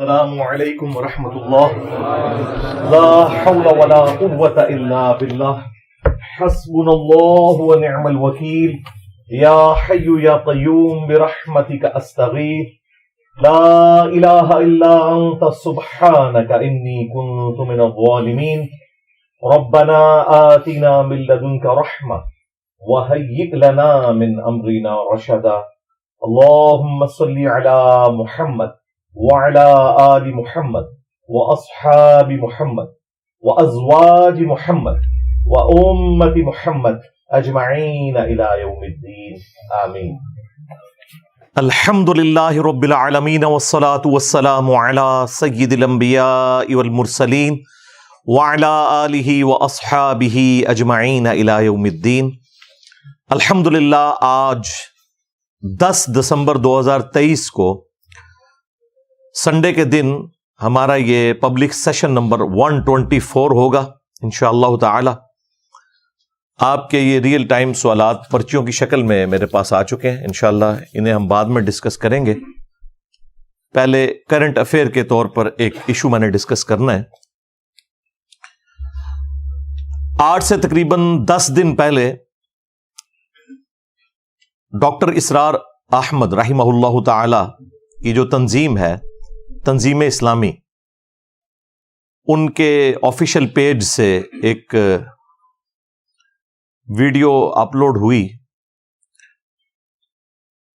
السلام علیکم ورحمۃ اللہ. لا حول ولا قوة الا باللہ. حسبنا اللہ ونعم الوکیل. یا حی یا قیوم برحمتک استغیث. لا الہ الا انت سبحانک انی کنت من الظالمین. ربنا آتنا من لدنک رحمہ وہیئ لنا من امرنا رشدا. اللہم صل علی محمد وعلى آل محمد وأصحاب محمد وأزواج محمد وأمة محمد أجمعين إلى يوم الدين آمين. الحمد لله رب العالمين والصلاة والسلام على سيد الأنبياء والمرسلين وعلى آله وأصحابه أجمعين إلى يوم الدين. الحمد للہ آج 10 دسمبر 2023 کو سنڈے کے دن ہمارا یہ پبلک سیشن نمبر 124 ہوگا انشاءاللہ تعالی. آپ کے یہ ریئل ٹائم سوالات پرچیوں کی شکل میں میرے پاس آ چکے ہیں. انشاءاللہ انہیں ہم بعد میں ڈسکس کریں گے. پہلے کرنٹ افیئر کے طور پر ایک ایشو میں نے ڈسکس کرنا ہے. آج سے تقریباً 10 دن پہلے ڈاکٹر اسرار احمد رحمہ اللہ تعالی کی جو تنظیم ہے تنظیم اسلامی، ان کے آفیشیل پیج سے ایک ویڈیو اپلوڈ ہوئی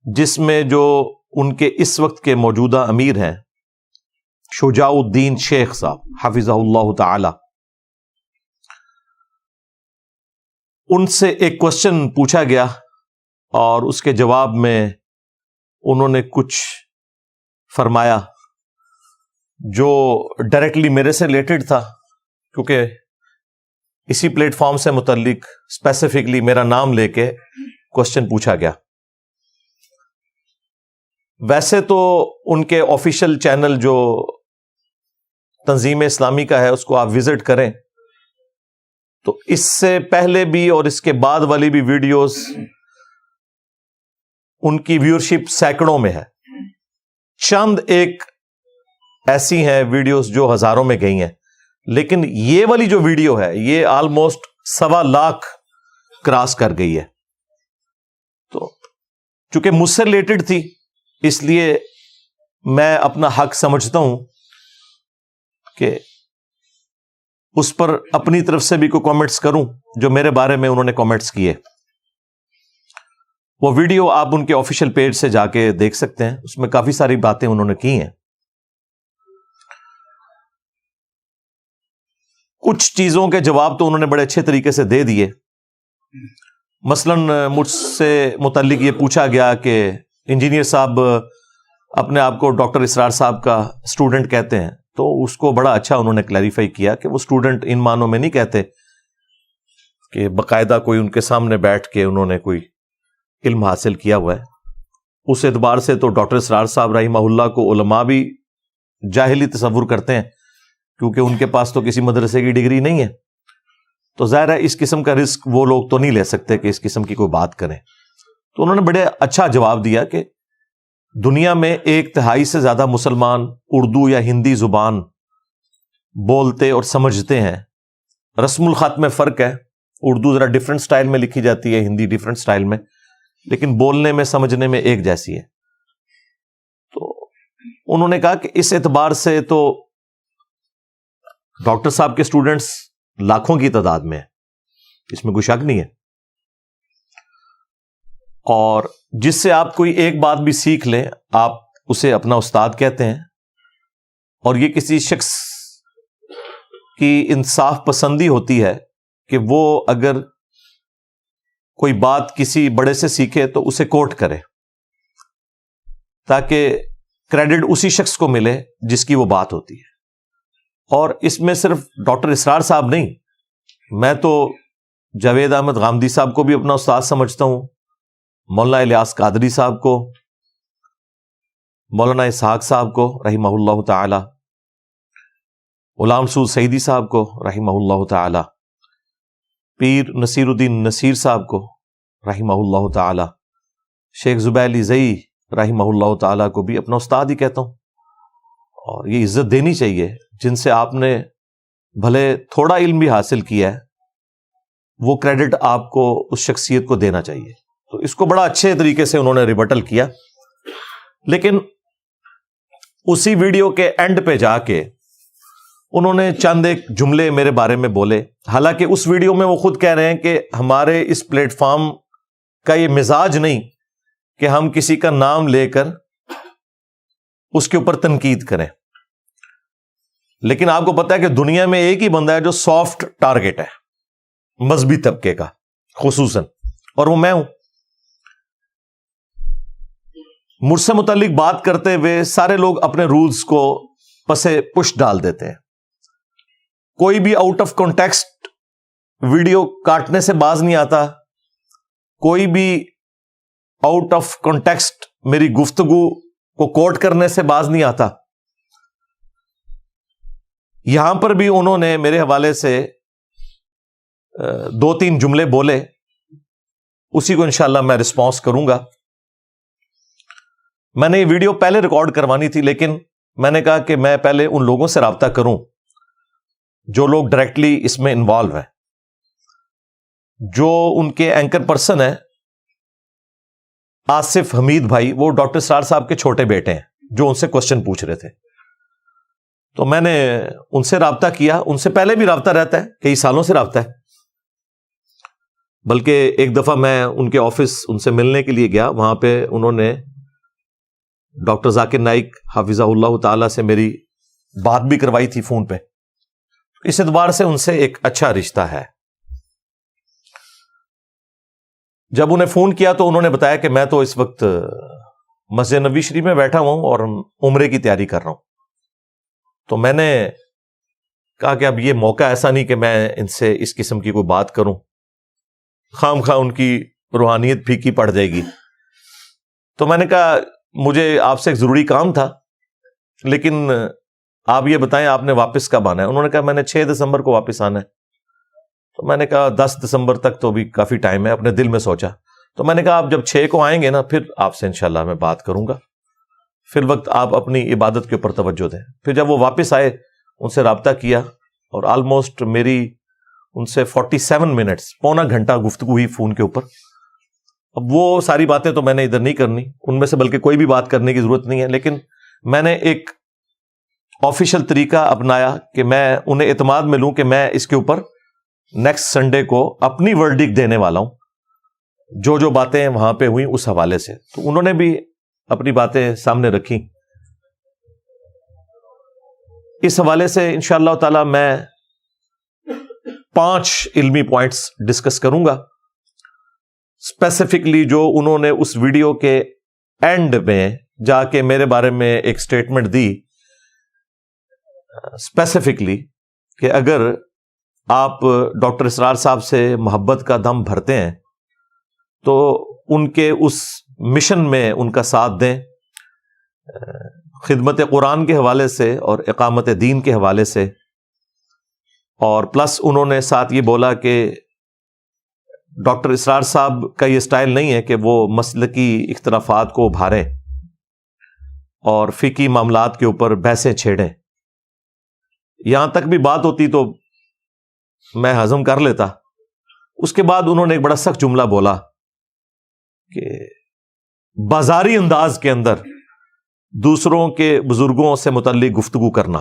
جس میں جو ان کے اس وقت کے موجودہ امیر ہیں شجاع الدین شیخ صاحب حفظہ اللہ تعالی، ان سے ایک کوشچن پوچھا گیا اور اس کے جواب میں انہوں نے کچھ فرمایا جو ڈائریکٹلی میرے سے ریلیٹڈ تھا، کیونکہ اسی پلیٹ فارم سے متعلق اسپیسیفکلی میرا نام لے کے کوشچن پوچھا گیا. ویسے تو ان کے آفیشیل چینل جو تنظیم اسلامی کا ہے اس کو آپ وزٹ کریں تو اس سے پہلے بھی اور اس کے بعد والی بھی ویڈیوز ان کی ویورشپ سینکڑوں میں ہے. چند ایک ایسی ہیں ویڈیوز جو ہزاروں میں گئی ہیں، لیکن یہ والی جو ویڈیو ہے یہ آلموسٹ 1.25 لاکھ کراس کر گئی ہے. تو چونکہ مجھ سے ریلیٹڈ تھی اس لیے میں اپنا حق سمجھتا ہوں کہ اس پر اپنی طرف سے بھی کوئی کامنٹس کروں جو میرے بارے میں انہوں نے کامنٹس کیے. وہ ویڈیو آپ ان کے آفیشیل پیج سے جا کے دیکھ سکتے ہیں، اس میں کافی ساری باتیں انہوں نے کی ہیں. کچھ چیزوں کے جواب تو انہوں نے بڑے اچھے طریقے سے دے دیے. مثلاً مجھ سے متعلق یہ پوچھا گیا کہ انجینئر صاحب اپنے آپ کو ڈاکٹر اسرار صاحب کا اسٹوڈنٹ کہتے ہیں، تو اس کو بڑا اچھا انہوں نے کلیریفائی کیا کہ وہ اسٹوڈنٹ ان معنوں میں نہیں کہتے کہ باقاعدہ کوئی ان کے سامنے بیٹھ کے انہوں نے کوئی علم حاصل کیا ہوا ہے. اس اعتبار سے تو ڈاکٹر اسرار صاحب رحمہ اللہ کو علماء بھی جاہلی تصور کرتے ہیں کیونکہ ان کے پاس تو کسی مدرسے کی ڈگری نہیں ہے. تو ظاہر ہے اس قسم کا رسک وہ لوگ تو نہیں لے سکتے کہ اس قسم کی کوئی بات کریں. تو انہوں نے بڑے اچھا جواب دیا کہ دنیا میں 1/3 سے زیادہ مسلمان اردو یا ہندی زبان بولتے اور سمجھتے ہیں. رسم الخط میں فرق ہے، اردو ذرا ڈفرنٹ سٹائل میں لکھی جاتی ہے، ہندی ڈفرنٹ سٹائل میں، لیکن بولنے میں سمجھنے میں ایک جیسی ہے. تو انہوں نے کہا کہ اس اعتبار سے تو ڈاکٹر صاحب کے اسٹوڈنٹس لاکھوں کی تعداد میں ہیں، اس میں کوئی شک نہیں ہے. اور جس سے آپ کوئی ایک بات بھی سیکھ لیں آپ اسے اپنا استاد کہتے ہیں. اور یہ کسی شخص کی انصاف پسندی ہوتی ہے کہ وہ اگر کوئی بات کسی بڑے سے سیکھے تو اسے کوٹ کرے تاکہ کریڈٹ اسی شخص کو ملے جس کی وہ بات ہوتی ہے. اور اس میں صرف ڈاکٹر اسرار صاحب نہیں، میں تو جاوید احمد غامدی صاحب کو بھی اپنا استاد سمجھتا ہوں، مولانا الیاس قادری صاحب کو، مولانا اسحاق صاحب کو رحمہ اللہ تعالی، غلام سعود سعیدی صاحب کو رحمہ اللہ تعالی، پیر نصیر الدین نصیر صاحب کو رحمہ اللہ تعالی، شیخ زبیر علی زئی رحمہ اللہ تعالی کو بھی اپنا استاد ہی کہتا ہوں. اور یہ عزت دینی چاہیے جن سے آپ نے بھلے تھوڑا علم بھی حاصل کیا ہے، وہ کریڈٹ آپ کو اس شخصیت کو دینا چاہیے. تو اس کو بڑا اچھے طریقے سے انہوں نے ریبٹل کیا. لیکن اسی ویڈیو کے اینڈ پہ جا کے انہوں نے چند ایک جملے میرے بارے میں بولے. حالانکہ اس ویڈیو میں وہ خود کہہ رہے ہیں کہ ہمارے اس پلیٹ فارم کا یہ مزاج نہیں کہ ہم کسی کا نام لے کر اس کے اوپر تنقید کریں. لیکن آپ کو پتا ہے کہ دنیا میں ایک ہی بندہ ہے جو سافٹ ٹارگٹ ہے مذہبی طبقے کا خصوصاً، اور وہ میں ہوں. مجھ سے متعلق بات کرتے ہوئے سارے لوگ اپنے رولز کو پسے پش ڈال دیتے ہیں. کوئی بھی آؤٹ آف کانٹیکسٹ ویڈیو کاٹنے سے باز نہیں آتا، کوئی بھی آؤٹ آف کانٹیکسٹ میری گفتگو کو کوٹ کرنے سے باز نہیں آتا. یہاں پر بھی انہوں نے میرے حوالے سے 2-3 جملے بولے، اسی کو انشاءاللہ میں رسپانس کروں گا. میں نے یہ ویڈیو پہلے ریکارڈ کروانی تھی، لیکن میں نے کہا کہ میں پہلے ان لوگوں سے رابطہ کروں جو لوگ ڈائریکٹلی اس میں انوالو ہیں. جو ان کے اینکر پرسن ہیں آصف حمید بھائی، وہ ڈاکٹر اسرار صاحب کے چھوٹے بیٹے ہیں جو ان سے کوسچن پوچھ رہے تھے. تو میں نے ان سے رابطہ کیا. ان سے پہلے بھی رابطہ رہتا ہے، کئی سالوں سے رابطہ ہے. بلکہ ایک دفعہ میں ان کے آفس ان سے ملنے کے لیے گیا، وہاں پہ انہوں نے ڈاکٹر ذاکر نائک حافظہ اللہ تعالی سے میری بات بھی کروائی تھی فون پہ. اس اعتبار سے ان سے ایک اچھا رشتہ ہے. جب انہیں فون کیا تو انہوں نے بتایا کہ میں تو اس وقت مسجد نبوی شریف میں بیٹھا ہوں اور عمرے کی تیاری کر رہا ہوں. تو میں نے کہا کہ اب یہ موقع ایسا نہیں کہ میں ان سے اس قسم کی کوئی بات کروں، خام خواہ ان کی روحانیت پھیکی پڑ جائے گی. تو میں نے کہا مجھے آپ سے ایک ضروری کام تھا، لیکن آپ یہ بتائیں آپ نے واپس کب آنا ہے؟ انہوں نے کہا میں نے 6 دسمبر کو واپس آنا ہے. تو میں نے کہا 10 دسمبر تک تو بھی کافی ٹائم ہے. اپنے دل میں سوچا تو میں نے کہا آپ جب 6 کو آئیں گے نا، پھر آپ سے انشاءاللہ میں بات کروں گا. فی الوقت آپ اپنی عبادت کے اوپر توجہ دیں. پھر جب وہ واپس آئے ان سے رابطہ کیا اور آلموسٹ میری ان سے 47 منٹس، پونا گھنٹہ گفتگو ہوئی فون کے اوپر. اب وہ ساری باتیں تو میں نے ادھر نہیں کرنی، ان میں سے بلکہ کوئی بھی بات کرنے کی ضرورت نہیں ہے. لیکن میں نے ایک آفیشیل طریقہ اپنایا کہ میں انہیں اعتماد میں لوں کہ میں اس کے اوپر نیکسٹ سنڈے کو اپنی ورڈکٹ دینے والا ہوں جو جو باتیں وہاں پہ ہوئیں اس حوالے سے. تو انہوں نے بھی اپنی باتیں سامنے رکھی. اس حوالے سے انشاءاللہ تعالی میں 5 علمی پوائنٹس ڈسکس کروں گا. اسپیسیفکلی جو انہوں نے اس ویڈیو کے اینڈ میں جا کے میرے بارے میں ایک سٹیٹمنٹ دی، اسپیسیفکلی کہ اگر آپ ڈاکٹر اسرار صاحب سے محبت کا دم بھرتے ہیں تو ان کے اس مشن میں ان کا ساتھ دیں، خدمت قرآن کے حوالے سے اور اقامت دین کے حوالے سے. اور پلس انہوں نے ساتھ یہ بولا کہ ڈاکٹر اسرار صاحب کا یہ سٹائل نہیں ہے کہ وہ مسلکی اختلافات کو ابھاریں اور فقہی معاملات کے اوپر بحثیں چھیڑیں. یہاں تک بھی بات ہوتی تو میں ہضم کر لیتا. اس کے بعد انہوں نے ایک بڑا سخت جملہ بولا کہ بازاری انداز کے اندر دوسروں کے بزرگوں سے متعلق گفتگو کرنا.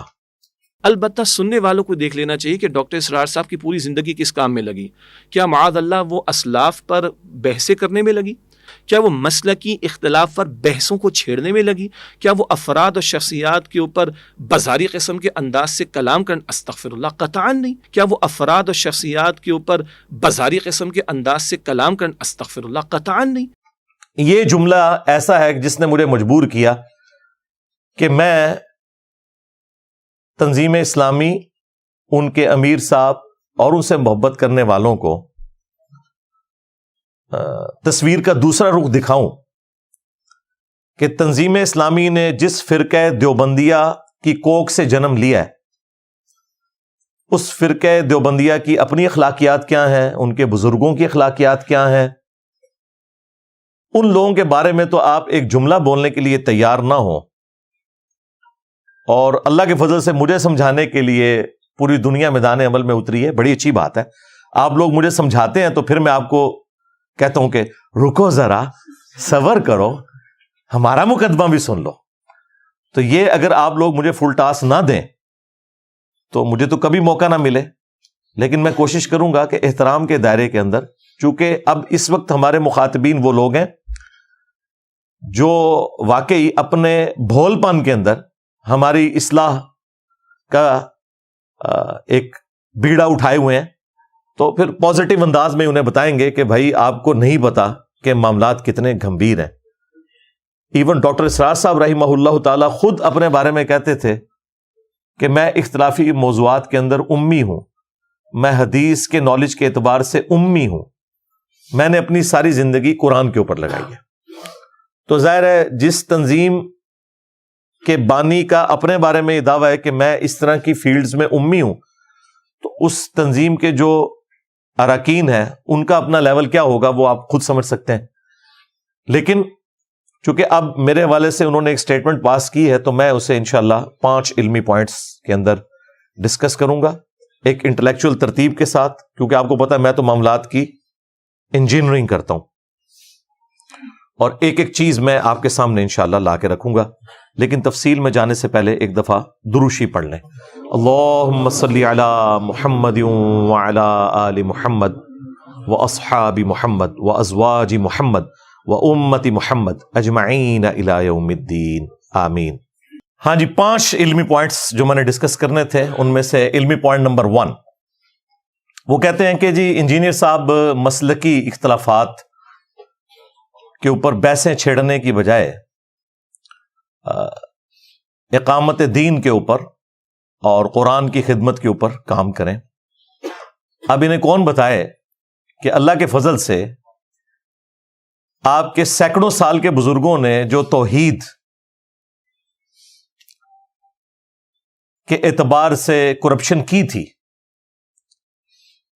البتہ سننے والوں کو دیکھ لینا چاہیے کہ ڈاکٹر اسرار صاحب کی پوری زندگی کس کام میں لگی. کیا معاذ اللہ وہ اسلاف پر بحثیں کرنے میں لگی؟ کیا وہ مسلکی اختلاف پر بحثوں کو چھیڑنے میں لگی؟ کیا وہ افراد اور شخصیات کے اوپر بازاری قسم کے انداز سے کلام کرنے؟ استغفر اللہ، قطعاً نہیں. کیا وہ افراد اور شخصیات کے اوپر بازاری قسم کے انداز سے کلام کرنے؟ استغفر اللہ، قطعاً نہیں. یہ جملہ ایسا ہے جس نے مجھے مجبور کیا کہ میں تنظیم اسلامی، ان کے امیر صاحب اور ان سے محبت کرنے والوں کو تصویر کا دوسرا رخ دکھاؤں کہ تنظیم اسلامی نے جس فرقہ دیوبندیہ کی کوکھ سے جنم لیا ہے، اس فرقہ دیوبندیہ کی اپنی اخلاقیات کیا ہیں، ان کے بزرگوں کی اخلاقیات کیا ہیں. ان لوگوں کے بارے میں تو آپ ایک جملہ بولنے کے لیے تیار نہ ہو اور اللہ کے فضل سے مجھے سمجھانے کے لیے پوری دنیا میدان عمل میں اتری ہے. بڑی اچھی بات ہے. آپ لوگ مجھے سمجھاتے ہیں تو پھر میں آپ کو کہتا ہوں کہ رکو ذرا، صبر کرو، ہمارا مقدمہ بھی سن لو. تو یہ اگر آپ لوگ مجھے فل ٹاس نہ دیں تو مجھے تو کبھی موقع نہ ملے. لیکن میں کوشش کروں گا کہ احترام کے دائرے کے اندر، چونکہ اب اس وقت ہمارے مخاطبین وہ لوگ ہیں جو واقعی اپنے بھول پن کے اندر ہماری اصلاح کا ایک بیڑا اٹھائے ہوئے ہیں، تو پھر پازیٹیو انداز میں انہیں بتائیں گے کہ بھائی آپ کو نہیں پتا کہ معاملات کتنے گمبھیر ہیں. ایون ڈاکٹر اسرار صاحب رحمہ اللہ تعالی خود اپنے بارے میں کہتے تھے کہ میں اختلافی موضوعات کے اندر امی ہوں، میں حدیث کے نالج کے اعتبار سے امی ہوں، میں نے اپنی ساری زندگی قرآن کے اوپر لگائی ہے. تو ظاہر ہے جس تنظیم کے بانی کا اپنے بارے میں یہ دعویٰ ہے کہ میں اس طرح کی فیلڈز میں امی ہوں، تو اس تنظیم کے جو اراکین ہیں ان کا اپنا لیول کیا ہوگا وہ آپ خود سمجھ سکتے ہیں. لیکن چونکہ اب میرے حوالے سے انہوں نے ایک سٹیٹمنٹ پاس کی ہے تو میں اسے انشاءاللہ 5 علمی پوائنٹس کے اندر ڈسکس کروں گا ایک انٹلیکچوئل ترتیب کے ساتھ، کیونکہ آپ کو پتا ہے میں تو معاملات کی انجینئرنگ کرتا ہوں اور ایک ایک چیز میں آپ کے سامنے انشاءاللہ لا کے رکھوں گا. لیکن تفصیل میں جانے سے پہلے ایک دفعہ دروشی پڑھ لیں. اللہم صلی علی محمد وعلی آل محمد واصحاب محمد وازواج محمد وامت محمد اجمعین الی یوم الدین آمین. ہاں جی، 5 علمی پوائنٹس جو میں نے ڈسکس کرنے تھے ان میں سے علمی پوائنٹ نمبر 1 وہ کہتے ہیں کہ جی انجینئر صاحب مسلکی اختلافات کے اوپر بحثیں چھیڑنے کی بجائے اقامت دین کے اوپر اور قرآن کی خدمت کے اوپر کام کریں. اب انہیں کون بتائے کہ اللہ کے فضل سے آپ کے سینکڑوں سال کے بزرگوں نے جو توحید کے اعتبار سے کرپشن کی تھی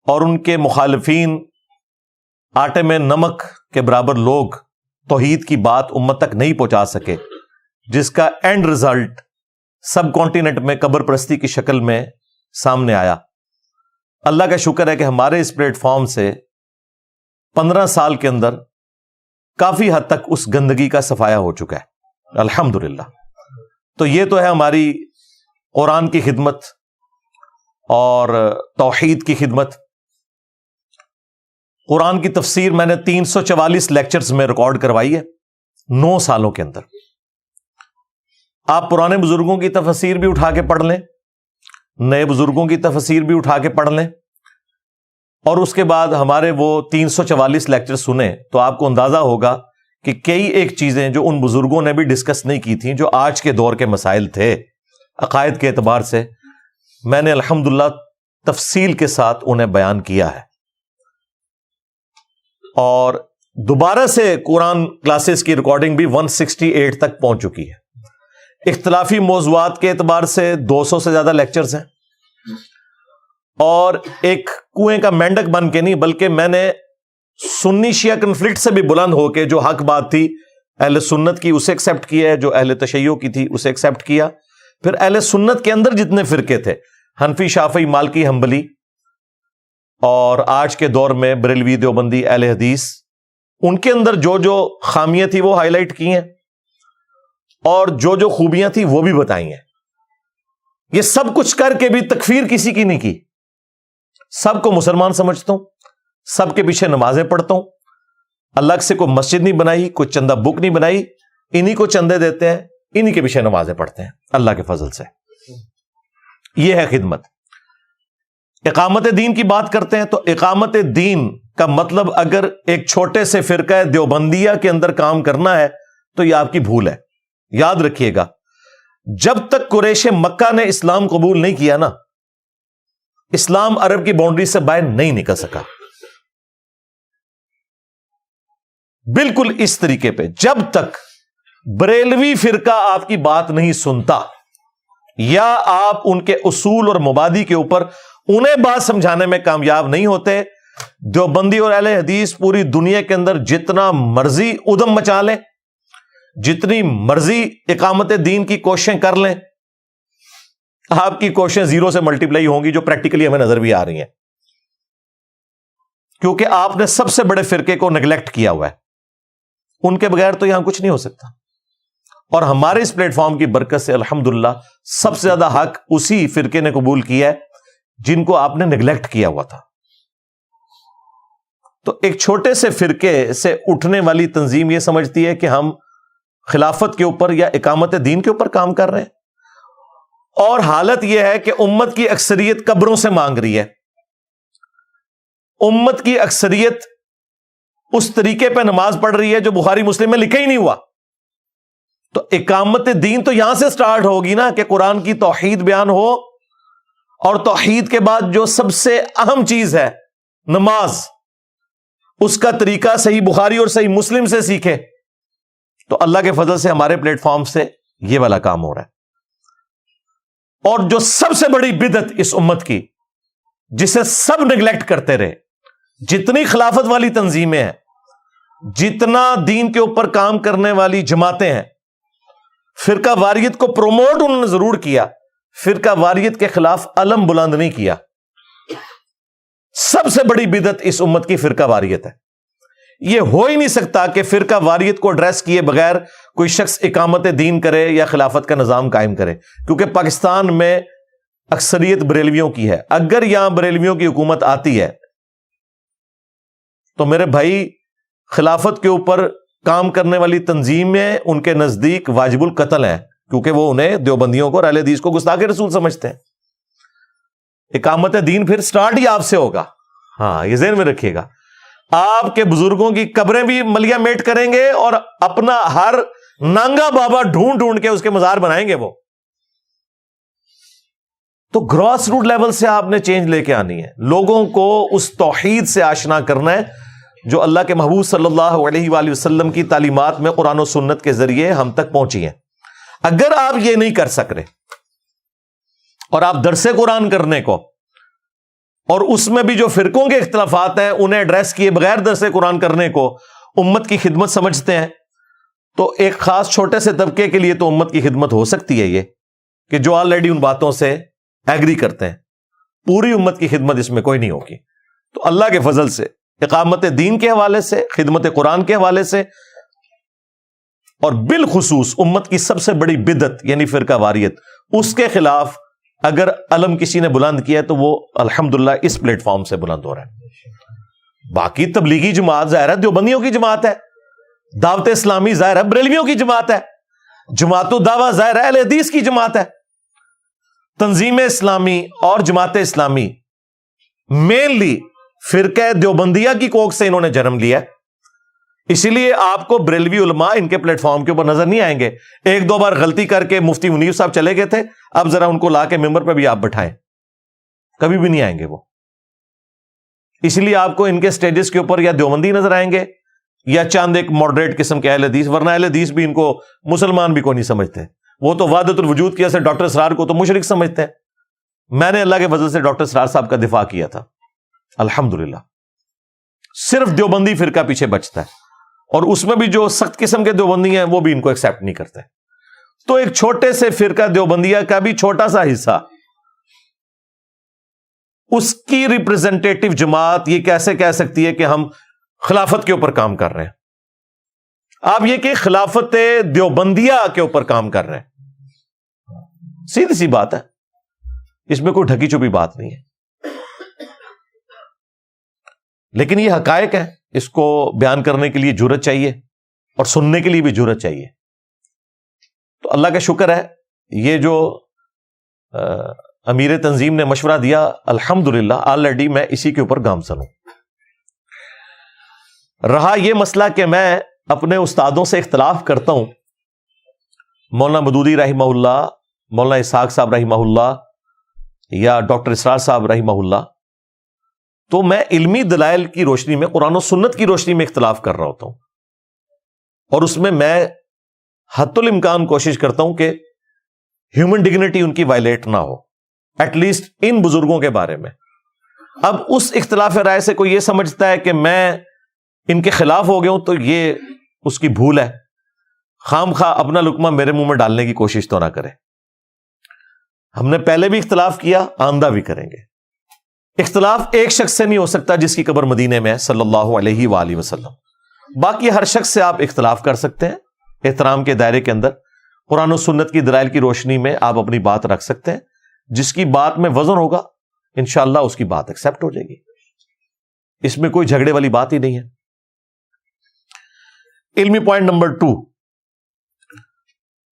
اور ان کے مخالفین آٹے میں نمک کے برابر لوگ توحید کی بات امت تک نہیں پہنچا سکے، جس کا اینڈ رزلٹ سب کانٹیننٹ میں قبر پرستی کی شکل میں سامنے آیا. اللہ کا شکر ہے کہ ہمارے اس پلیٹ فارم سے 15 سال کے اندر کافی حد تک اس گندگی کا صفایا ہو چکا ہے الحمدللہ. تو یہ تو ہے ہماری قرآن کی خدمت اور توحید کی خدمت. قرآن کی تفسیر میں نے 344 لیکچرز میں ریکارڈ کروائی ہے 9 سالوں کے اندر. آپ پرانے بزرگوں کی تفسیر بھی اٹھا کے پڑھ لیں، نئے بزرگوں کی تفسیر بھی اٹھا کے پڑھ لیں، اور اس کے بعد ہمارے وہ 344 لیکچر سنیں تو آپ کو اندازہ ہوگا کہ کئی ایک چیزیں جو ان بزرگوں نے بھی ڈسکس نہیں کی تھیں، جو آج کے دور کے مسائل تھے عقائد کے اعتبار سے، میں نے الحمدللہ تفصیل کے ساتھ انہیں بیان کیا ہے. اور دوبارہ سے قرآن کلاسز کی ریکارڈنگ بھی 168 تک پہنچ چکی ہے. اختلافی موضوعات کے اعتبار سے 200 سے زیادہ لیکچرز ہیں، اور ایک کنویں کا مینڈک بن کے نہیں بلکہ میں نے سنی شیعہ کنفلکٹ سے بھی بلند ہو کے جو حق بات تھی اہل سنت کی اسے ایکسیپٹ کیا ہے، جو اہل تشیع کی تھی اسے ایکسیپٹ کیا. پھر اہل سنت کے اندر جتنے فرقے تھے، حنفی، شافعی، مالکی، حنبلی، اور آج کے دور میں بریلوی، دیوبندی، اہل حدیث، ان کے اندر جو جو خامیاں تھی وہ ہائی لائٹ کی ہیں اور جو جو خوبیاں تھی وہ بھی بتائی ہیں. یہ سب کچھ کر کے بھی تکفیر کسی کی نہیں کی. سب کو مسلمان سمجھتا ہوں، سب کے پیچھے نمازیں پڑھتا ہوں، الگ سے کوئی مسجد نہیں بنائی، کوئی چندہ بک نہیں بنائی، انہی کو چندے دیتے ہیں، انہی کے پیچھے نمازیں پڑھتے ہیں اللہ کے فضل سے. یہ ہے خدمت. اقامت دین کی بات کرتے ہیں تو اقامت دین کا مطلب اگر ایک چھوٹے سے فرقہ دیوبندیہ کے اندر کام کرنا ہے تو یہ آپ کی بھول ہے. یاد رکھیے گا، جب تک قریش مکہ نے اسلام قبول نہیں کیا نا، اسلام عرب کی باؤنڈری سے باہر نہیں نکل سکا. بالکل اس طریقے پہ جب تک بریلوی فرقہ آپ کی بات نہیں سنتا یا آپ ان کے اصول اور مبادی کے اوپر انہیں بات سمجھانے میں کامیاب نہیں ہوتے، دیوبندی اور اہل حدیث پوری دنیا کے اندر جتنا مرضی ادھم مچا لیں، جتنی مرضی اقامت دین کی کوششیں کر لیں، آپ کی کوششیں زیرو سے ملٹیپلائی ہوں گی، جو پریکٹیکلی ہمیں نظر بھی آ رہی ہیں، کیونکہ آپ نے سب سے بڑے فرقے کو نیگلیکٹ کیا ہوا ہے. ان کے بغیر تو یہاں کچھ نہیں ہو سکتا. اور ہمارے اس پلیٹ فارم کی برکت سے الحمدللہ سب سے زیادہ حق اسی فرقے نے قبول کیا ہے جن کو آپ نے نیگلیکٹ کیا ہوا تھا. تو ایک چھوٹے سے فرقے سے اٹھنے والی تنظیم یہ سمجھتی ہے کہ ہم خلافت کے اوپر یا اقامت دین کے اوپر کام کر رہے ہیں، اور حالت یہ ہے کہ امت کی اکثریت قبروں سے مانگ رہی ہے. امت کی اکثریت اس طریقے پہ نماز پڑھ رہی ہے جو بخاری مسلم میں لکھا ہی نہیں ہوا. تو اقامت دین تو یہاں سے سٹارٹ ہوگی نا کہ قرآن کی توحید بیان ہو، اور توحید کے بعد جو سب سے اہم چیز ہے نماز، اس کا طریقہ صحیح بخاری اور صحیح مسلم سے سیکھے. تو اللہ کے فضل سے ہمارے پلیٹ فارم سے یہ والا کام ہو رہا ہے. اور جو سب سے بڑی بدعت اس امت کی، جسے سب نیگلیکٹ کرتے رہے، جتنی خلافت والی تنظیمیں ہیں، جتنا دین کے اوپر کام کرنے والی جماعتیں ہیں، فرقہ واریت کو پروموٹ انہوں نے ضرور کیا، فرقہ واریت کے خلاف علم بلند نہیں کیا. سب سے بڑی بدعت اس امت کی فرقہ واریت ہے. یہ ہو ہی نہیں سکتا کہ فرقہ واریت کو ایڈریس کیے بغیر کوئی شخص اقامت دین کرے یا خلافت کا نظام قائم کرے، کیونکہ پاکستان میں اکثریت بریلویوں کی ہے. اگر یہاں بریلویوں کی حکومت آتی ہے تو میرے بھائی خلافت کے اوپر کام کرنے والی تنظیمیں ان کے نزدیک واجب القتل ہیں، کیونکہ وہ انہیں دیوبندیوں کو اور اہل حدیث کو گستاخ رسول سمجھتے ہیں. اقامت دین پھر سٹارٹ ہی آپ سے ہوگا. ہاں، یہ ذہن میں رکھیے گا. آپ کے بزرگوں کی قبریں بھی ملیا میٹ کریں گے اور اپنا ہر نانگا بابا ڈھونڈ ڈھونڈ کے اس کے مزار بنائیں گے وہ. تو گراس روٹ لیول سے آپ نے چینج لے کے آنی ہے. لوگوں کو اس توحید سے آشنا کرنا ہے جو اللہ کے محبوب صلی اللہ علیہ وآلہ وسلم کی تعلیمات میں قرآن و سنت کے ذریعے ہم تک پہنچی ہیں. اگر آپ یہ نہیں کر سک رہے اور آپ درس قرآن کرنے کو اور اس میں بھی جو فرقوں کے اختلافات ہیں انہیں ایڈریس کیے بغیر درس قرآن کرنے کو امت کی خدمت سمجھتے ہیں، تو ایک خاص چھوٹے سے طبقے کے لیے تو امت کی خدمت ہو سکتی ہے یہ کہ جو آلریڈی ان باتوں سے ایگری کرتے ہیں. پوری امت کی خدمت اس میں کوئی نہیں ہوگی. تو اللہ کے فضل سے اقامت دین کے حوالے سے، خدمت قرآن کے حوالے سے، اور بالخصوص امت کی سب سے بڑی بدعت یعنی فرقہ واریت، اس کے خلاف اگر علم کسی نے بلند کیا ہے تو وہ الحمدللہ اس پلیٹ فارم سے بلند ہو رہا ہے. باقی تبلیغی جماعت ظاہر ہے دیوبندیوں کی جماعت ہے، دعوت اسلامی ظاہر ہے بریلویوں کی جماعت ہے، جماعت الدعوہ ظاہر ہے اہل حدیث کی جماعت ہے. تنظیم اسلامی اور جماعت اسلامی مینلی فرقہ دیوبندیہ کی کوک سے انہوں نے جنم لیا. اسی لیے آپ کو بریلوی علماء ان کے پلیٹ فارم کے اوپر نظر نہیں آئیں گے. ایک دو بار غلطی کر کے مفتی منیر صاحب چلے گئے تھے، اب ذرا ان کو لا کے ممبر پہ بھی آپ بٹھائیں، کبھی بھی نہیں آئیں گے وہ. اسی لیے آپ کو ان کے سٹیجز کے اوپر یا دیوبندی نظر آئیں گے یا چاند ایک ماڈریٹ قسم کے اہل حدیث، ورنہ اہل حدیث بھی ان کو مسلمان بھی کوئی نہیں سمجھتے. وہ تو وحدت الوجود کی وجہ سے ڈاکٹر اسرار کو تو مشرک سمجھتے ہیں. میں نے اللہ کے فضل سے ڈاکٹر اسرار صاحب کا دفاع کیا تھا الحمدللہ. صرف دیوبندی فرقہ پیچھے بچتا ہے، اور اس میں بھی جو سخت قسم کے دیوبندی ہیں وہ بھی ان کو ایکسیپٹ نہیں کرتے. تو ایک چھوٹے سے فرقہ دیوبندیہ کا بھی چھوٹا سا حصہ، اس کی ریپرزینٹیٹو جماعت یہ کیسے کہہ سکتی ہے کہ ہم خلافت کے اوپر کام کر رہے ہیں؟ آپ یہ کہ خلافت دیوبندیہ کے اوپر کام کر رہے ہیں. سیدھی سی بات ہے، اس میں کوئی ڈھکی چھپی بات نہیں ہے. لیکن یہ حقائق ہے، اس کو بیان کرنے کے لیے جرأت چاہیے اور سننے کے لیے بھی جرأت چاہیے. تو اللہ کا شکر ہے یہ جو امیر تنظیم نے مشورہ دیا الحمدللہ آلریڈی میں اسی کے اوپر گامزن ہوں. رہا یہ مسئلہ کہ میں اپنے استادوں سے اختلاف کرتا ہوں، مولانا مودودی رحمہ اللہ، مولانا اسحاق صاحب رحمہ اللہ یا ڈاکٹر اسرار صاحب رحمہ اللہ، تو میں علمی دلائل کی روشنی میں، قرآن و سنت کی روشنی میں اختلاف کر رہا ہوتا ہوں، اور اس میں حتی الامکان کوشش کرتا ہوں کہ ہیومن ڈگنیٹی ان کی وائلیٹ نہ ہو، ایٹ لیسٹ ان بزرگوں کے بارے میں. اب اس اختلاف رائے سے کوئی یہ سمجھتا ہے کہ میں ان کے خلاف ہو گیا ہوں تو یہ اس کی بھول ہے. خام خواہ اپنا لقمہ میرے منہ میں ڈالنے کی کوشش تو نہ کرے. ہم نے پہلے بھی اختلاف کیا، آئندہ بھی کریں گے. اختلاف ایک شخص سے نہیں ہو سکتا جس کی قبر مدینے میں ہے صلی اللہ علیہ وآلہ وسلم. باقی ہر شخص سے آپ اختلاف کر سکتے ہیں احترام کے دائرے کے اندر. قرآن و سنت کی دلائل کی روشنی میں آپ اپنی بات رکھ سکتے ہیں. جس کی بات میں وزن ہوگا انشاءاللہ اس کی بات ایکسپٹ ہو جائے گی. اس میں کوئی جھگڑے والی بات ہی نہیں ہے. علمی پوائنٹ نمبر 2،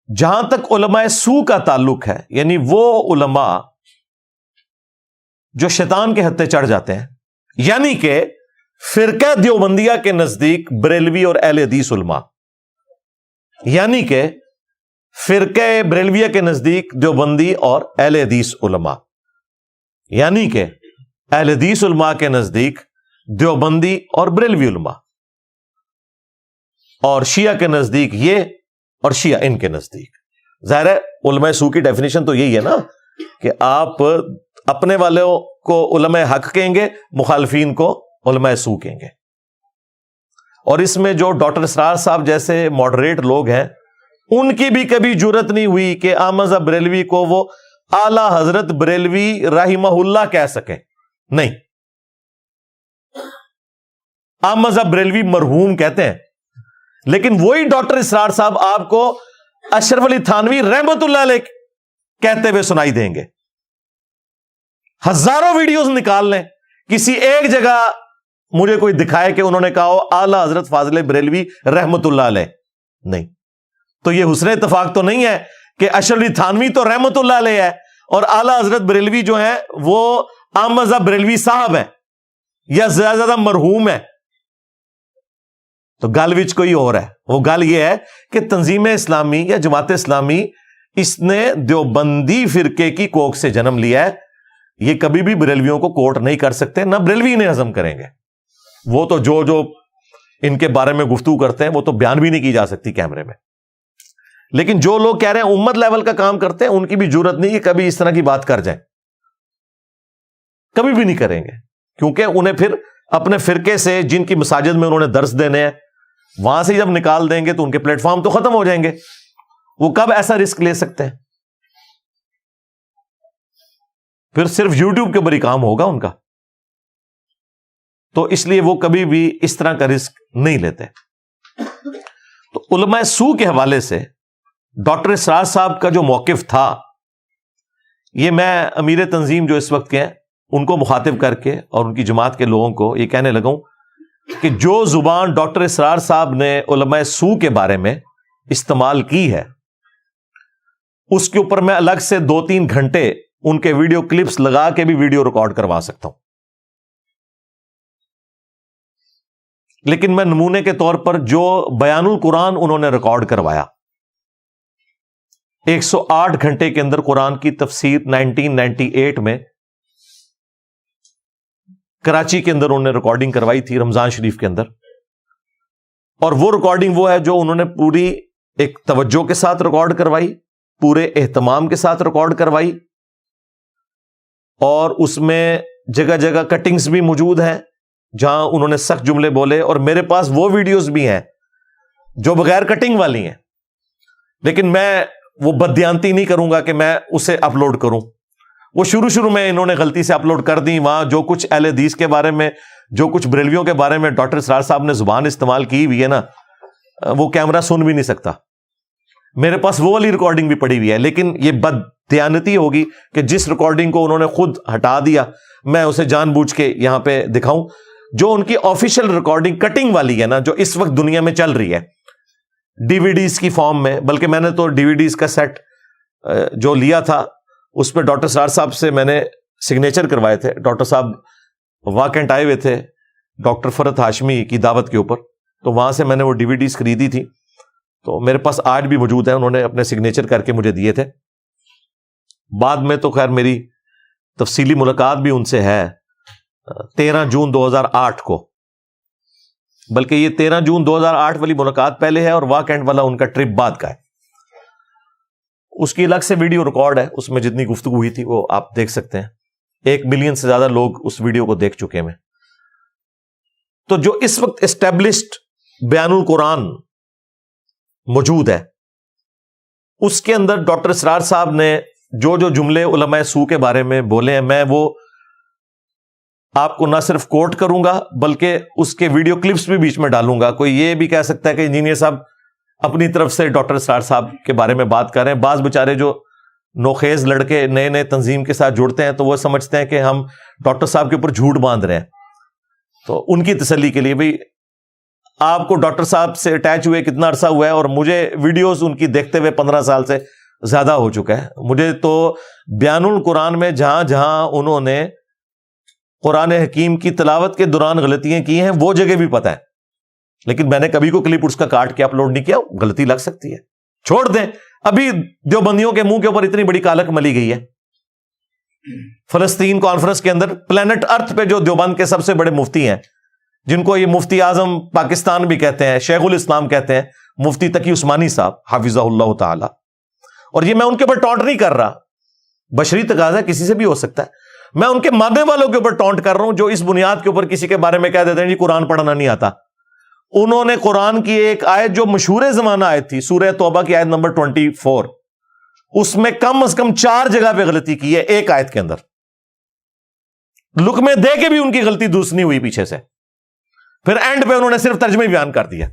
جہاں تک علماء سو کا تعلق ہے، یعنی وہ علماء جو شیطان کے ہتھے چڑھ جاتے ہیں، یعنی کہ فرقہ دیوبندیہ کے نزدیک بریلوی اور اہل حدیث علماء، یعنی کہ فرقہ بریلویہ کے نزدیک دیوبندی اور اہل حدیث علماء، یعنی کہ اہل حدیث علماء کے نزدیک دیوبندی اور بریلوی علماء، اور شیعہ کے نزدیک یہ اور شیعہ ان کے نزدیک. ظاہر ہے علماء سو کی ڈیفینیشن تو یہی ہے نا کہ آپ اپنے والوں کو علماء حق کہیں گے، مخالفین کو علماء سو کہیں گے. اور اس میں جو ڈاکٹر اسرار صاحب جیسے ماڈریٹ لوگ ہیں، ان کی بھی کبھی جرت نہیں ہوئی کہ احمد بریلوی کو وہ اعلی حضرت بریلوی رحمہ اللہ کہہ سکیں. نہیں، احمد بریلوی مرحوم کہتے ہیں، لیکن وہی ڈاکٹر اسرار صاحب آپ کو اشرف علی تھانوی رحمت اللہ علیہ کہتے ہوئے سنائی دیں گے. ہزاروں ویڈیوز نکال لیں، کسی ایک جگہ مجھے کوئی دکھائے کہ انہوں نے کہا ہو اعلی حضرت فاضل بریلوی رحمت اللہ علیہ. نہیں. تو یہ حسن اتفاق تو نہیں ہے کہ اشرف علی تھانوی تو رحمت اللہ علیہ ہے اور اعلی حضرت بریلوی جو ہیں وہ احمد بریلوی صاحب ہیں یا زیادہ زیادہ مرحوم ہے. تو گل وچ کوئی اور ہے. وہ گل یہ ہے کہ تنظیم اسلامی یا جماعت اسلامی اس نے دیوبندی فرقے کی کوکھ سے جنم لیا ہے. یہ کبھی بھی بریلویوں کو کوٹ نہیں کر سکتے، نہ بریلوی انہیں ہضم کریں گے. وہ تو جو ان کے بارے میں گفتگو کرتے ہیں وہ تو بیان بھی نہیں کی جا سکتی کیمرے میں. لیکن جو لوگ کہہ رہے ہیں امت لیول کا کام کرتے ہیں، ان کی بھی جرت نہیں کہ کبھی اس طرح کی بات کر جائیں. کبھی بھی نہیں کریں گے، کیونکہ انہیں پھر اپنے فرقے سے جن کی مساجد میں انہوں نے درس دینے ہیں وہاں سے جب نکال دیں گے تو ان کے پلیٹ فارم تو ختم ہو جائیں گے. وہ کب ایسا رسک لے سکتے ہیں؟ پھر صرف یوٹیوب کے بری کام ہوگا ان کا. تو اس لیے وہ کبھی بھی اس طرح کا رسک نہیں لیتے. تو علماء سو کے حوالے سے ڈاکٹر اسرار صاحب کا جو موقف تھا، یہ میں امیر تنظیم جو اس وقت کے ہیں ان کو مخاطب کر کے اور ان کی جماعت کے لوگوں کو یہ کہنے لگا ہوں کہ جو زبان ڈاکٹر اسرار صاحب نے علماء سو کے بارے میں استعمال کی ہے، اس کے اوپر میں الگ سے 2-3 گھنٹے ان کے ویڈیو کلپس لگا کے بھی ویڈیو ریکارڈ کروا سکتا ہوں. لیکن میں نمونے کے طور پر جو بیان القرآن انہوں نے ریکارڈ کروایا، 108 گھنٹے کے اندر قرآن کی تفسیر 1998 میں کراچی کے اندر انہوں نے ریکارڈنگ کروائی تھی رمضان شریف کے اندر. اور وہ ریکارڈنگ وہ ہے جو انہوں نے پوری ایک توجہ کے ساتھ ریکارڈ کروائی، پورے اہتمام کے ساتھ ریکارڈ کروائی، اور اس میں جگہ جگہ کٹنگز بھی موجود ہیں جہاں انہوں نے سخت جملے بولے. اور میرے پاس وہ ویڈیوز بھی ہیں جو بغیر کٹنگ والی ہیں، لیکن میں وہ بددیانتی نہیں کروں گا کہ میں اسے اپلوڈ کروں. وہ شروع میں انہوں نے غلطی سے اپلوڈ کر دی. وہاں جو کچھ اہل حدیث کے بارے میں، جو کچھ بریلویوں کے بارے میں ڈاکٹر اسرار صاحب نے زبان استعمال کی ہوئی ہے نا، وہ کیمرہ سن بھی نہیں سکتا. میرے پاس وہ والی ریکارڈنگ بھی پڑی ہوئی ہے. لیکن یہ بددیانتی ہوگی کہ جس ریکارڈنگ کو انہوں نے خود ہٹا دیا میں اسے جان بوجھ کے یہاں پہ دکھاؤں. جو ان کی آفیشیل ریکارڈنگ کٹنگ والی ہے نا، جو اس وقت دنیا میں چل رہی ہے ڈی وی ڈیز کی فارم میں، بلکہ میں نے تو ڈی وی ڈیز کا سیٹ جو لیا تھا اس پہ ڈاکٹر اسرار صاحب سے میں نے سگنیچر کروائے تھے. ڈاکٹر صاحب واکنٹ آئے ہوئے تھے ڈاکٹر فرحت ہاشمی کی دعوت کے اوپر، تو وہاں سے میں نے وہ ڈی وی ڈیز خریدی تھی. تو میرے پاس آج بھی موجود ہے، انہوں نے اپنے سگنیچر کر کے مجھے دیے تھے. بعد میں تو خیر میری تفصیلی ملاقات بھی ان سے ہے 13 جون 2008 کو، بلکہ یہ 13 جون 2008 والی ملاقات پہلے ہے اور واکنٹ والا ان کا ٹرپ بعد کا ہے. اس کی الگ سے ویڈیو ریکارڈ ہے، اس میں جتنی گفتگو ہوئی تھی وہ آپ دیکھ سکتے ہیں. 1 ملین سے زیادہ لوگ اس ویڈیو کو دیکھ چکے ہیں. تو جو اس وقت اسٹیبلشڈ بیان القرآن موجود ہے، اس کے اندر ڈاکٹر اسرار صاحب نے جو جملے علماء سو کے بارے میں بولے ہیں میں وہ آپ کو نہ صرف کوٹ کروں گا بلکہ اس کے ویڈیو کلپس بھی بیچ میں ڈالوں گا. کوئی یہ بھی کہہ سکتا ہے کہ انجینئر صاحب اپنی طرف سے ڈاکٹر اسرار صاحب کے بارے میں بات کر رہے ہیں. بعض بیچارے جو نوخیز لڑکے نئے نئے تنظیم کے ساتھ جڑتے ہیں تو وہ سمجھتے ہیں کہ ہم ڈاکٹر صاحب کے اوپر جھوٹ باندھ رہے ہیں. تو ان کی تسلی کے لیے بھئی آپ کو ڈاکٹر صاحب سے اٹیچ ہوئے کتنا عرصہ ہوا ہے, اور مجھے ویڈیوز ان کی دیکھتے ہوئے 15 سال سے زیادہ ہو چکا ہے. مجھے تو بیان القرآن میں جہاں جہاں انہوں نے قرآن حکیم کی تلاوت کے دوران غلطیاں کی ہیں وہ جگہ بھی پتہ ہے, لیکن میں نے کبھی کو کلپ اس کا کاٹ کے اپلوڈ نہیں کیا. غلطی لگ سکتی ہے, چھوڑ دیں. ابھی دیوبندیوں کے منہ کے اوپر اتنی بڑی کالک ملی گئی ہے. فلسطین کانفرنس کے اندر پلانٹ ارتھ پہ جو دیوبند کے سب سے بڑے مفتی ہیں, جن کو یہ مفتی اعظم پاکستان بھی کہتے ہیں, شیخ الاسلام کہتے ہیں, مفتی تقی عثمانی صاحب حافظہ اللہ تعالی. اور یہ میں ان کے اوپر ٹونٹ نہیں کر رہا, بشری تقاضا کسی سے بھی ہو سکتا ہے. میں ان کے ماننے والوں کے اوپر ٹونٹ کر رہا ہوں جو اس بنیاد کے اوپر کسی کے بارے میں کہہ دیتے ہیں جی قرآن پڑھنا نہیں آتا. انہوں نے قرآن کی ایک آیت جو مشہور زمانہ آیت تھی, سورہ توبہ کی آیت نمبر 24, اس میں کم از کم 4 جگہ پہ غلطی کی ہے ایک آیت کے اندر. لقمے دے کے بھی ان کی غلطی درست نہیں ہوئی پیچھے سے. پھر اینڈ پہ انہوں نے صرف ترجمے بیان کر دیا.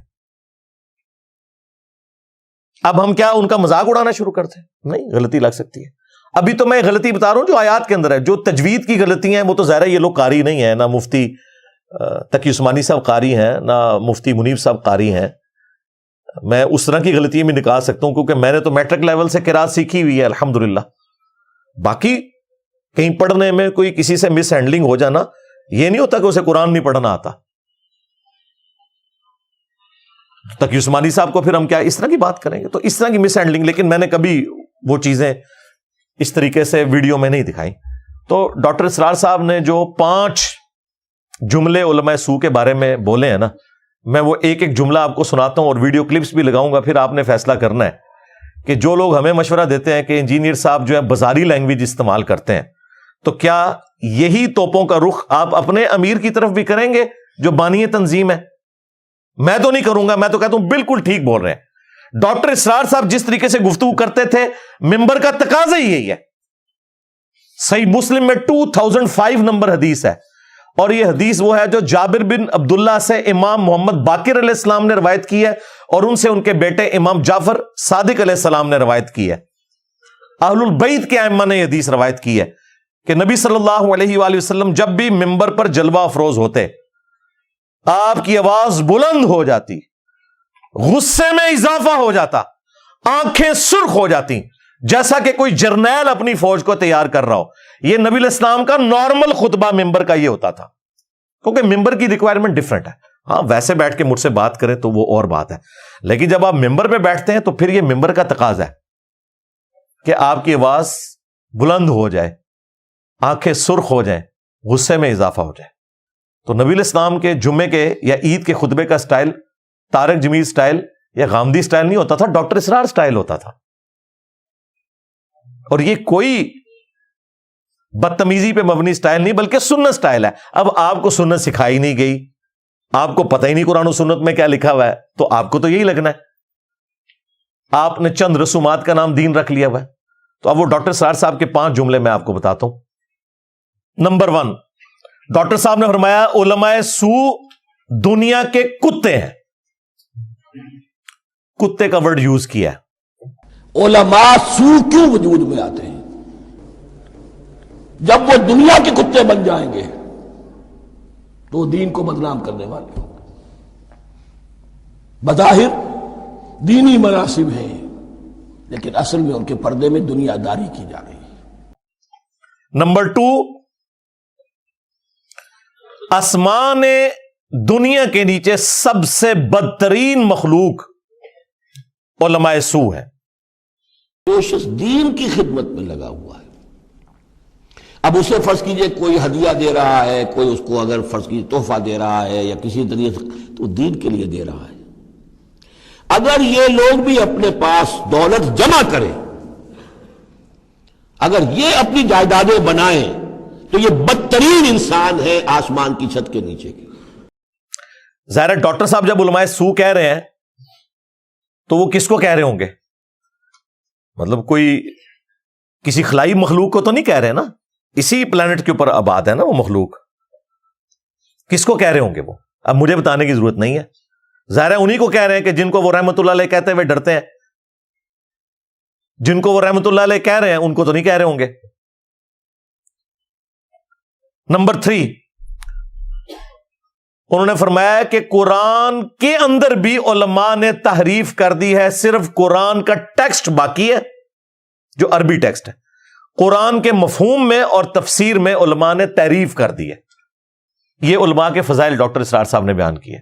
اب ہم کیا ان کا مذاق اڑانا شروع کرتے ہیں؟ نہیں, غلطی لگ سکتی ہے. ابھی تو میں غلطی بتا رہا ہوں جو آیات کے اندر ہے. جو تجوید کی غلطیاں ہیں وہ تو ظاہر ہے یہ لوگ قاری نہیں ہیں, نہ مفتی تقی عثمانی صاحب قاری ہیں, نہ مفتی منیب صاحب قاری ہیں. میں اس طرح کی غلطیاں بھی نکال سکتا ہوں کیونکہ میں نے تو میٹرک لیول سے قرات سیکھی ہوئی ہے الحمدللہ. باقی کہیں پڑھنے میں کوئی کسی سے مس ہینڈلنگ ہو جانا یہ نہیں ہوتا کہ اسے قرآن نہیں پڑھنا آتا. تقی عثمانی صاحب کو پھر ہم کیا اس طرح کی بات کریں گے؟ تو اس طرح کی مس ہینڈلنگ, لیکن میں نے کبھی وہ چیزیں اس طریقے سے ویڈیو میں نہیں دکھائی. تو ڈاکٹر اسرار صاحب نے جو 5 جملے علماء سو کے بارے میں بولے ہیں نا, میں وہ ایک ایک جملہ آپ کو سناتا ہوں اور ویڈیو کلپس بھی لگاؤں گا. پھر آپ نے فیصلہ کرنا ہے کہ جو لوگ ہمیں مشورہ دیتے ہیں کہ انجینئر صاحب جو ہے بازاری لینگویج استعمال کرتے ہیں, تو کیا یہی توپوں کا رخ آپ اپنے امیر کی طرف بھی کریں گے جو بانی تنظیم ہے؟ میں تو نہیں کروں گا. میں تو کہتا ہوں بالکل ٹھیک بول رہے ہیں. ڈاکٹر اسرار صاحب جس طریقے سے گفتگو کرتے تھے ممبر کا تقاضا ہی یہی ہے. صحیح مسلم میں 2005 نمبر حدیث ہے, اور یہ حدیث وہ ہے جو جابر بن عبداللہ سے امام محمد باقر علیہ السلام نے روایت کی ہے, اور ان سے ان کے بیٹے امام جعفر صادق علیہ السلام نے روایت کی ہے. اہل البیت کے ائمہ نے یہ حدیث روایت کی ہے کہ نبی صلی اللہ علیہ وآلہ وسلم جب بھی ممبر پر جلوہ افروز ہوتے, آپ کی آواز بلند ہو جاتی, غصے میں اضافہ ہو جاتا, آنکھیں سرخ ہو جاتی, جیسا کہ کوئی جرنیل اپنی فوج کو تیار کر رہا ہو. یہ نبی علیہ السلام کا نارمل خطبہ ممبر کا یہ ہوتا تھا, کیونکہ ممبر کی ریکوائرمنٹ ڈفرنٹ ہے. ہاں ویسے بیٹھ کے مجھ سے بات کریں تو وہ اور بات ہے, لیکن جب آپ ممبر پہ بیٹھتے ہیں تو پھر یہ ممبر کا تقاضا ہے کہ آپ کی آواز بلند ہو جائے, آنکھیں سرخ ہو جائیں, غصے میں اضافہ ہو جائے. تو نبی علیہ السلام کے جمعے کے یا عید کے خطبے کا سٹائل طارق جمیل سٹائل یا غامدی سٹائل نہیں ہوتا تھا, ڈاکٹر اسرار سٹائل ہوتا تھا. اور یہ کوئی بدتمیزی پہ مبنی سٹائل نہیں بلکہ سنت سٹائل ہے. اب آپ کو سنت سکھائی نہیں گئی, آپ کو پتہ ہی نہیں قرآن و سنت میں کیا لکھا ہوا ہے, تو آپ کو تو یہی لگنا ہے. آپ نے چند رسومات کا نام دین رکھ لیا ہوا ہے. تو اب وہ ڈاکٹر اسرار صاحب کے 5 جملے میں آپ کو بتاتا ہوں. نمبر 1, ڈاکٹر صاحب نے فرمایا علماء سو دنیا کے کتے ہیں. کتے کا ورڈ یوز کیا ہے. علماء سو کیوں وجود میں آتے ہیں؟ جب وہ دنیا کے کتے بن جائیں گے تو وہ دین کو بدنام کرنے والے ہوں گے. بظاہر دینی مناسب ہیں لیکن اصل میں ان کے پردے میں دنیا داری کی جا رہی ہے. نمبر 2, آسمان دنیا کے نیچے سب سے بدترین مخلوق علماء سو ہے. جو شخص دین کی خدمت میں لگا ہوا ہے, اب اسے فرض کیجئے کوئی ہدیہ دے رہا ہے, کوئی اس کو اگر فرض کیجئے تحفہ دے رہا ہے یا کسی طریقے سے, تو دین کے لیے دے رہا ہے. اگر یہ لوگ بھی اپنے پاس دولت جمع کریں, اگر یہ اپنی جائیدادیں بنائیں, تو یہ بدترین انسان ہے آسمان کی چھت کے نیچے کی. ظاہر ڈاکٹر صاحب جب علماء سو کہہ رہے ہیں تو وہ کس کو کہہ رہے ہوں گے؟ مطلب کوئی کسی خلائی مخلوق کو تو نہیں کہہ رہے نا, اسی پلانٹ کے اوپر آباد ہے نا وہ مخلوق. کس کو کہہ رہے ہوں گے وہ؟ اب مجھے بتانے کی ضرورت نہیں ہے. ظاہر ہے انہی کو کہہ رہے ہیں کہ جن کو وہ رحمت اللہ علیہ کہتے ہوئے ڈرتے ہیں. جن کو وہ رحمت اللہ علیہ کہہ رہے ہیں ان کو تو نہیں کہہ رہے ہوں گے. نمبر 3, انہوں نے فرمایا کہ قرآن کے اندر بھی علماء نے تحریف کر دی ہے, صرف قرآن کا ٹیکسٹ باقی ہے جو عربی ٹیکسٹ ہے. قرآن کے مفہوم میں اور تفسیر میں علماء نے تحریف کر دی ہے. یہ علماء کے فضائل ڈاکٹر اسرار صاحب نے بیان کیے.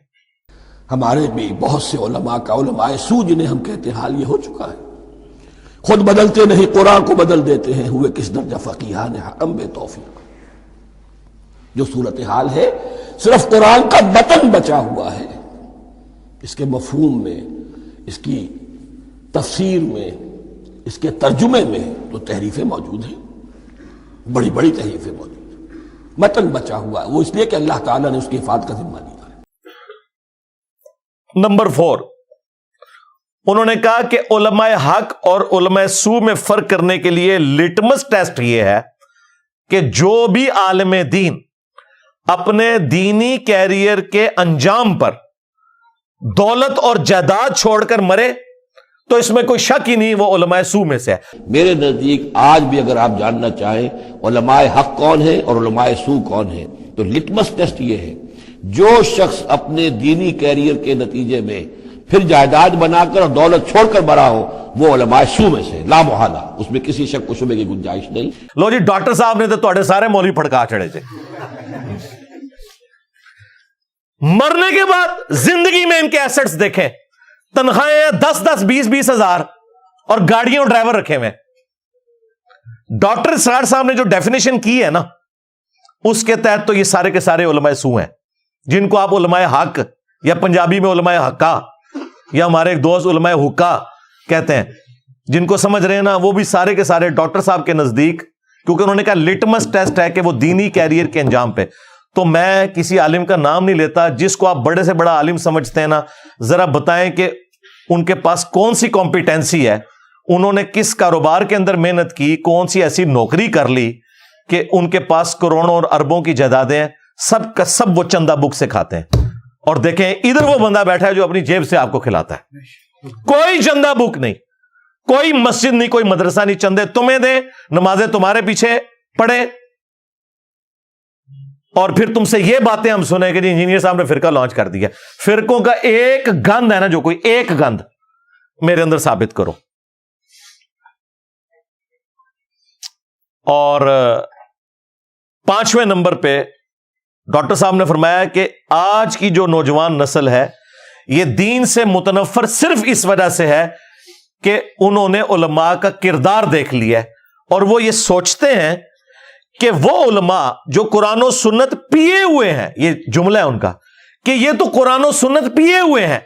ہمارے بھی بہت سے علماء کا علماء سو جنہیں ہم کہتے ہیں حال یہ ہو چکا ہے, خود بدلتے نہیں قرآن کو بدل دیتے ہیں. ہوئے کس درجہ فقیہان حکم بے توفیق. جو صورتحال ہے صرف قرآن کا متن بچا ہوا ہے, اس کے مفہوم میں, اس کی تفسیر میں, اس کے ترجمے میں تو تحریفیں موجود ہیں, بڑی بڑی تحریفیں موجود ہیں. متن بچا ہوا ہے, وہ اس لیے کہ اللہ تعالیٰ نے اس کی حفاظت کا ذمہ لیا ہے. نمبر 4, انہوں نے کہا کہ علماء حق اور علماء سو میں فرق کرنے کے لیے لٹمس ٹیسٹ یہ ہے کہ جو بھی عالم دین اپنے دینی کیریئر کے انجام پر دولت اور جائیداد چھوڑ کر مرے تو اس میں کوئی شک ہی نہیں وہ علماء سو میں سے ہے. میرے نزدیک آج بھی اگر آپ جاننا چاہیں علماء حق کون ہیں اور علماء سو کون ہیں تو لٹمس ٹیسٹ یہ ہے, جو شخص اپنے دینی کیریئر کے نتیجے میں پھر جائیداد بنا کر اور دولت چھوڑ کر مرا ہو وہ علماء سو میں سے لا محالہ, اس میں کسی شک و شبے کی گنجائش نہیں. لو جی, ڈاکٹر صاحب نے تو تھوڑے سارے مولوی پھڑکا چڑھے تھے. مرنے کے بعد زندگی میں ان کے ایسٹس دیکھیں, تنخواہیں 10-10, 20-20 ہزار اور گاڑیوں ڈرائیور رکھے ہوئے. ڈاکٹر اسرار صاحب نے جو ڈیفینیشن کی ہے نا اس کے تحت تو یہ سارے کے سارے علماء سو ہیں, جن کو آپ علماء حق یا پنجابی میں علماء حقا یا ہمارے ایک دوست علماء حقا کہتے ہیں, جن کو سمجھ رہے ہیں نا, وہ بھی سارے کے سارے ڈاکٹر صاحب کے نزدیک, کیونکہ انہوں نے کہا لٹمس ٹیسٹ ہے کہ وہ دینی کیریئر کے انجام پہ. تو میں کسی عالم کا نام نہیں لیتا, جس کو آپ بڑے سے بڑا عالم سمجھتے ہیں نا, ذرا بتائیں کہ ان کے پاس کون سی کمپیٹنسی ہے, انہوں نے کس کاروبار کے اندر محنت کی, کون سی ایسی نوکری کر لی کہ ان کے پاس کروڑوں اور اربوں کی جائیدادیں ہیں. سب کا سب وہ چندہ بک سے کھاتے ہیں. اور دیکھیں ادھر وہ بندہ بیٹھا ہے جو اپنی جیب سے آپ کو کھلاتا ہے. کوئی چندہ بک نہیں, کوئی مسجد نہیں, کوئی مدرسہ نہیں, چندے تمہیں دیں, نمازیں تمہارے پیچھے پڑھے, اور پھر تم سے یہ باتیں ہم سنیں کہ جی انجینئر صاحب نے فرقہ لانچ کر دیا. فرقوں کا ایک گند ہے نا, جو کوئی ایک گند میرے اندر ثابت کرو. اور 5ویں نمبر پہ ڈاکٹر صاحب نے فرمایا کہ آج کی جو نوجوان نسل ہے یہ دین سے متنفر صرف اس وجہ سے ہے کہ انہوں نے علماء کا کردار دیکھ لیا ہے, اور وہ یہ سوچتے ہیں کہ وہ علماء جو قرآن و سنت پیے ہوئے ہیں, یہ جملہ ہے ان کا, کہ یہ تو قرآن و سنت پیے ہوئے ہیں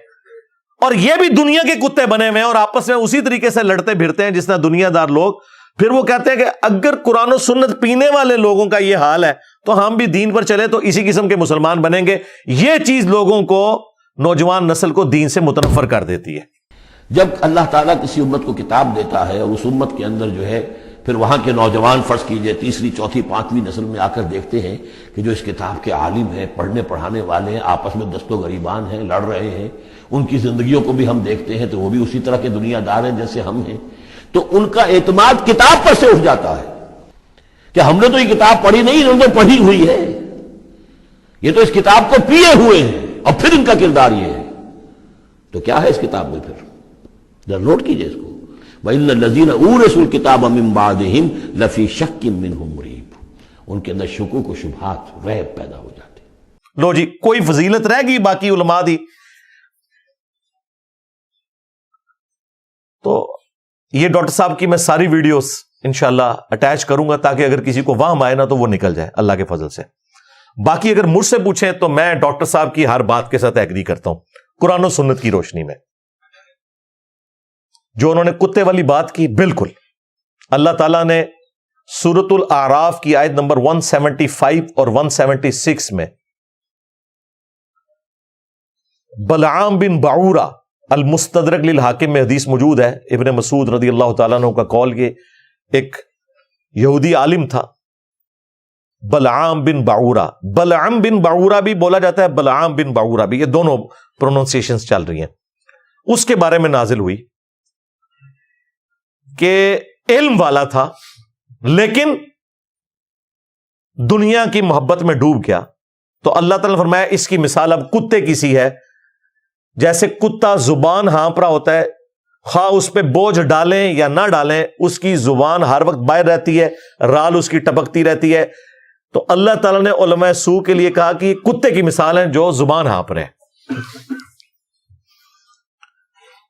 اور یہ بھی دنیا کے کتے بنے ہوئے ہیں اور آپس میں اسی طریقے سے لڑتے پھرتے ہیں جس طرح دنیا دار لوگ. پھر وہ کہتے ہیں کہ اگر قرآن و سنت پینے والے لوگوں کا یہ حال ہے تو ہم بھی دین پر چلے تو اسی قسم کے مسلمان بنیں گے. یہ چیز لوگوں کو, نوجوان نسل کو دین سے متنفر کر دیتی ہے. جب اللہ تعالیٰ کسی امت کو کتاب دیتا ہے اور اس امت کے اندر جو ہے پھر وہاں کے نوجوان فرض کیجئے 3ری 4تھی 5ویں نسل میں آ کر دیکھتے ہیں کہ جو اس کتاب کے عالم ہیں, پڑھنے پڑھانے والے ہیں, آپس میں دست و گریبان ہیں, لڑ رہے ہیں, ان کی زندگیوں کو بھی ہم دیکھتے ہیں تو وہ بھی اسی طرح کے دنیا دار ہیں جیسے ہم ہیں, تو ان کا اعتماد کتاب پر سے اٹھ جاتا ہے کہ ہم نے تو یہ کتاب پڑھی نہیں, انہوں نے پڑھی ہوئی ہے, یہ تو اس کتاب کو پیے ہوئے ہیں اور پھر ان کا کردار یہ ہے. تو کیا ہے اس کتاب میں, پھر نوٹ کیجئے اس کو, وَإِنَّ الَّذِينَ أُورِثُوا الْكِتَابَ مِن بَعْدِهِمْ لَفِي شَكٍّ مِّنْهُ مُرِيبٍ. ان کے اندر شکوک و شبہات, ریب پیدا ہو جاتے. لو جی, کوئی فضیلت رہ گئی باقی علماء دی؟ تو یہ ڈاکٹر صاحب کی میں ساری ویڈیوز انشاءاللہ اٹیچ کروں گا تاکہ اگر کسی کو وہم آئے نا تو وہ نکل جائے اللہ کے فضل سے. باقی اگر مجھ سے پوچھیں تو میں ڈاکٹر صاحب کی ہر بات کے ساتھ ایگری کرتا ہوں قرآن و سنت کی روشنی میں. جو انہوں نے کتے والی بات کی, بالکل اللہ تعالیٰ نے سورۃ الاعراف کی آیت نمبر 175 اور 176 میں بلعام بن بعورہ المستدرک للحاکم میں حدیث موجود ہے, ابن مسعود رضی اللہ تعالیٰ عنہ کا قول, یہ ایک یہودی عالم تھا بلعام بن باعورہ. بلعام بن باعورہ بھی بولا جاتا ہے, بلعام بن باعورہ بھی, یہ دونوں پروننسیشنز چل رہی ہیں. اس کے بارے میں نازل ہوئی کہ علم والا تھا لیکن دنیا کی محبت میں ڈوب گیا. تو اللہ تعالیٰ نے فرمایا اس کی مثال اب کتے کی سی ہے. جیسے کتا زبان ہانپ رہا ہوتا ہے, خواہ اس پہ بوجھ ڈالیں یا نہ ڈالیں, اس کی زبان ہر وقت باہر رہتی ہے, رال اس کی ٹپکتی رہتی ہے. تو اللہ تعالیٰ نے علماء سو کے لیے کہا کہ کتے کی مثال ہے جو زبان ہانپ رہے.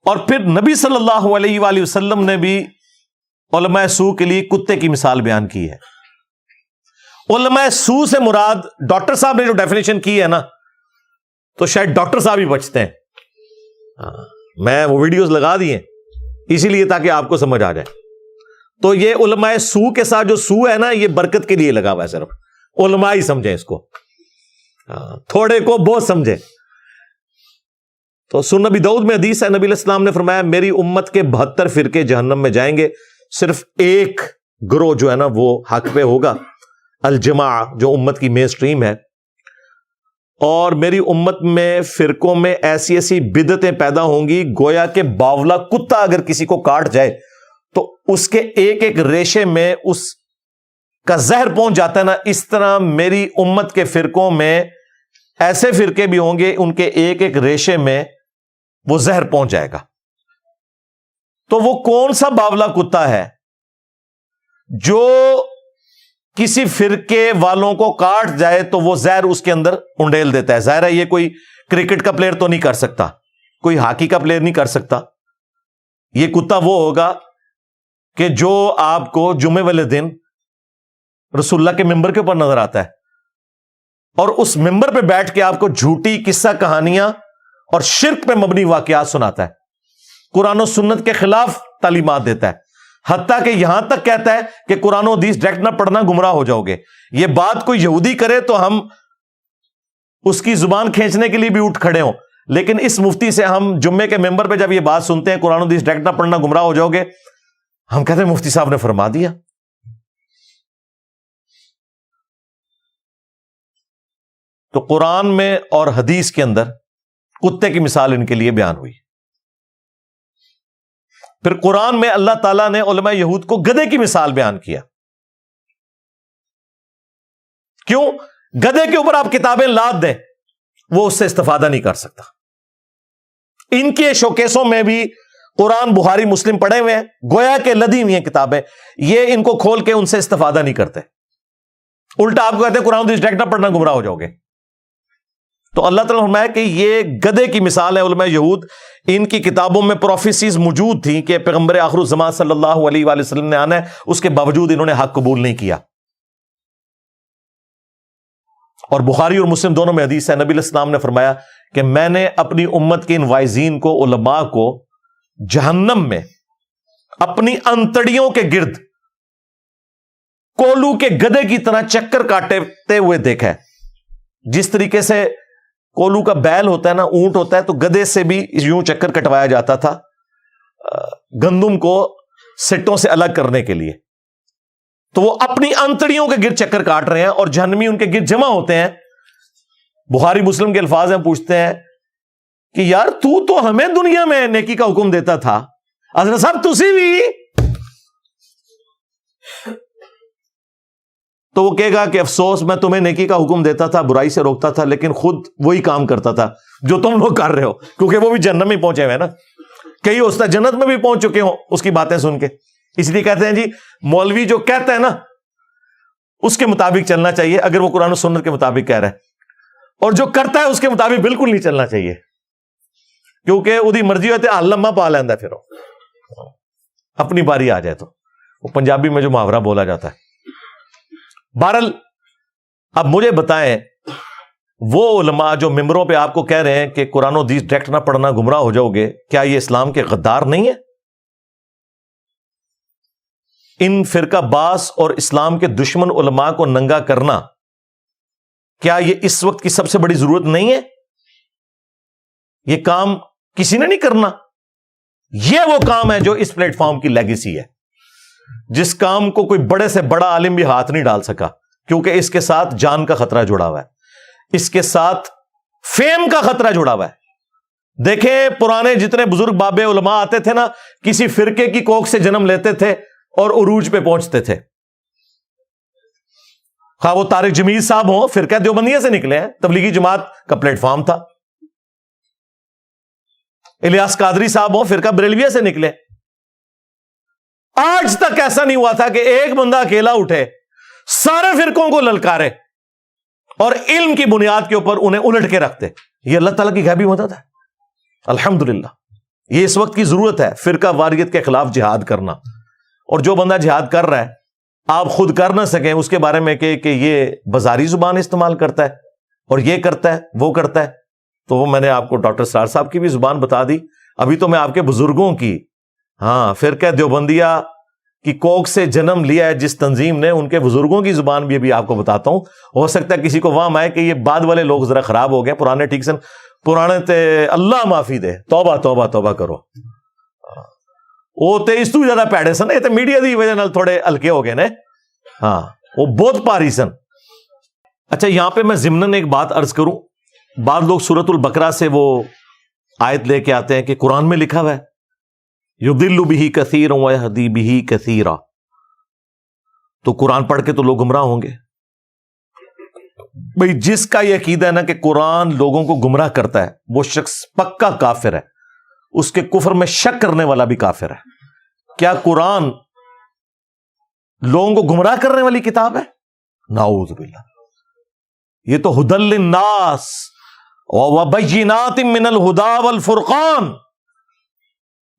اور پھر نبی صلی اللہ علیہ وآلہ وسلم نے بھی علماء سو کے لیے کتے کی مثال بیان کی ہے. علماء سو سے مراد ڈاکٹر صاحب نے جو ڈیفینیشن کی ہے نا, تو شاید ڈاکٹر صاحب ہی بچتے ہیں. میں وہ ویڈیوز لگا دیے اسی لیے تاکہ آپ کو سمجھ آ جائے. تو یہ علماء سو کے ساتھ جو سو ہے نا, یہ برکت کے لیے لگا ہوا ہے, صرف علماء ہی سمجھیں اس کو, تھوڑے کو بہت سمجھے. تو سنن نبی داؤد میں حدیث ہے, نبی علیہ السلام نے فرمایا میری امت کے 72 فرقے جہنم میں جائیں گے, صرف ایک گروہ جو ہے نا وہ حق پہ ہوگا, الجماع, جو امت کی مین سٹریم ہے. اور میری امت میں فرقوں میں ایسی ایسی بدعتیں پیدا ہوں گی گویا کہ باولا کتا اگر کسی کو کاٹ جائے تو اس کے ایک ایک ریشے میں اس کا زہر پہنچ جاتا ہے نا, اس طرح میری امت کے فرقوں میں ایسے فرقے بھی ہوں گے ان کے ایک ایک ریشے میں وہ زہر پہنچ جائے گا. تو وہ کون سا باولا کتا ہے جو کسی فرقے والوں کو کاٹ جائے تو وہ زہر اس کے اندر انڈیل دیتا ہے؟ ظاہر ہے یہ کوئی کرکٹ کا پلیئر تو نہیں کر سکتا, کوئی ہاکی کا پلیئر نہیں کر سکتا. یہ کتا وہ ہوگا کہ جو آپ کو جمعے والے دن رسول اللہ کے ممبر کے اوپر نظر آتا ہے اور اس ممبر پہ بیٹھ کے آپ کو جھوٹی قصہ کہانیاں اور شرک پہ مبنی واقعات سناتا ہے, قرآن و سنت کے خلاف تعلیمات دیتا ہے, حتیٰ کہ یہاں تک کہتا ہے کہ قرآن و حدیث ڈائریکٹ نہ پڑھنا گمراہ ہو جاؤ گے. یہ بات کوئی یہودی کرے تو ہم اس کی زبان کھینچنے کے لیے بھی اٹھ کھڑے ہوں, لیکن اس مفتی سے ہم جمعے کے ممبر پہ جب یہ بات سنتے ہیں قرآن و حدیث ڈائریکٹ نہ پڑھنا گمراہ ہو جاؤ گے, ہم کہتے ہیں مفتی صاحب نے فرما دیا. تو قرآن میں اور حدیث کے اندر کتے کی مثال ان کے لیے بیان ہوئی. پھر قرآن میں اللہ تعالیٰ نے علماء یہود کو گدھے کی مثال بیان کیا. کیوں؟ گدھے کے اوپر آپ کتابیں لاد دیں وہ اس سے استفادہ نہیں کر سکتا. ان کے شوکیسوں میں بھی قرآن بخاری مسلم پڑھے ہوئے ہیں, گویا کہ لدی ہوئی ہیں کتابیں, یہ ان کو کھول کے ان سے استفادہ نہیں کرتے, الٹا آپ کو کہتے ہیں قرآن حدیث ڈائریکٹ نہ پڑھنا گمراہ ہو جاؤ گے. تو اللہ تعالیٰ نے فرمایا کہ یہ گدھے کی مثال ہے. علماء یہود ان کی کتابوں میں پروفیسیز موجود تھیں کہ پیغمبر آخر الزمان صلی اللہ علیہ وآلہ وسلم نے آنا ہے, اس کے باوجود انہوں نے حق قبول نہیں کیا. اور بخاری اور مسلم دونوں میں حدیث ہے, نبی علیہ السلام نے فرمایا کہ میں نے اپنی امت کے ان وائزین کو, علماء کو, جہنم میں اپنی انتڑیوں کے گرد کولو کے گدھے کی طرح چکر کاٹتے ہوئے دیکھا ہے. جس طریقے سے کولو کا بیل ہوتا ہے نا, اونٹ ہوتا ہے, تو گدھے سے بھی یوں چکر کٹوایا جاتا تھا گندم کو سٹوں سے الگ کرنے کے لیے. تو وہ اپنی انتڑیوں کے گرد چکر کاٹ رہے ہیں اور جہنمی ان کے گرد جمع ہوتے ہیں. بخاری مسلم کے الفاظ ہیں, پوچھتے ہیں کہ یار تو ہمیں دنیا میں نیکی کا حکم دیتا تھا, حضرت صاحب تسی بھی. تو وہ کہے گا کہ افسوس, میں تمہیں نیکی کا حکم دیتا تھا, برائی سے روکتا تھا, لیکن خود وہی کام کرتا تھا جو تم لوگ کر رہے ہو, کیونکہ وہ بھی جنت میں پہنچے ہوئے نا. کئی استاد جنت میں بھی پہنچ چکے ہوں اس کی باتیں سن کے. اس لیے کہتے ہیں جی مولوی جو کہتا ہے نا اس کے مطابق چلنا چاہیے اگر وہ قرآن و سنت کے مطابق کہہ رہا ہے, اور جو کرتا ہے اس کے مطابق بالکل نہیں چلنا چاہیے, کیونکہ وہی مرضی ہوتی ہے لمحہ پا لینا, پھر اپنی باری آ جائے تو. وہ پنجابی میں جو محاورہ بولا جاتا ہے. بہرحال اب مجھے بتائیں, وہ علماء جو ممبروں پہ آپ کو کہہ رہے ہیں کہ قرآن و حدیث ڈائریکٹ نہ پڑھنا گمراہ ہو جاؤ گے, کیا یہ اسلام کے غدار نہیں ہے؟ ان فرقہ باز اور اسلام کے دشمن علماء کو ننگا کرنا کیا یہ اس وقت کی سب سے بڑی ضرورت نہیں ہے؟ یہ کام کسی نے نہیں کرنا, یہ وہ کام ہے جو اس پلیٹ فارم کی لیگیسی ہے. جس کام کو کوئی بڑے سے بڑا عالم بھی ہاتھ نہیں ڈال سکا، کیونکہ اس کے ساتھ جان کا خطرہ جڑا ہوا ہے، اس کے ساتھ فیم کا خطرہ جڑا ہوا ہے۔ دیکھیں پرانے جتنے بزرگ بابے علماء آتے تھے نا، کسی فرقے کی کوکھ سے جنم لیتے تھے اور عروج پہ پہنچتے تھے۔ خواہ وہ طارق جمیل صاحب ہوں، فرقہ دیوبندیہ سے نکلے ہیں، تبلیغی جماعت کا پلیٹ فارم تھا۔ الیاس قادری صاحب ہوں، فرقہ بریلویہ سے نکلے۔ آج تک ایسا نہیں ہوا تھا کہ ایک بندہ اکیلا اٹھے سارے فرقوں کو للکارے اور علم کی بنیاد کے اوپر انہیں الٹ کے رکھتے۔ یہ اللہ تعالیٰ کی غیبی مدد ہے، الحمدللہ۔ یہ اس وقت کی ضرورت ہے، فرقہ واریت کے خلاف جہاد کرنا۔ اور جو بندہ جہاد کر رہا ہے، آپ خود کر نہ سکیں، اس کے بارے میں کہ یہ بازاری زبان استعمال کرتا ہے اور یہ کرتا ہے وہ کرتا ہے، تو وہ میں نے آپ کو ڈاکٹر اسرار صاحب کی بھی زبان بتا دی۔ ابھی تو میں آپ کے بزرگوں کی، فرقہ دیوبندیہ کی کوکھ سے جنم لیا ہے جس تنظیم نے، ان کے بزرگوں کی زبان بھی ابھی آپ کو بتاتا ہوں۔ ہو سکتا ہے کسی کو وہاں آئے کہ یہ بعد والے لوگ ذرا خراب ہو گئے، پرانے ٹھیک سے، پرانے تے اللہ معافی دے، توبہ توبہ توبہ کرو۔ وہ تے اس تو زیادہ پیڑے سن، یہ تے میڈیا دی وجہ نال تھوڑے ہلکے ہو گئے نے، وہ بہت پاری سن۔ اچھا یہاں پہ میں ضمناً ایک بات عرض کروں، بعض لوگ سورۃ البقرہ سے وہ آیت لے کے آتے ہیں کہ قرآن میں لکھا ہوا ہے یضل بہ کثیرا ویہدی بہ کثیرا، تو قرآن پڑھ کے تو لوگ گمراہ ہوں گے۔ بھئی جس کا یہ عقیدہ ہے نا کہ قرآن لوگوں کو گمراہ کرتا ہے، وہ شخص پکا کافر ہے، اس کے کفر میں شک کرنے والا بھی کافر ہے۔ کیا قرآن لوگوں کو گمراہ کرنے والی کتاب ہے؟ نعوذ باللہ، یہ تو ھدی للناس وبینات من الہدی والفرقان،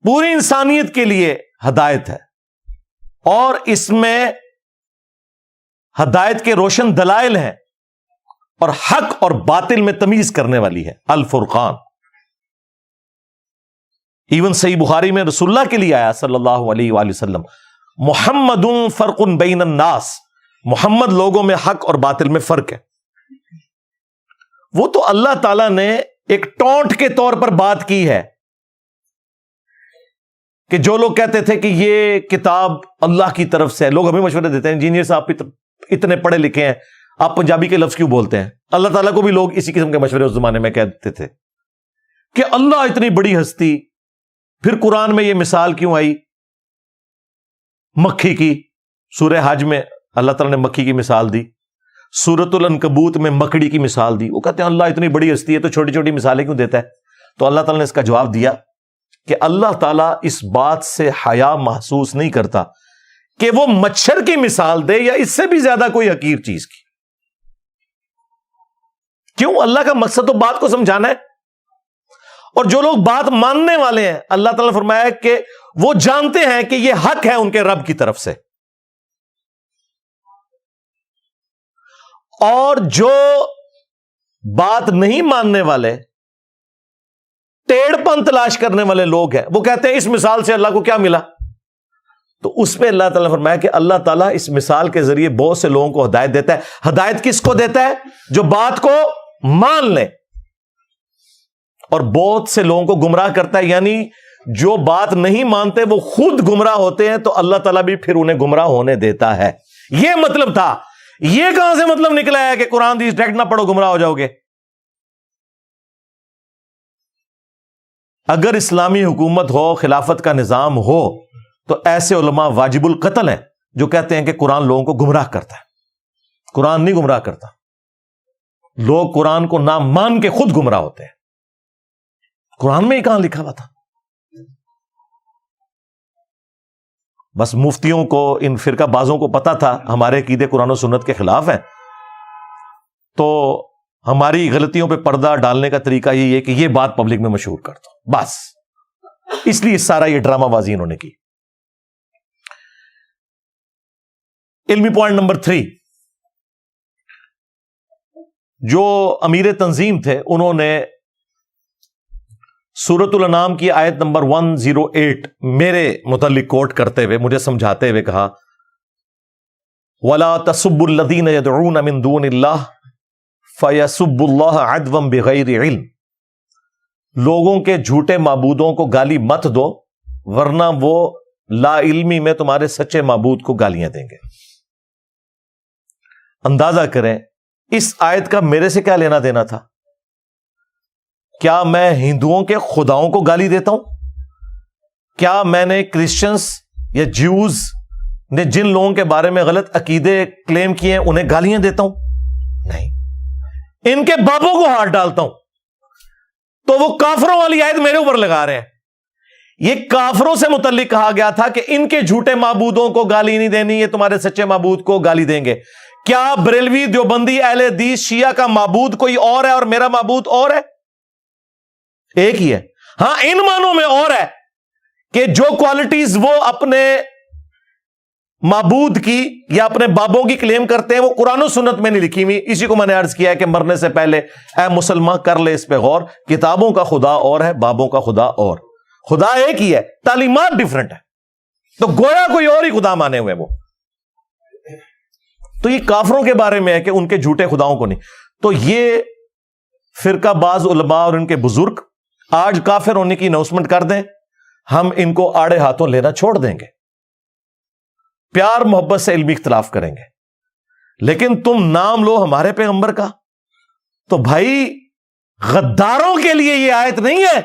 پوری انسانیت کے لیے ہدایت ہے، اور اس میں ہدایت کے روشن دلائل ہیں، اور حق اور باطل میں تمیز کرنے والی ہے، الفرقان۔ ایون صحیح بخاری میں رسول اللہ کے لیے آیا صلی اللہ علیہ وآلہ وسلم، محمد فرق بین الناس، محمد لوگوں میں حق اور باطل میں فرق ہے۔ وہ تو اللہ تعالیٰ نے ایک ٹونٹ کے طور پر بات کی ہے کہ جو لوگ کہتے تھے کہ یہ کتاب اللہ کی طرف سے ہے، لوگ ہمیں مشورے دیتے ہیں، انجینئر صاحب اتنے پڑھے لکھے ہیں، آپ پنجابی کے لفظ کیوں بولتے ہیں؟ اللہ تعالیٰ کو بھی لوگ اسی قسم کے مشورے اس زمانے میں کہتے تھے کہ اللہ اتنی بڑی ہستی، پھر قرآن میں یہ مثال کیوں آئی مکھی کی؟ سورہ حج میں اللہ تعالیٰ نے مکھی کی مثال دی، سورۃ العنکبوت میں مکڑی کی مثال دی۔ وہ کہتے ہیں اللہ اتنی بڑی ہستی ہے تو چھوٹی چھوٹی مثالیں کیوں دیتا ہے؟ تو اللہ تعالیٰ نے اس کا جواب دیا کہ اللہ تعالیٰ اس بات سے حیا محسوس نہیں کرتا کہ وہ مچھر کی مثال دے یا اس سے بھی زیادہ کوئی حقیر چیز کی۔ کیوں؟ اللہ کا مقصد تو بات کو سمجھانا ہے، اور جو لوگ بات ماننے والے ہیں، اللہ تعالیٰ نے فرمایا کہ وہ جانتے ہیں کہ یہ حق ہے ان کے رب کی طرف سے، اور جو بات نہیں ماننے والے، ٹیڑھ پن تلاش کرنے والے لوگ ہیں، وہ کہتے ہیں اس مثال سے اللہ کو کیا ملا؟ تو اس پہ اللہ تعالیٰ نے فرمایا کہ اللہ تعالیٰ اس مثال کے ذریعے بہت سے لوگوں کو ہدایت دیتا ہے۔ ہدایت کس کو دیتا ہے؟ جو بات کو مان لیں، اور بہت سے لوگوں کو گمراہ کرتا ہے، یعنی جو بات نہیں مانتے وہ خود گمراہ ہوتے ہیں، تو اللہ تعالیٰ بھی پھر انہیں گمراہ ہونے دیتا ہے۔ یہ مطلب تھا۔ یہ کہاں سے مطلب نکلا ہے کہ قرآن حدیث ڈائریکٹ نہ پڑھو گمراہ ہو جاؤ گے؟ اگر اسلامی حکومت ہو، خلافت کا نظام ہو، تو ایسے علماء واجب القتل ہیں جو کہتے ہیں کہ قرآن لوگوں کو گمراہ کرتا ہے۔ قرآن نہیں گمراہ کرتا، لوگ قرآن کو نہ مان کے خود گمراہ ہوتے ہیں۔ قرآن میں ہی کہاں لکھا ہوا تھا؟ بس مفتیوں کو، ان فرقہ بازوں کو پتا تھا ہمارے عقیدے قرآن و سنت کے خلاف ہیں، تو ہماری غلطیوں پہ پردہ ڈالنے کا طریقہ یہی ہے کہ یہ بات پبلک میں مشہور کر دو، بس اس لیے سارا یہ ڈرامہ بازی انہوں نے کی۔ علمی پوائنٹ نمبر 3، جو امیر تنظیم تھے انہوں نے سورۃ الانعام کی آیت نمبر 108 میرے متعلق کوٹ کرتے ہوئے مجھے سمجھاتے ہوئے کہا وَلَا تَسُبُّوا الَّذِينَ يَدْعُونَ مِن دُونِ اللَّهِ فَيَسُبُّوا اللَّهَ عَدْوًا بِغَيْرِ عِلْمٍ، لوگوں کے جھوٹے معبودوں کو گالی مت دو ورنہ وہ لا علمی میں تمہارے سچے معبود کو گالیاں دیں گے. اندازہ کریں اس آیت کا میرے سے کیا لینا دینا تھا؟ کیا میں ہندوؤں کے خداؤں کو گالی دیتا ہوں؟ کیا میں نے کرسچنز یا جیوز نے جن لوگوں کے بارے میں غلط عقیدے کلیم کیے ہیں انہیں گالیاں دیتا ہوں؟ نہیں. ان کے بابوں کو ہاتھ ڈالتا ہوں. تو وہ کافروں والی آیت میرے اوپر لگا رہے ہیں. یہ کافروں سے متعلق کہا گیا تھا کہ ان کے جھوٹے معبودوں کو گالی نہیں دینی، یہ تمہارے سچے معبود کو گالی دیں گے. کیا بریلوی، دیوبندی، اہل حدیث، شیعہ کا معبود کوئی اور ہے اور میرا معبود اور ہے؟ ایک ہی ہے. ہاں ان معنوں میں اور ہے کہ جو کوالٹیز وہ اپنے معبود کی یا اپنے بابوں کی کلیم کرتے ہیں وہ قرآن و سنت میں نہیں لکھی ہوئی. اسی کو میں نے عرض کیا ہے کہ مرنے سے پہلے اے مسلمان کر لے اس پہ غور. کتابوں کا خدا اور ہے، بابوں کا خدا اور. خدا ایک ہی ہے، تعلیمات ڈیفرنٹ ہے. تو گویا کوئی اور ہی خدا مانے ہوئے وہ. تو یہ کافروں کے بارے میں ہے کہ ان کے جھوٹے خداؤں کو نہیں. تو یہ فرقہ باز علماء اور ان کے بزرگ آج کافر ہونے کی اناؤنسمنٹ کر دیں، ہم ان کو آڑے ہاتھوں لینا چھوڑ دیں گے. پیار محبت سے علمی اختلاف کریں گے. لیکن تم نام لو ہمارے پیغمبر کا تو بھائی غداروں کے لیے یہ آیت نہیں ہے.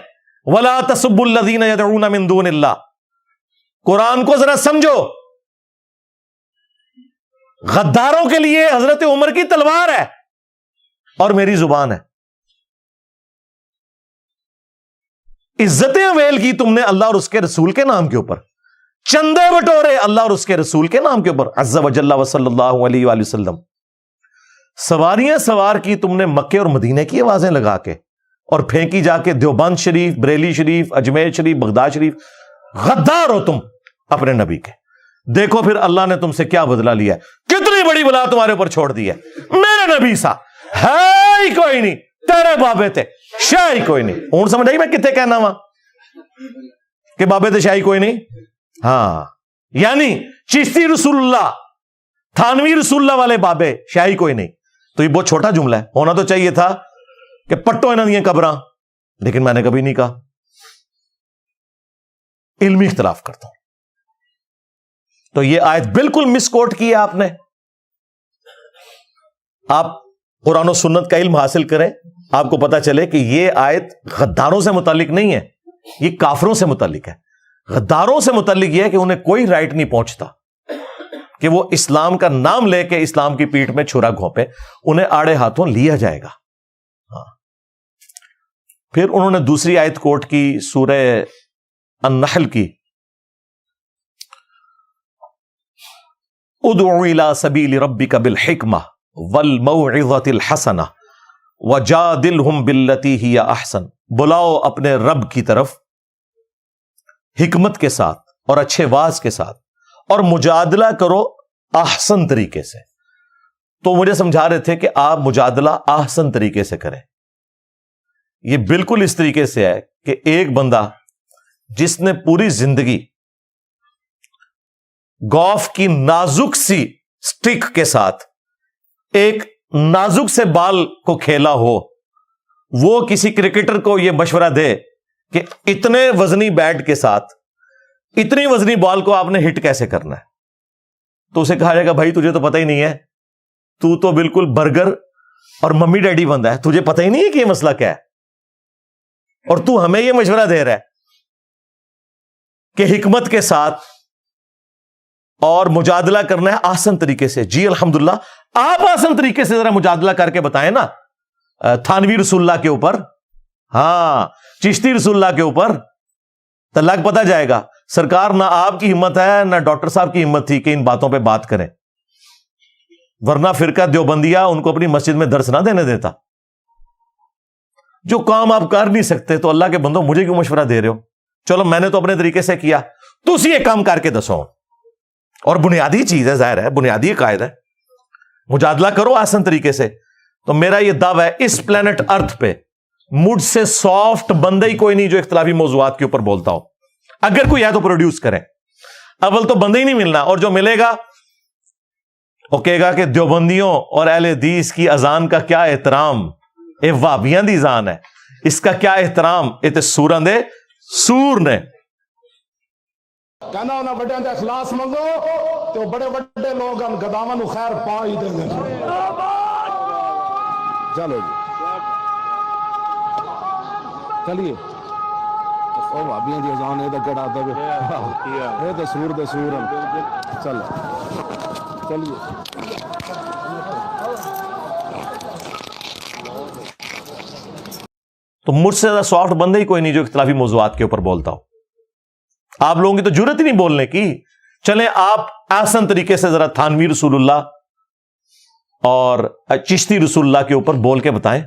وَلَا تَسُبُّوا الَّذِينَ يَدْعُونَ مِن دُونِ اللَّهِ. قرآن کو ذرا سمجھو. غداروں کے لیے حضرت عمر کی تلوار ہے اور میری زبان ہے. عزتیں ویل کی تم نے اللہ اور اس کے رسول کے نام کے اوپر، چندے بٹورے اللہ اور اس کے رسول کے نام کے اوپر عز و جل و صلی اللہ علیہ وآلہ وسلم. سواریاں سوار کی تم نے مکے اور مدینے کی آوازیں لگا کے اور پھینکی جا کے دیوبند شریف، بریلی شریف، اجمیر شریف، بغداد شریف. غدار ہو تم اپنے نبی کے. دیکھو پھر اللہ نے تم سے کیا بدلہ لیا ہے. کتنی بڑی بلا تمہارے اوپر چھوڑ دی ہے. میرے نبی سا ہے ہی کوئی نہیں، تیرے بابے تھے شاہی کوئی نہیں. اون سمجھ آئی میں کتنے کہنا وا کہ بابے تھے شاہی کوئی نہیں. ہاں یعنی چشتی رسول اللہ، تھانوی رسول اللہ والے بابے، شاہی کوئی نہیں. تو یہ بہت چھوٹا جملہ ہے. ہونا تو چاہیے تھا کہ پٹو انہوں نے قبراں، لیکن میں نے کبھی نہیں کہا. علمی اختلاف کرتا ہوں. تو یہ آیت بالکل مس کوٹ کی ہے آپ نے. آپ قرآن و سنت کا علم حاصل کریں، آپ کو پتا چلے کہ یہ آیت غداروں سے متعلق نہیں ہے، یہ کافروں سے متعلق ہے. غداروں سے متعلق یہ ہے کہ انہیں کوئی رائٹ نہیں پہنچتا کہ وہ اسلام کا نام لے کے اسلام کی پیٹھ میں چھرا گھونپے. انہیں آڑے ہاتھوں لیا جائے گا. ہاں. پھر انہوں نے دوسری آیت کوٹ کی سورہ النحل کی، ادعو الی سبیل ربک بالحکمہ والموعظۃ الحسنہ وجادلہم باللتی ہی احسن. بلاؤ اپنے رب کی طرف حکمت کے ساتھ اور اچھے واز کے ساتھ اور مجادلہ کرو احسن طریقے سے. تو مجھے سمجھا رہے تھے کہ آپ مجادلہ احسن طریقے سے کریں. یہ بالکل اس طریقے سے ہے کہ ایک بندہ جس نے پوری زندگی گولف کی نازک سی سٹک کے ساتھ ایک نازک سے بال کو کھیلا ہو، وہ کسی کرکٹر کو یہ مشورہ دے کہ اتنے وزنی بیٹ کے ساتھ اتنی وزنی بال کو آپ نے ہٹ کیسے کرنا ہے، تو اسے کہا جائے گا بھائی تجھے تو پتہ ہی نہیں ہے، تو تو بالکل برگر اور ممی ڈیڈی بندہ ہے، تجھے پتہ ہی نہیں ہے کہ یہ مسئلہ کیا ہے، اور تو ہمیں یہ مشورہ دے رہا ہے کہ حکمت کے ساتھ اور مجادلہ کرنا ہے آسان طریقے سے. جی الحمدللہ آپ آسان طریقے سے ذرا مجادلہ کر کے بتائیں نا تھانوی رسول اللہ کے اوپر، ہاں چشتی رسول اللہ کے اوپر، تو لگ پتہ جائے گا. سرکار نہ آپ کی ہمت ہے نہ ڈاکٹر صاحب کی ہمت تھی کہ ان باتوں پہ بات کریں، ورنہ فرقہ دیوبندیہ ان کو اپنی مسجد میں درس نہ دینے دیتا. جو کام آپ کر نہیں سکتے تو اللہ کے بندوں مجھے کیوں مشورہ دے رہے ہو؟ چلو میں نے تو اپنے طریقے سے کیا، تو اسی ایک کام کر کے دسو. اور بنیادی چیز ہے، ظاہر ہے بنیادی قائد ہے، مجادلہ کرو آسان طریقے سے. تو میرا یہ دعویٰ ہے اس پلانٹ ارتھ پہ مجھ سے سافٹ بندہ ہی کوئی نہیں جو اختلافی موضوعات کے اوپر بولتا ہو. اگر کوئی ہے تو پروڈیوس کریں. اول تو بندہ ہی نہیں ملنا، اور جو ملے گا وہ کہے گا کہ دیوبندیوں اور اہل حدیث کی اذان کا کیا احترام، یہ وہابیاں دی اذان ہے، اس کا کیا احترام، یہ تے سوراں دے سور نے. کہنا انہیں بڑے دے اخلاص منگو تو بڑے بڑے لوگ گداواں نو خیر پا ہی دیں گے. چلو جی چلیے او بھابیاں دی اذان اے تے کڑا تے اے تے سور دے سور چلو چلیے. تو مجھ سے زیادہ سافٹ بندہ ہی کوئی نہیں جو اختلافی موضوعات کے اوپر بولتا ہو. آپ لوگوں کی تو جرت ہی نہیں بولنے کی. چلیں آپ آسان طریقے سے ذرا تھانوی رسول اللہ اور چشتی رسول اللہ کے اوپر بول کے بتائیں.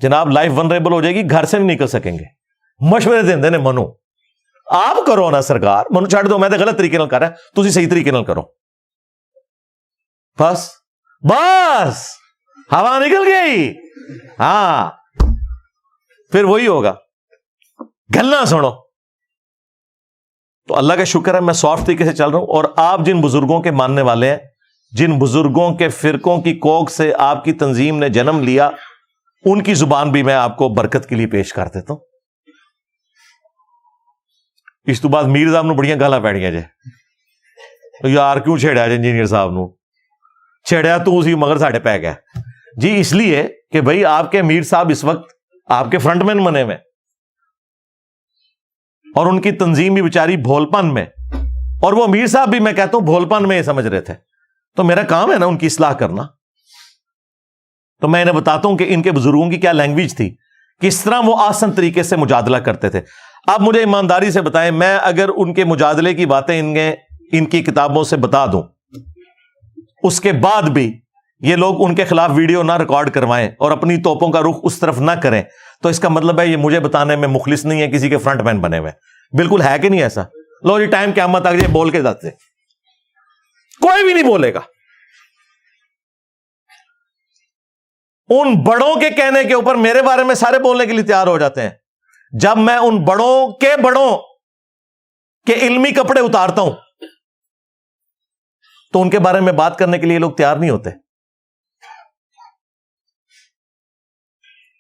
جناب لائف ونریبل ہو جائے گی, گھر سے نہیں نکل سکیں گے. مشورے دیندے نے منو آپ کرو نا سرکار, منو چھڑ دو, میں تو غلط طریقے نال کر رہا, تسی صحیح طریقے نال کرو. بس بس ہوا نکل گئی. ہاں پھر وہی ہوگا, گلنا سنو. تو اللہ کا شکر ہے میں سافٹ طریقے سے چل رہا ہوں. اور آپ جن بزرگوں کے ماننے والے ہیں, جن بزرگوں کے فرقوں کی کوکھ سے آپ کی تنظیم نے جنم لیا, ان کی زبان بھی میں آپ کو برکت کے لیے پیش کر دیتا ہوں. اس تو بعد میر صاحب نو بڑیاں گالاں پیڑیاں جے, یار کیوں چھیڑیا جے انجینئر صاحب نو, چھیڑیا تو اسی مگر ساڈے پہ گیا جی. اس لیے کہ بھائی آپ کے میر صاحب اس وقت آپ کے فرنٹ مین بنے ہوئے, اور ان کی تنظیم بھی بیچاری بھولپن میں, اور وہ میر صاحب بھی میں کہتا ہوں بھولپن میں یہ سمجھ رہے تھے. تو میرا کام ہے نا ان کی اصلاح کرنا. تو میں انہیں بتاتا ہوں کہ ان کے بزرگوں کی کیا لینگویج تھی, کس طرح وہ آسان طریقے سے مجادلہ کرتے تھے. آپ مجھے ایمانداری سے بتائیں, میں اگر ان کے مجادلے کی باتیں ان کی کتابوں سے بتا دوں, اس کے بعد بھی یہ لوگ ان کے خلاف ویڈیو نہ ریکارڈ کروائیں اور اپنی توپوں کا رخ اس طرف نہ کریں, تو اس کا مطلب ہے یہ مجھے بتانے میں مخلص نہیں ہے, کسی کے فرنٹ مین بنے ہوئے. بالکل ہے کہ نہیں ایسا؟ لو جی ٹائم قیامت آ گئی, بول کے جاتے کوئی بھی نہیں بولے گا. ان بڑوں کے کہنے کے اوپر میرے بارے میں سارے بولنے کے لیے تیار ہو جاتے ہیں. جب میں ان بڑوں کے علمی کپڑے اتارتا ہوں تو ان کے بارے میں بات کرنے کے لیے لوگ تیار نہیں ہوتے.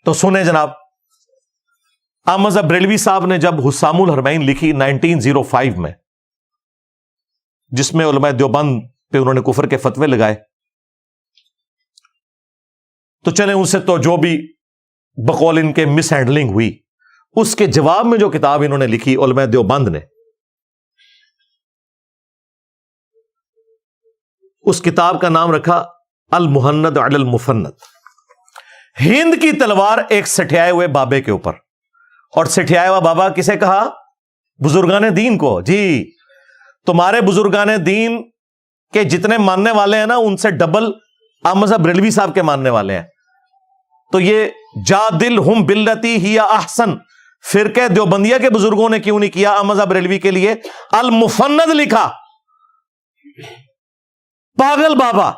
تو سنیں جناب, احمد بریلوی صاحب نے جب حسام الحرمین لکھی 1905 میں, جس میں علماء دیوبند پہ انہوں نے کفر کے فتوے لگائے, تو چلیں ان سے تو جو بھی بقول ان کے مس ہینڈلنگ ہوئی, اس کے جواب میں جو کتاب انہوں نے لکھی علماء دیوبند نے, اس کتاب کا نام رکھا المہند علی المفند. ہند کی تلوار ایک سٹھیائے ہوئے بابے کے اوپر. اور سٹھیائے ہوا بابا کسے کہا؟ بزرگان دین کو. جی تمہارے بزرگان دین کے جتنے ماننے والے ہیں نا, ان سے ڈبل احمد بریلوی صاحب کے ماننے والے ہیں. تو یہ جادلہم باللتی ہی احسن فرقہ دیوبندیہ کے بزرگوں نے کیوں نہیں کیا احمد بریلوی کے لیے المفند لکھا؟ پاگل بابا.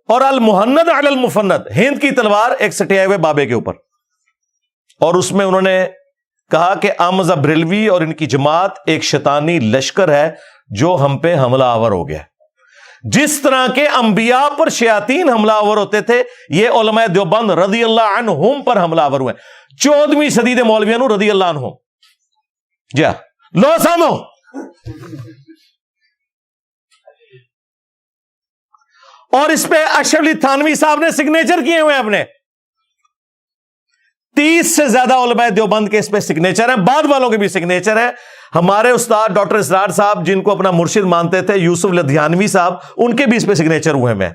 اور المہند علی المفند, ہند کی تلوار ایک سٹھیائے ہوئے بابے کے اوپر. اور اس میں انہوں نے کہا کہ احمد بریلوی اور ان کی جماعت ایک شیطانی لشکر ہے جو ہم پہ حملہ آور ہو گیا. جس طرح کے انبیاء پر شیاطین حملہ آور ہوتے تھے, یہ علماء دیوبند رضی اللہ عنہم پر حملہ آور ہوئے. 14ویں صدی دے مولویوں رضی اللہ عنہم. جی لو سامو, اور اس پہ اشرف علی تھانوی صاحب نے سگنیچر کیے ہوئے اپنے. 30 سے زیادہ علماء دیوبند کے اس پہ سگنیچر ہیں, بعد والوں کے بھی سگنیچر ہیں. ہمارے استاد ڈاکٹر اسرار صاحب جن کو اپنا مرشد مانتے تھے, یوسف لدھیانوی صاحب, ان کے بھی اس پہ سگنیچر ہوئے ہیں.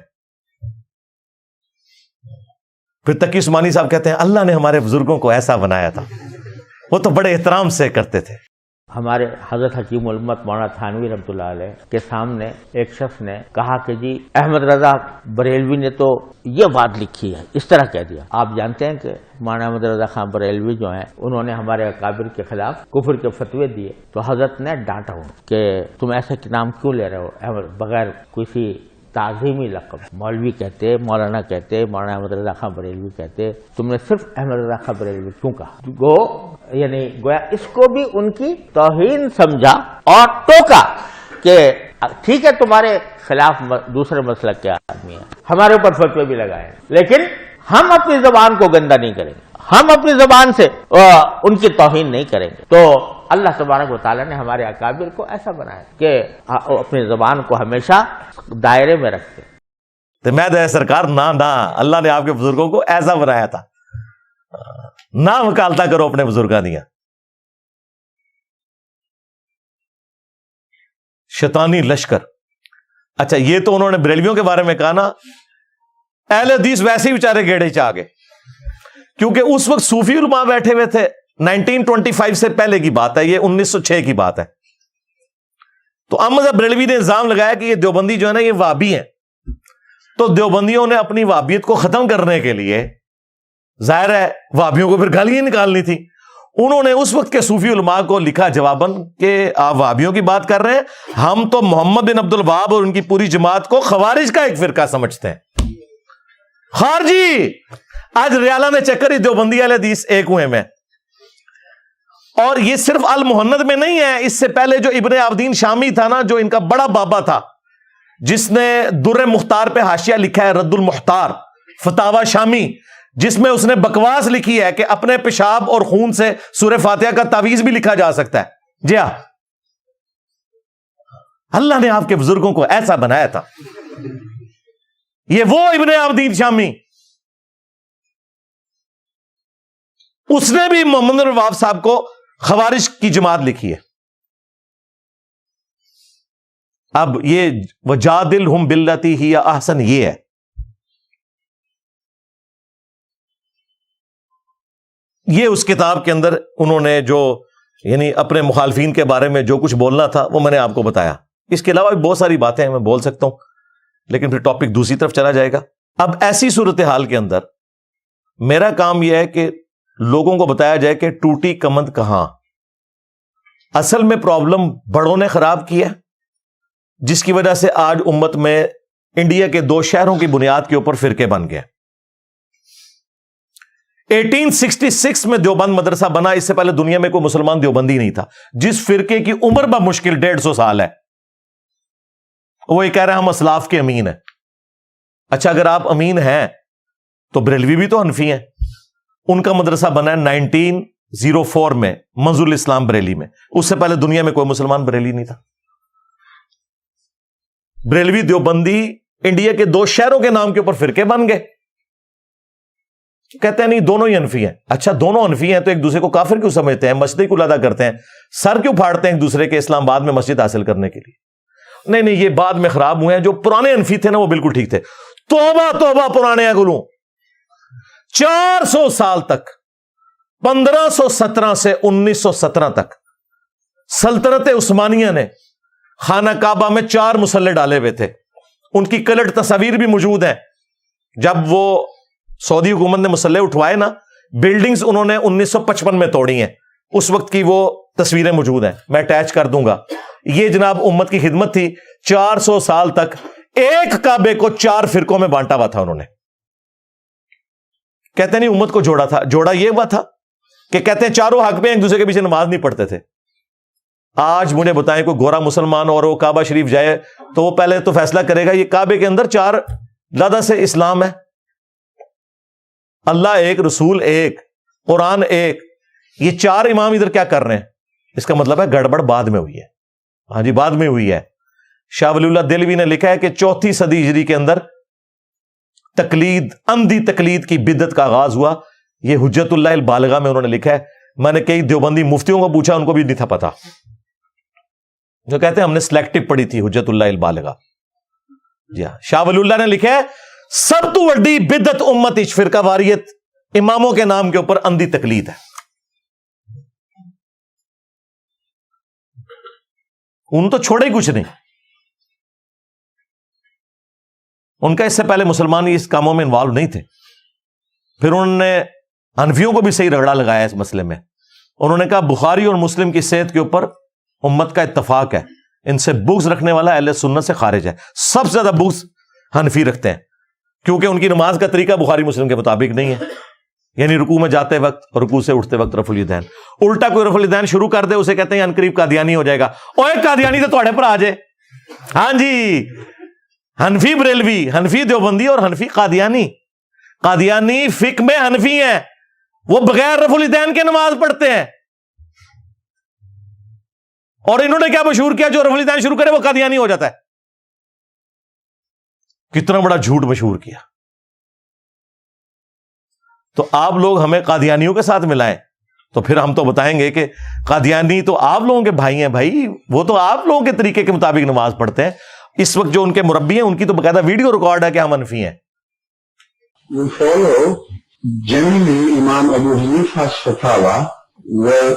پھر تقی عثمانی صاحب کہتے ہیں اللہ نے ہمارے بزرگوں کو ایسا بنایا تھا, وہ تو بڑے احترام سے کرتے تھے. ہمارے حضرت حکیم الامت مولانا تھانوی رحمۃ اللہ علیہ کے سامنے ایک شخص نے کہا کہ جی احمد رضا بریلوی نے تو یہ بات لکھی ہے, اس طرح کہہ دیا. آپ جانتے ہیں کہ مولانا احمد رضا خان بریلوی جو ہیں, انہوں نے ہمارے اکابر کے خلاف کفر کے فتوے دیے, تو حضرت نے ڈانٹا ہوں کہ تم ایسے نام کیوں لے رہے ہو بغیر کسی تعظیمی لقب. مولوی کہتے, مولانا کہتے, مولانا احمد رضا خان بریلوی کہتے, تم نے صرف احمد رضا خان بریلوی کیوں کہا؟ گو یعنی گویا اس کو بھی ان کی توہین سمجھا اور ٹوکا کہ ٹھیک ہے تمہارے خلاف دوسرے مسلک کے آدمی ہیں, ہمارے اوپر فتوے بھی لگائے, لیکن ہم اپنی زبان کو گندا نہیں کریں گے, ہم اپنی زبان سے ان کی توہین نہیں کریں گے. تو اللہ تبارک و تعالیٰ نے ہمارے اکابر کو ایسا بنایا کہ اپنی زبان کو ہمیشہ دائرے میں رکھتے. تو میں دے سرکار نہ اللہ نے آپ کے بزرگوں کو ایسا بنایا تھا, نہ وکالتا کرو اپنے بزرگاں دیا. شیطانی لشکر. اچھا یہ تو انہوں نے بریلویوں کے بارے میں کہا نا, اہل حدیث ویسے ہی بیچارے گیڑے چاہ گئے, کیونکہ اس وقت صوفی علماء بیٹھے ہوئے تھے. 1925 سے پہلے کی بات ہے, یہ 1906 کی بات ہے. تو احمد بریلوی نے الزام لگایا کہ یہ دیوبندی جو ہے نا یہ وہابی ہیں. تو دیوبندیوں نے اپنی وہابیت کو ختم کرنے کے لیے, ظاہر ہے وہابیوں کو پھر گالیاں نکالنی تھی, انہوں نے اس وقت کے صوفی علماء کو لکھا جواباً کہ آپ وہابیوں کی بات کر رہے ہیں, ہم تو محمد بن عبد الوہاب اور ان کی پوری جماعت کو خوارج کا ایک فرقہ سمجھتے ہیں. خارجی. آج ریالہ میں چکر ہی دیوبندی اہل حدیث ایک ہوئے میں. اور یہ صرف المحند میں نہیں ہے, اس سے پہلے جو ابن عابدین شامی تھا نا, جو ان کا بڑا بابا تھا, جس نے در مختار پہ حاشیہ لکھا ہے, رد المختار فتاوی شامی, جس میں اس نے بکواس لکھی ہے کہ اپنے پیشاب اور خون سے سورہ فاتحہ کا تعویذ بھی لکھا جا سکتا ہے. جی ہاں, اللہ نے آپ کے بزرگوں کو ایسا بنایا تھا. یہ وہ ابن عابدین شامی, اس نے بھی محمد بن وہاب صاحب کو خوارج کی جماعت لکھی ہے. اب یہ وجادلہم باللتی ہی احسن یہ ہے. یہ اس کتاب کے اندر انہوں نے جو یعنی اپنے مخالفین کے بارے میں جو کچھ بولنا تھا وہ میں نے آپ کو بتایا. اس کے علاوہ بھی بہت ساری باتیں میں بول سکتا ہوں, لیکن پھر ٹاپک دوسری طرف چلا جائے گا. اب ایسی صورتحال کے اندر میرا کام یہ ہے کہ لوگوں کو بتایا جائے کہ ٹوٹی کمند کہاں. اصل میں پرابلم بڑوں نے خراب کیا, جس کی وجہ سے آج امت میں انڈیا کے 2 شہروں کی بنیاد کے اوپر فرقے بن گئے. 1866 میں دیوبند مدرسہ بنا, اس سے پہلے دنیا میں کوئی مسلمان دیوبندی نہیں تھا. جس فرقے کی عمر بمشکل 150 سال ہے, وہ یہ کہہ رہے ہیں ہم اسلاف کے امین ہیں. اچھا اگر آپ امین ہیں تو بریلوی بھی تو حنفی ہیں. ان کا مدرسہ بنا ہے 1904 میں منظور الاسلام بریلی میں. اس سے پہلے دنیا میں کوئی مسلمان بریلی نہیں تھا. بریلوی دیوبندی انڈیا کے 2 شہروں کے نام کے اوپر فرقے بن گئے. کہتے ہیں نہیں دونوں ہی حنفی ہیں. اچھا دونوں حنفی ہیں تو ایک دوسرے کو کافر کیوں سمجھتے ہیں, مسجد کیوں ادا کرتے ہیں, سر کیوں پھاڑتے ہیں ایک دوسرے کے اسلام آباد میں مسجد حاصل کرنے کے لیے؟ نہیں یہ بعد میں خراب ہوئے ہیں. جو پرانے حنفی تھے نا وہ بالکل ٹھیک تھے. توبہ پرانے گلوں. 400 سال تک 1517 سے 1917 تک سلطنت عثمانیہ نے خانہ کعبہ میں 4 مسلح ڈالے ہوئے تھے. ان کی کلٹ تصاویر بھی موجود ہیں. جب وہ سعودی حکومت نے مسلح اٹھوائے نا, بلڈنگز انہوں نے 1955 میں توڑی ہیں. اس وقت کی وہ تصویریں موجود ہیں, میں اٹیچ کر دوں گا. یہ جناب امت کی خدمت تھی. 400 سال تک ایک کعبے کو 4 فرقوں میں بانٹا ہوا تھا انہوں نے. کہتے نہیں امت کو جوڑا تھا. جوڑا یہ ہوا تھا کہ کہتے ہیں چاروں حق میں ایک دوسرے کے پیچھے نماز نہیں پڑھتے تھے. آج مجھے بتائیں کوئی گورا مسلمان اور وہ کعبہ شریف جائے تو وہ پہلے تو فیصلہ کرے گا یہ کعبے کے اندر 4 لدہ سے اسلام ہے. اللہ ایک, رسول ایک, قرآن ایک, یہ 4 امام ادھر کیا کر رہے ہیں؟ اس کا مطلب ہے گڑبڑ بعد میں ہوئی ہے. ہاں جی بعد میں ہوئی ہے. شاہ ولی اللہ دہلوی نے لکھا ہے کہ 4تھی صدی ہجری کے اندر تقلید, اندھی تقلید کی بدعت کا آغاز ہوا. یہ حجت اللہ البالغہ میں انہوں نے لکھا ہے. میں نے کئی دیوبندی مفتیوں کو پوچھا, ان کو بھی نہیں تھا پتا, جو کہتے ہیں ہم نے سلیکٹو پڑھی تھی حجت اللہ البالغہ. جی ہاں, شاہ ولی اللہ نے لکھا ہے سب تو وڈی بدعت امت اچ فرقہ واریت اماموں کے نام کے اوپر اندھی تقلید ہے. ان تو چھوڑے ہی کچھ نہیں. ان کا اس سے پہلے مسلمان اس کاموں میں انوالو نہیں تھے. پھر انہوں نے حنفیوں کو بھی صحیح رگڑا لگایا اس مسئلے میں. انہوں نے کہا بخاری اور مسلم کی صحت کے اوپر امت کا اتفاق ہے, ان سے بغض رکھنے والا اہل سنت سے خارج ہے. سب سے زیادہ بغض حنفی رکھتے ہیں کیونکہ ان کی نماز کا طریقہ بخاری مسلم کے مطابق نہیں ہے. یعنی رکوع میں جاتے وقت اور رکوع سے اٹھتے وقت رفع الیدین. الٹا کوئی رفع الیدین شروع کر دے اسے کہتے ہیں انقریب قادیانی ہو جائے گا. اوے قادیانی تو تھوڑے پر آ جائے. ہاں جی, حنفی بریلوی, حنفی دیوبندی اور حنفی قادیانی. قادیانی فقہ میں حنفی ہیں، وہ بغیر رفع الیدین کے نماز پڑھتے ہیں، اور انہوں نے کیا مشہور کیا؟ جو رفع الیدین شروع کرے وہ قادیانی ہو جاتا ہے۔ کتنا بڑا جھوٹ مشہور کیا۔ تو آپ لوگ ہمیں قادیانیوں کے ساتھ ملائیں تو پھر ہم تو بتائیں گے کہ قادیانی تو آپ لوگوں کے بھائی ہیں بھائی، وہ تو آپ لوگوں کے طریقے کے مطابق نماز پڑھتے ہیں۔ اس وقت جو ان کے مربی ہیں ان کی تو باقاعدہ ویڈیو ریکارڈ ہے کہ ہم حنفی ہیں۔ We follow generally Imam Abu Hanifa's fatwa were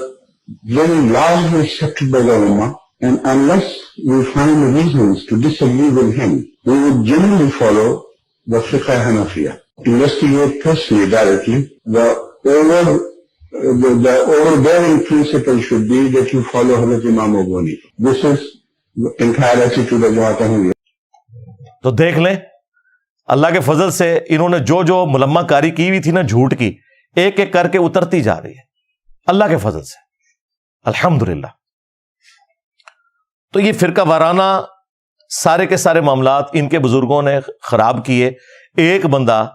very largely accepted by the Ummah, and unless we find reasons to disagree with him, we would generally follow the Fiqh Hanafiya. Investigate personally directly. The overbearing principle should be that you follow Hazrat Imam Abu Hanifa. This is the entire attitude of Jamaat Ahmadiyya. تو دیکھ لیں اللہ کے فضل سے انہوں نے جو جو ملمہ کاری کی ہوئی تھی نا جھوٹ کی، ایک ایک کر کے اترتی جا رہی ہے اللہ کے فضل سے، الحمدللہ۔ تو یہ فرقہ وارانہ سارے کے سارے معاملات ان کے بزرگوں نے خراب کیے۔ ایک بندہ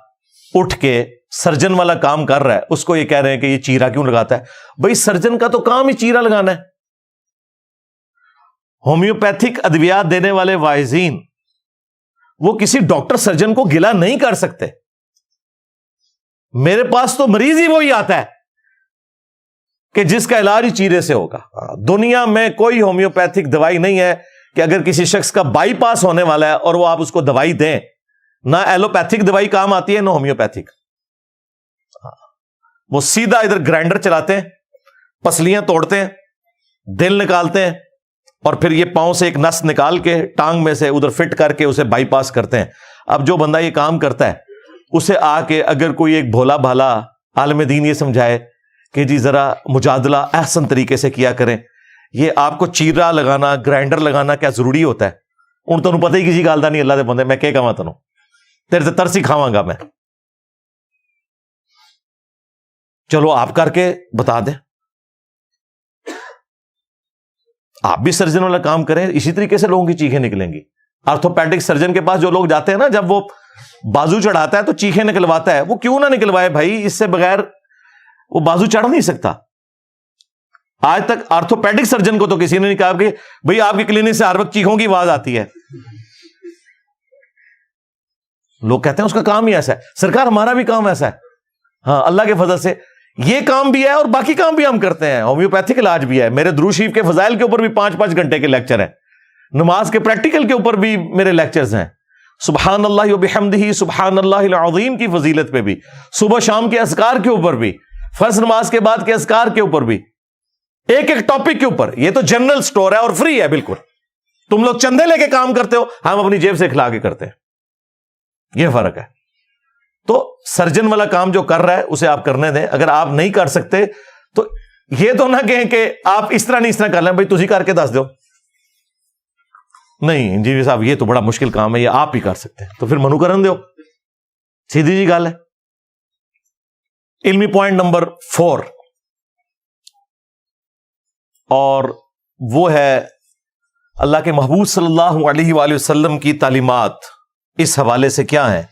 اٹھ کے سرجن والا کام کر رہا ہے، اس کو یہ کہہ رہے ہیں کہ یہ چیرا کیوں لگاتا ہے؟ بھائی سرجن کا تو کام ہی چیرا لگانا ہے۔ ہومیوپیتھک ادویات دینے والے واعظین وہ کسی ڈاکٹر سرجن کو گلا نہیں کر سکتے۔ میرے پاس تو مریض ہی وہی آتا ہے کہ جس کا علاج ہی چیرے سے ہوگا۔ دنیا میں کوئی ہومیوپیتھک دوائی نہیں ہے کہ اگر کسی شخص کا بائی پاس ہونے والا ہے اور وہ آپ اس کو دوائی دیں، نہ ایلوپیتھک دوائی کام آتی ہے نہ ہومیوپیتھک۔ وہ سیدھا ادھر گرائنڈر چلاتے ہیں، پسلیاں توڑتے ہیں، دل نکالتے ہیں، اور پھر یہ پاؤں سے ایک نس نکال کے ٹانگ میں سے ادھر فٹ کر کے اسے بائی پاس کرتے ہیں۔ اب جو بندہ یہ کام کرتا ہے اسے آ کے اگر کوئی ایک بھولا بھالا عالم دین یہ سمجھائے کہ جی ذرا مجادلہ احسن طریقے سے کیا کریں، یہ آپ کو چیرا لگانا گرائنڈر لگانا کیا ضروری ہوتا ہے؟ ان تمہیں پتہ ہی کسی گال دا نہیں اللہ دے بندے، میں کہہ کہاں تنوں تیرے سے ترسی کھاواں گا میں۔ چلو آپ کر کے بتا دیں، آپ بھی سرجن والا کام کریں، اسی طریقے سے لوگوں کی چیخیں نکلیں گی۔ آرتھوپیڈک سرجن کے پاس جو لوگ جاتے ہیں نا، جب وہ بازو چڑھاتا ہے تو چیخیں نکلواتا ہے، وہ کیوں نہ نکلوائے بھائی، اس سے بغیر وہ بازو چڑھ نہیں سکتا۔ آج تک آرتھوپیڈک سرجن کو تو کسی نے نہیں کہا کہ بھئی آپ کی کلینک سے ہر وقت چیخوں کی آواز آتی ہے۔ لوگ کہتے ہیں اس کا کام ہی ایسا ہے۔ سرکار ہمارا بھی کام ایسا ہے، ہاں اللہ کے فضل سے یہ کام بھی ہے اور باقی کام بھی ہم کرتے ہیں۔ ہومیوپیتھک علاج بھی ہے، میرے درود شریف کے فضائل کے اوپر بھی 5-5 گھنٹے کے لیکچر ہیں، نماز کے پریکٹیکل کے اوپر بھی میرے لیکچرز ہیں، سبحان اللہ وبحمدہ سبحان اللہ العظیم کی فضیلت پہ بھی، صبح شام کے اذکار کے اوپر بھی، فرض نماز کے بعد کے اذکار کے اوپر بھی، ایک ایک ٹاپک کے اوپر۔ یہ تو جنرل سٹور ہے اور فری ہے بالکل۔ تم لوگ چندے لے کے کام کرتے ہو، ہم اپنی جیب سے کھلا کے کرتے ہیں، یہ فرق ہے۔ تو سرجن والا کام جو کر رہا ہے اسے آپ کرنے دیں۔ اگر آپ نہیں کر سکتے تو یہ تو نہ کہیں کہ آپ اس طرح نہیں اس طرح کر لیں، بھائی تجھی کر کے دس دو، نہیں انجینئر صاحب یہ تو بڑا مشکل کام ہے، یہ آپ ہی کر سکتے ہیں، تو پھر منو کرن دو، سیدھی جی گل ہے۔ علمی پوائنٹ نمبر 4، اور وہ ہے اللہ کے محبوب صلی اللہ علیہ وآلہ وسلم کی تعلیمات اس حوالے سے کیا ہیں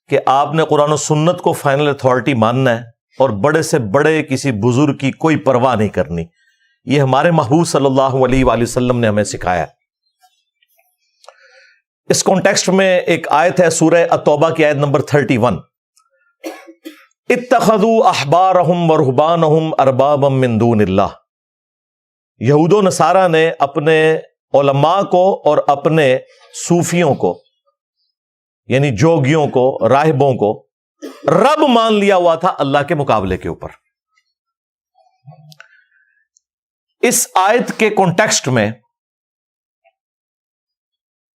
کہ آپ نے قرآن و سنت کو فائنل اتھارٹی ماننا ہے اور بڑے سے بڑے کسی بزرگ کی کوئی پرواہ نہیں کرنی۔ یہ ہمارے محبوب صلی اللہ علیہ وآلہ وسلم نے ہمیں سکھایا۔ اس کانٹیکسٹ میں ایک آیت ہے سورہ التوبہ کی آیت نمبر 31، اتخذوا احبارہم ورہبانہم اربابا من دون اللہ۔ یہود و نصارہ نے اپنے علماء کو اور اپنے صوفیوں کو، یعنی جوگیوں کو، راہبوں کو رب مان لیا ہوا تھا اللہ کے مقابلے کے اوپر۔ اس آیت کے کانٹیکسٹ میں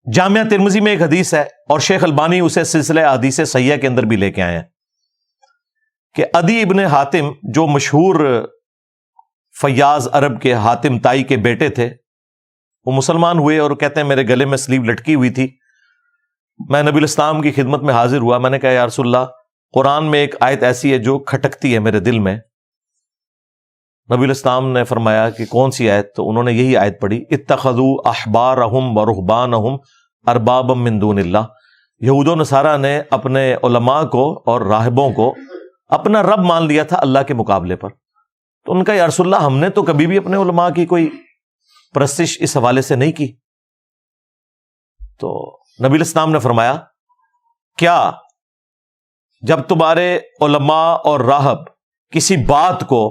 جامعہ ترمذی میں ایک حدیث ہے، اور شیخ البانی اسے سلسلہ احادیث صحیحہ کے اندر بھی لے کے آئے ہیں، کہ عدی ابن حاتم جو مشہور فیاض عرب کے حاتم تائی کے بیٹے تھے، وہ مسلمان ہوئے اور کہتے ہیں میرے گلے میں سلیو لٹکی ہوئی تھی، میں نبی الاسلام کی خدمت میں حاضر ہوا، میں نے کہا یا رسول اللہ قرآن میں ایک آیت ایسی ہے جو کھٹکتی ہے میرے دل میں۔ نبی الاسلام نے فرمایا کہ کون سی آیت؟ تو انہوں نے یہی آیت پڑھی، اتخذوا احبارہم ورہبانہم اربابا من دون اللہ، یہود و نصارہ نے اپنے علماء کو اور راہبوں کو اپنا رب مان لیا تھا اللہ کے مقابلے پر. تو ان کا یا رسول اللہ ہم نے تو کبھی بھی اپنے علماء کی کوئی پرستش اس حوالے سے نہیں کی. تو نبی الاسلام نے فرمایا کیا جب تمہارے علماء اور راہب کسی بات کو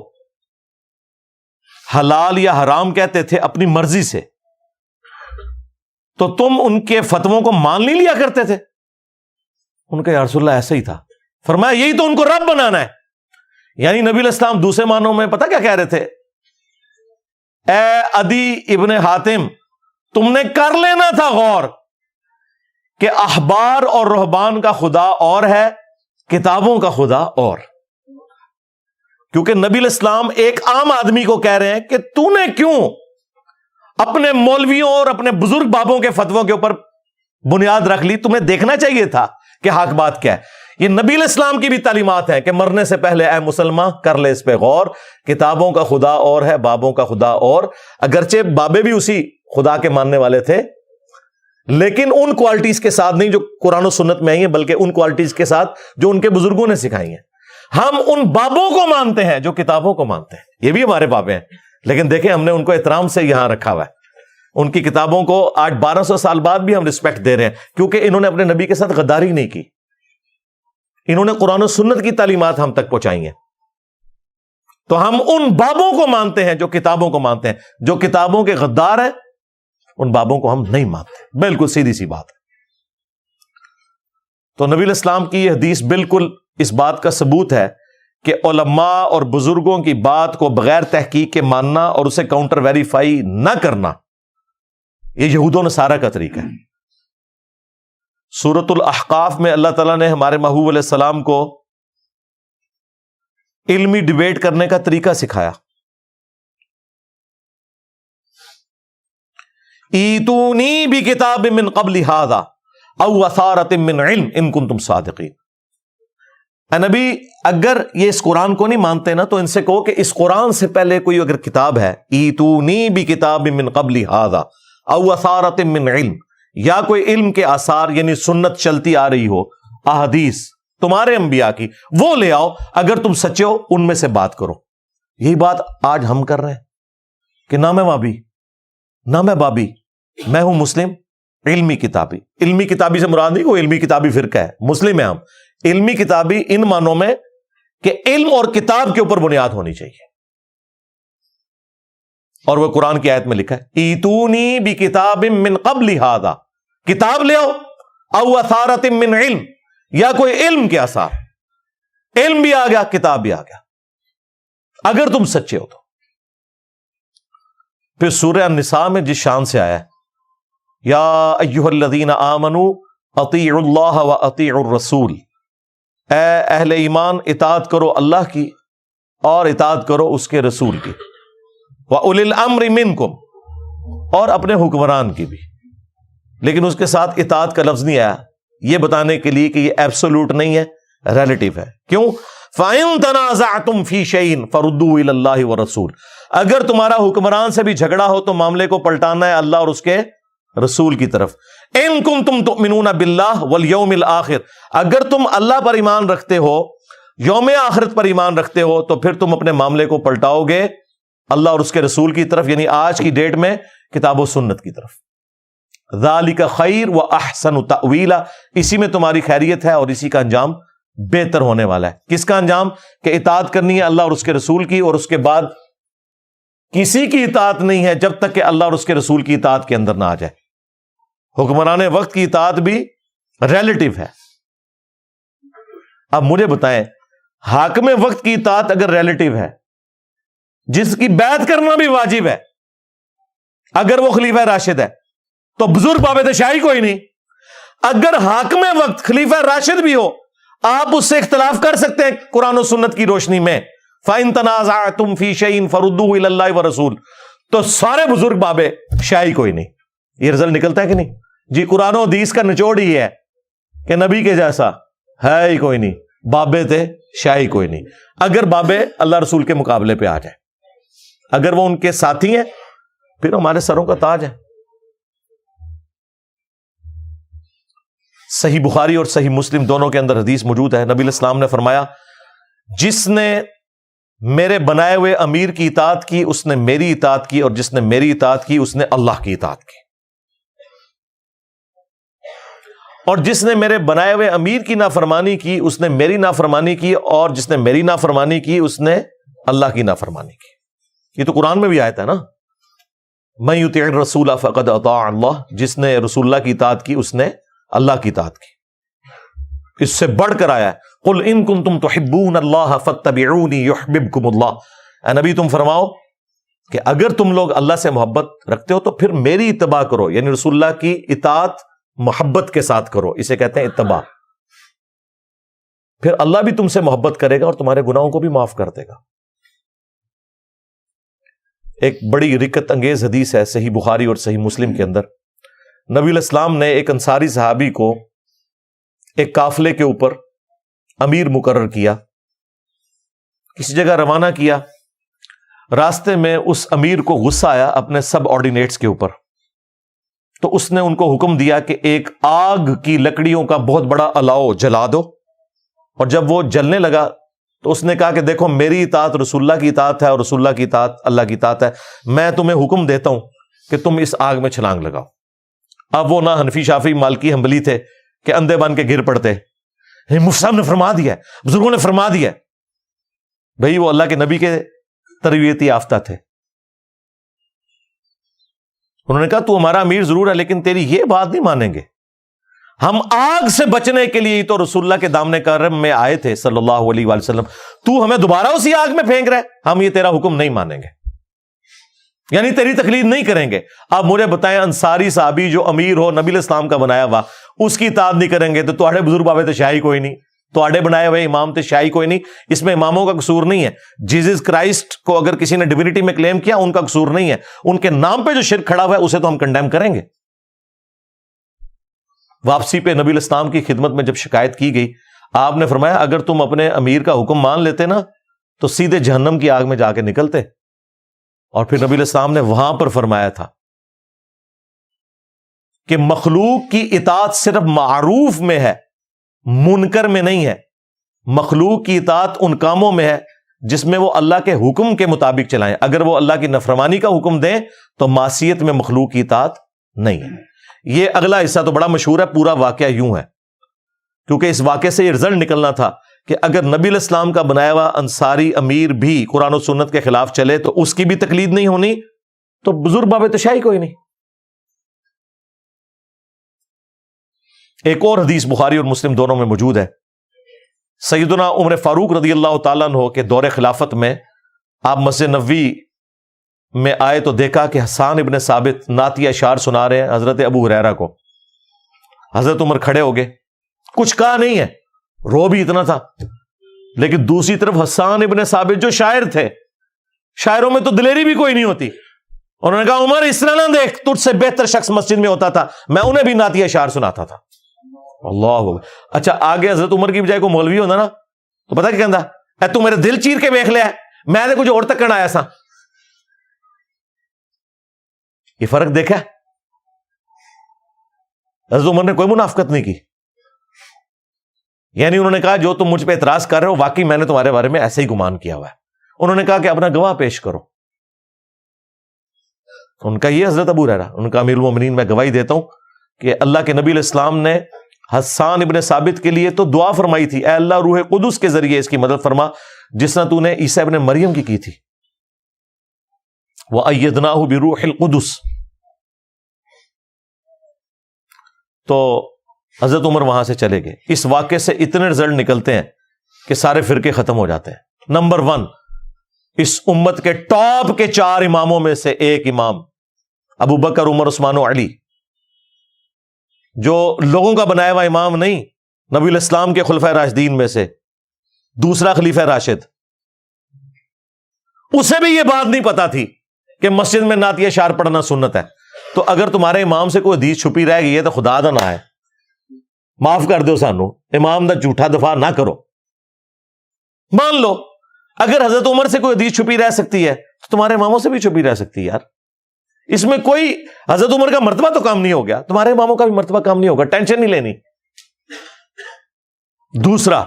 حلال یا حرام کہتے تھے اپنی مرضی سے تو تم ان کے فتووں کو مان نہیں لیا کرتے تھے؟ ان کا یا رسول اللہ ایسا ہی تھا. فرمایا یہی تو ان کو رب بنانا ہے. یعنی نبی الاسلام دوسرے معنوں میں پتہ کیا کہہ رہے تھے؟ اے عدی ابن حاتم، تم نے کر لینا تھا غور کہ احبار اور رہبان کا خدا اور ہے، کتابوں کا خدا اور. کیونکہ نبی الاسلام ایک عام آدمی کو کہہ رہے ہیں کہ تو نے کیوں اپنے مولویوں اور اپنے بزرگ بابوں کے فتووں کے اوپر بنیاد رکھ لی؟ تمہیں دیکھنا چاہیے تھا کہ حق بات کیا ہے. یہ نبی الاسلام کی بھی تعلیمات ہیں کہ مرنے سے پہلے اے مسلمان کر لے اس پہ غور، کتابوں کا خدا اور ہے، بابوں کا خدا اور. اگرچہ بابے بھی اسی خدا کے ماننے والے تھے لیکن ان کوالٹیز کے ساتھ نہیں جو قرآن و سنت میں آئی ہیں، بلکہ ان کوالٹیز کے ساتھ جو ان کے بزرگوں نے سکھائی ہیں. ہم ان بابوں کو مانتے ہیں جو کتابوں کو مانتے ہیں. یہ بھی ہمارے بابے ہیں لیکن دیکھیں ہم نے ان کو احترام سے یہاں رکھا ہوا ہے. ان کی کتابوں کو آج 1200 سال بعد بھی ہم رسپیکٹ دے رہے ہیں کیونکہ انہوں نے اپنے نبی کے ساتھ غداری نہیں کی. انہوں نے قرآن و سنت کی تعلیمات ہم تک پہنچائی ہیں. تو ہم ان بابوں کو مانتے ہیں جو کتابوں کو مانتے ہیں. جو کتابوں کے غدار ہیں ان بابوں کو ہم نہیں مانتے. بالکل سیدھی سی بات ہے. تو نبی الاسلام کی یہ حدیث بالکل اس بات کا ثبوت ہے کہ علماء اور بزرگوں کی بات کو بغیر تحقیق کے ماننا اور اسے کاؤنٹر ویریفائی نہ کرنا یہ یہود و نصارہ کا طریقہ ہے. سورۃ الاحقاف میں اللہ تعالیٰ نے ہمارے محبوب علیہ السلام کو علمی ڈیبیٹ کرنے کا طریقہ سکھایا. ایتونی بکتاب من قبل ھذا او اثارۃ من علم ان کنتم صادقین. اے نبی اگر یہ اس قرآن کو نہیں مانتے نا تو ان سے کہو کہ اس قرآن سے پہلے کوئی اگر کتاب ہے، ایتونی بکتاب من قبل ھذا او اثارۃ من علم، یا کوئی علم کے آثار یعنی سنت چلتی آ رہی ہو، احادیث تمہارے انبیاء کی، وہ لے آؤ. اگر تم سچے ہو ان میں سے بات کرو. یہی بات آج ہم کر رہے ہیں کہ نہ میں وابی نہ میں بابی، میں ہوں مسلم علمی کتابی. علمی کتابی سے مراد نہیں کوئی علمی کتابی فرقہ ہے، مسلم ہے ہم. علمی کتابی ان معنوں میں کہ علم اور کتاب کے اوپر بنیاد ہونی چاہیے. اور وہ قرآن کی آیت میں لکھا ہے ایتونی بکتاب من قبل ھذا، کتاب لے آؤ، او اثارۃ من علم، یا کوئی علم کے آثار. علم بھی آ گیا کتاب بھی آ گیا اگر تم سچے ہو تو. پھر سورہ النساء میں جس شان سے آیا ہے یا ایھا الذین آمنوا اطیعوا اللہ واطیعوا الرسول، اے اہل ایمان اطاعت کرو اللہ کی اور اطاعت کرو اس کے رسول کی. وَأُولِي الْأَمْرِ مِنْكُمْ، اور اپنے حکمران کی بھی. لیکن اس کے ساتھ اطاعت کا لفظ نہیں آیا یہ بتانے کے لیے کہ یہ ایبسولوٹ نہیں ہے، ریلیٹیو ہے. کیوں؟ فَإِن تَنَازَعْتُمْ فِي شَيْءٍ فَرُدُّوهُ إِلَى اللَّهِ وَالرَّسُولِ، اگر تمہارا حکمران سے بھی جھگڑا ہو تو معاملے کو پلٹانا ہے اللہ اور اس کے رسول کی طرف. إِن كُنتُمْ تُؤْمِنُونَ بِاللَّهِ وَالْيَوْمِ الْآخِرِ، اگر تم اللہ پر ایمان رکھتے ہو، یوم آخرت پر ایمان رکھتے ہو، تو پھر تم اپنے معاملے کو پلٹاؤ گے اللہ اور اس کے رسول کی طرف، یعنی آج کی ڈیٹ میں کتاب و سنت کی طرف. ذالک خیر و احسن تأویلا، اسی میں تمہاری خیریت ہے اور اسی کا انجام بہتر ہونے والا ہے. کس کا انجام؟ کہ اطاعت کرنی ہے اللہ اور اس کے رسول کی، اور اس کے بعد کسی کی اطاعت نہیں ہے جب تک کہ اللہ اور اس کے رسول کی اطاعت کے اندر نہ آ جائے. حکمران وقت کی اطاعت بھی ریلیٹیو ہے. اب مجھے بتائیں حاکم وقت کی اطاعت اگر ریلیٹیو ہے، جس کی بیعت کرنا بھی واجب ہے، اگر وہ خلیفہ راشد ہے تو بزرگ بابے شاہی کوئی نہیں. اگر حاکم وقت خلیفہ راشد بھی ہو آپ اس سے اختلاف کر سکتے ہیں قرآن و سنت کی روشنی میں. فَإِن تَنَازَعْتُمْ فِي شَيْءٍ فَرُدُّوهُ إِلَى اللَّهِ وَالرَّسُولِ، تو سارے بزرگ بابے شاہی کوئی نہیں. یہ رزلٹ نکلتا ہے کہ نہیں جی؟ قرآن و حدیث کا نچوڑ ہی ہے کہ نبی کے جیسا ہے ہی کوئی نہیں، بابے تھے شاہی کوئی نہیں. اگر بابے اللہ رسول کے مقابلے پہ آ جائے، اگر وہ ان کے ساتھی ہیں پھر ہمارے سروں کا تاج ہے. صحیح بخاری اور صحیح مسلم دونوں کے اندر حدیث موجود ہے. نبی علیہ السلام نے فرمایا جس نے میرے بنائے ہوئے امیر کی اطاعت کی اس نے میری اطاعت کی، اور جس نے میری اطاعت کی اس نے اللہ کی اطاعت کی. اور جس نے میرے بنائے ہوئے امیر کی نافرمانی کی اس نے میری نافرمانی کی، اور جس نے میری نافرمانی کی اس نے اللہ کی نافرمانی کی. یہ تو قرآن میں بھی آیت ہے نا، من یطع الرسول فقد اطاع اللہ، جس نے رسول اللہ کی اطاعت کی اس نے اللہ کی اطاعت کی. اس سے بڑھ کر آیا ہے قل ان کنتم تحبون اللہ فاتبعونی یحببکم اللہ. اے نبی تم فرماؤ کہ اگر تم لوگ اللہ سے محبت رکھتے ہو تو پھر میری اتباع کرو، یعنی رسول اللہ کی اطاعت محبت کے ساتھ کرو، اسے کہتے ہیں اتباع. پھر اللہ بھی تم سے محبت کرے گا اور تمہارے گناہوں کو بھی معاف کر دے گا. ایک بڑی رکت انگیز حدیث ہے صحیح بخاری اور صحیح مسلم کے اندر. نبی علیہ السلام نے ایک انصاری صحابی کو ایک قافلے کے اوپر امیر مقرر کیا، کسی جگہ روانہ کیا. راستے میں اس امیر کو غصہ آیا اپنے سب آرڈینیٹس کے اوپر، تو اس نے ان کو حکم دیا کہ ایک آگ کی لکڑیوں کا بہت بڑا الاؤ جلا دو. اور جب وہ جلنے لگا تو اس نے کہا کہ دیکھو میری اطاعت رسول اللہ کی اطاعت ہے اور رسول اللہ کی اطاعت اللہ کی اطاعت ہے، میں تمہیں حکم دیتا ہوں کہ تم اس آگ میں چھلانگ لگاؤ. اب وہ نہ حنفی شافعی مالکی حنبلی تھے کہ اندھے بن کے گر پڑتے، مفتی صاحب نے فرما دیا ہے، بزرگوں نے فرما دیا ہے. بھئی وہ اللہ کے نبی کے تربیتی یافتہ تھے. انہوں نے کہا تو ہمارا امیر ضرور ہے لیکن تیری یہ بات نہیں مانیں گے. ہم آگ سے بچنے کے لیے تو رسول اللہ کے دامن کرم میں آئے تھے صلی اللہ علیہ وآلہ وسلم، تو ہمیں دوبارہ اسی آگ میں پھینک رہے، ہم یہ تیرا حکم نہیں مانیں گے، یعنی تیری تقلید نہیں کریں گے. آپ مجھے بتائیں انصاری صحابی جو امیر ہو نبی علیہ السلام کا بنایا ہوا اس کی اطاعت نہیں کریں گے تو تہاڑے بزرگ بابے تو شاہی کوئی نہیں، تہاڑے بنائے ہوئے امام تو شاہی کوئی نہیں. اس میں اماموں کا قصور نہیں ہے. جیزس کرائسٹ کو اگر کسی نے ڈیوینٹی میں کلیم کیا ان کا قصور نہیں ہے، ان کے نام پہ جو شرک کھڑا ہوا ہے اسے تو ہم کنڈیم کریں گے. واپسی پہ نبی علیہ السلام کی خدمت میں جب شکایت کی گئی، آپ نے فرمایا اگر تم اپنے امیر کا حکم مان لیتے نا تو سیدھے جہنم کی آگ میں جا کے نکلتے. اور پھر نبی علیہ السلام نے وہاں پر فرمایا تھا کہ مخلوق کی اطاعت صرف معروف میں ہے، منکر میں نہیں ہے. مخلوق کی اطاعت ان کاموں میں ہے جس میں وہ اللہ کے حکم کے مطابق چلائیں. اگر وہ اللہ کی نافرمانی کا حکم دیں تو معصیت میں مخلوق کی اطاعت نہیں ہے. یہ اگلا حصہ تو بڑا مشہور ہے، پورا واقعہ یوں ہے کیونکہ اس واقعے سے یہ رزلٹ نکلنا تھا کہ اگر نبی علیہ السلام کا بنایا ہوا انصاری امیر بھی قرآن و سنت کے خلاف چلے تو اس کی بھی تقلید نہیں ہونی، تو بزرگ باب تشائی کوئی نہیں. ایک اور حدیث بخاری اور مسلم دونوں میں موجود ہے. سیدنا عمر فاروق رضی اللہ تعالیٰ عنہ کے دور خلافت میں آپ مسجد نبوی میں آئے تو دیکھا کہ حسان ابن ثابت نعتیہ اشعار سنا رہے ہیں حضرت ابو ہریرہ کو. حضرت عمر کھڑے ہو گئے، کچھ کہا نہیں ہے، رو بھی اتنا تھا، لیکن دوسری طرف حسان ابن ثابت جو شاعر تھے، شاعروں میں تو دلیری بھی کوئی نہیں ہوتی، انہوں نے کہا عمر اس طرح نہ دیکھ، تجھ سے بہتر شخص مسجد میں ہوتا تھا، میں انہیں بھی نعتیہ اشعار سناتا تھا. اللہ اچھا آگے حضرت عمر کی بجائے کوئی مولوی ہوتا نا تو پتہ کیا کہندا، اے تو میرے دل چیر کے دیکھ لیا، میں نے کچھ اور تک کرنا آیا سا. یہ فرق دیکھا، حضرت عمر نے کوئی منافقت نہیں کی، یعنی انہوں نے کہا جو تم مجھ پہ اعتراض کر رہے ہو واقعی میں نے تمہارے بارے میں ایسے ہی گمان کیا ہوا ہے. انہوں نے کہا کہ اپنا گواہ پیش کرو. ان کا یہ حضرت ابو ہریرہ، ان کا امیر المومنین میں گواہی دیتا ہوں کہ اللہ کے نبی علیہ السلام نے حسان ابن ثابت کے لیے تو دعا فرمائی تھی، اے اللہ روح قدس کے ذریعے اس کی مدد فرما جس طرح تو نے عیسیٰ ابن مریم کی تھی. وَأَيَّدْنَاهُ بِرُوحِ الْقُدُسِ. تو حضرت عمر وہاں سے چلے گئے. اس واقعے سے اتنے رزلٹ نکلتے ہیں کہ سارے فرقے ختم ہو جاتے ہیں. نمبر 1، اس امت کے ٹاپ کے 4 اماموں میں سے ایک امام ابو بکر عمر عثمان و علی، جو لوگوں کا بنایا ہوا امام نہیں، نبی علیہ السلام کے خلفائے راشدین میں سے دوسرا خلیفہ راشد، اسے بھی یہ بات نہیں پتا تھی کہ مسجد میں نعتیہ اشعار پڑھنا سنت ہے. تو اگر تمہارے امام سے کوئی حدیث چھپی رہ گئی ہے تو خدا دا نہ ہے، معاف کر دو سانو، امام دا جھوٹا دفاع نہ کرو. مان لو اگر حضرت عمر سے کوئی حدیث چھپی رہ سکتی ہے تو تمہارے اماموں سے بھی چھپی رہ سکتی ہے. یار اس میں کوئی حضرت عمر کا مرتبہ تو کام نہیں ہو گیا، تمہارے اماموں کا بھی مرتبہ کام نہیں ہوگا، ٹینشن نہیں لینی. دوسرا،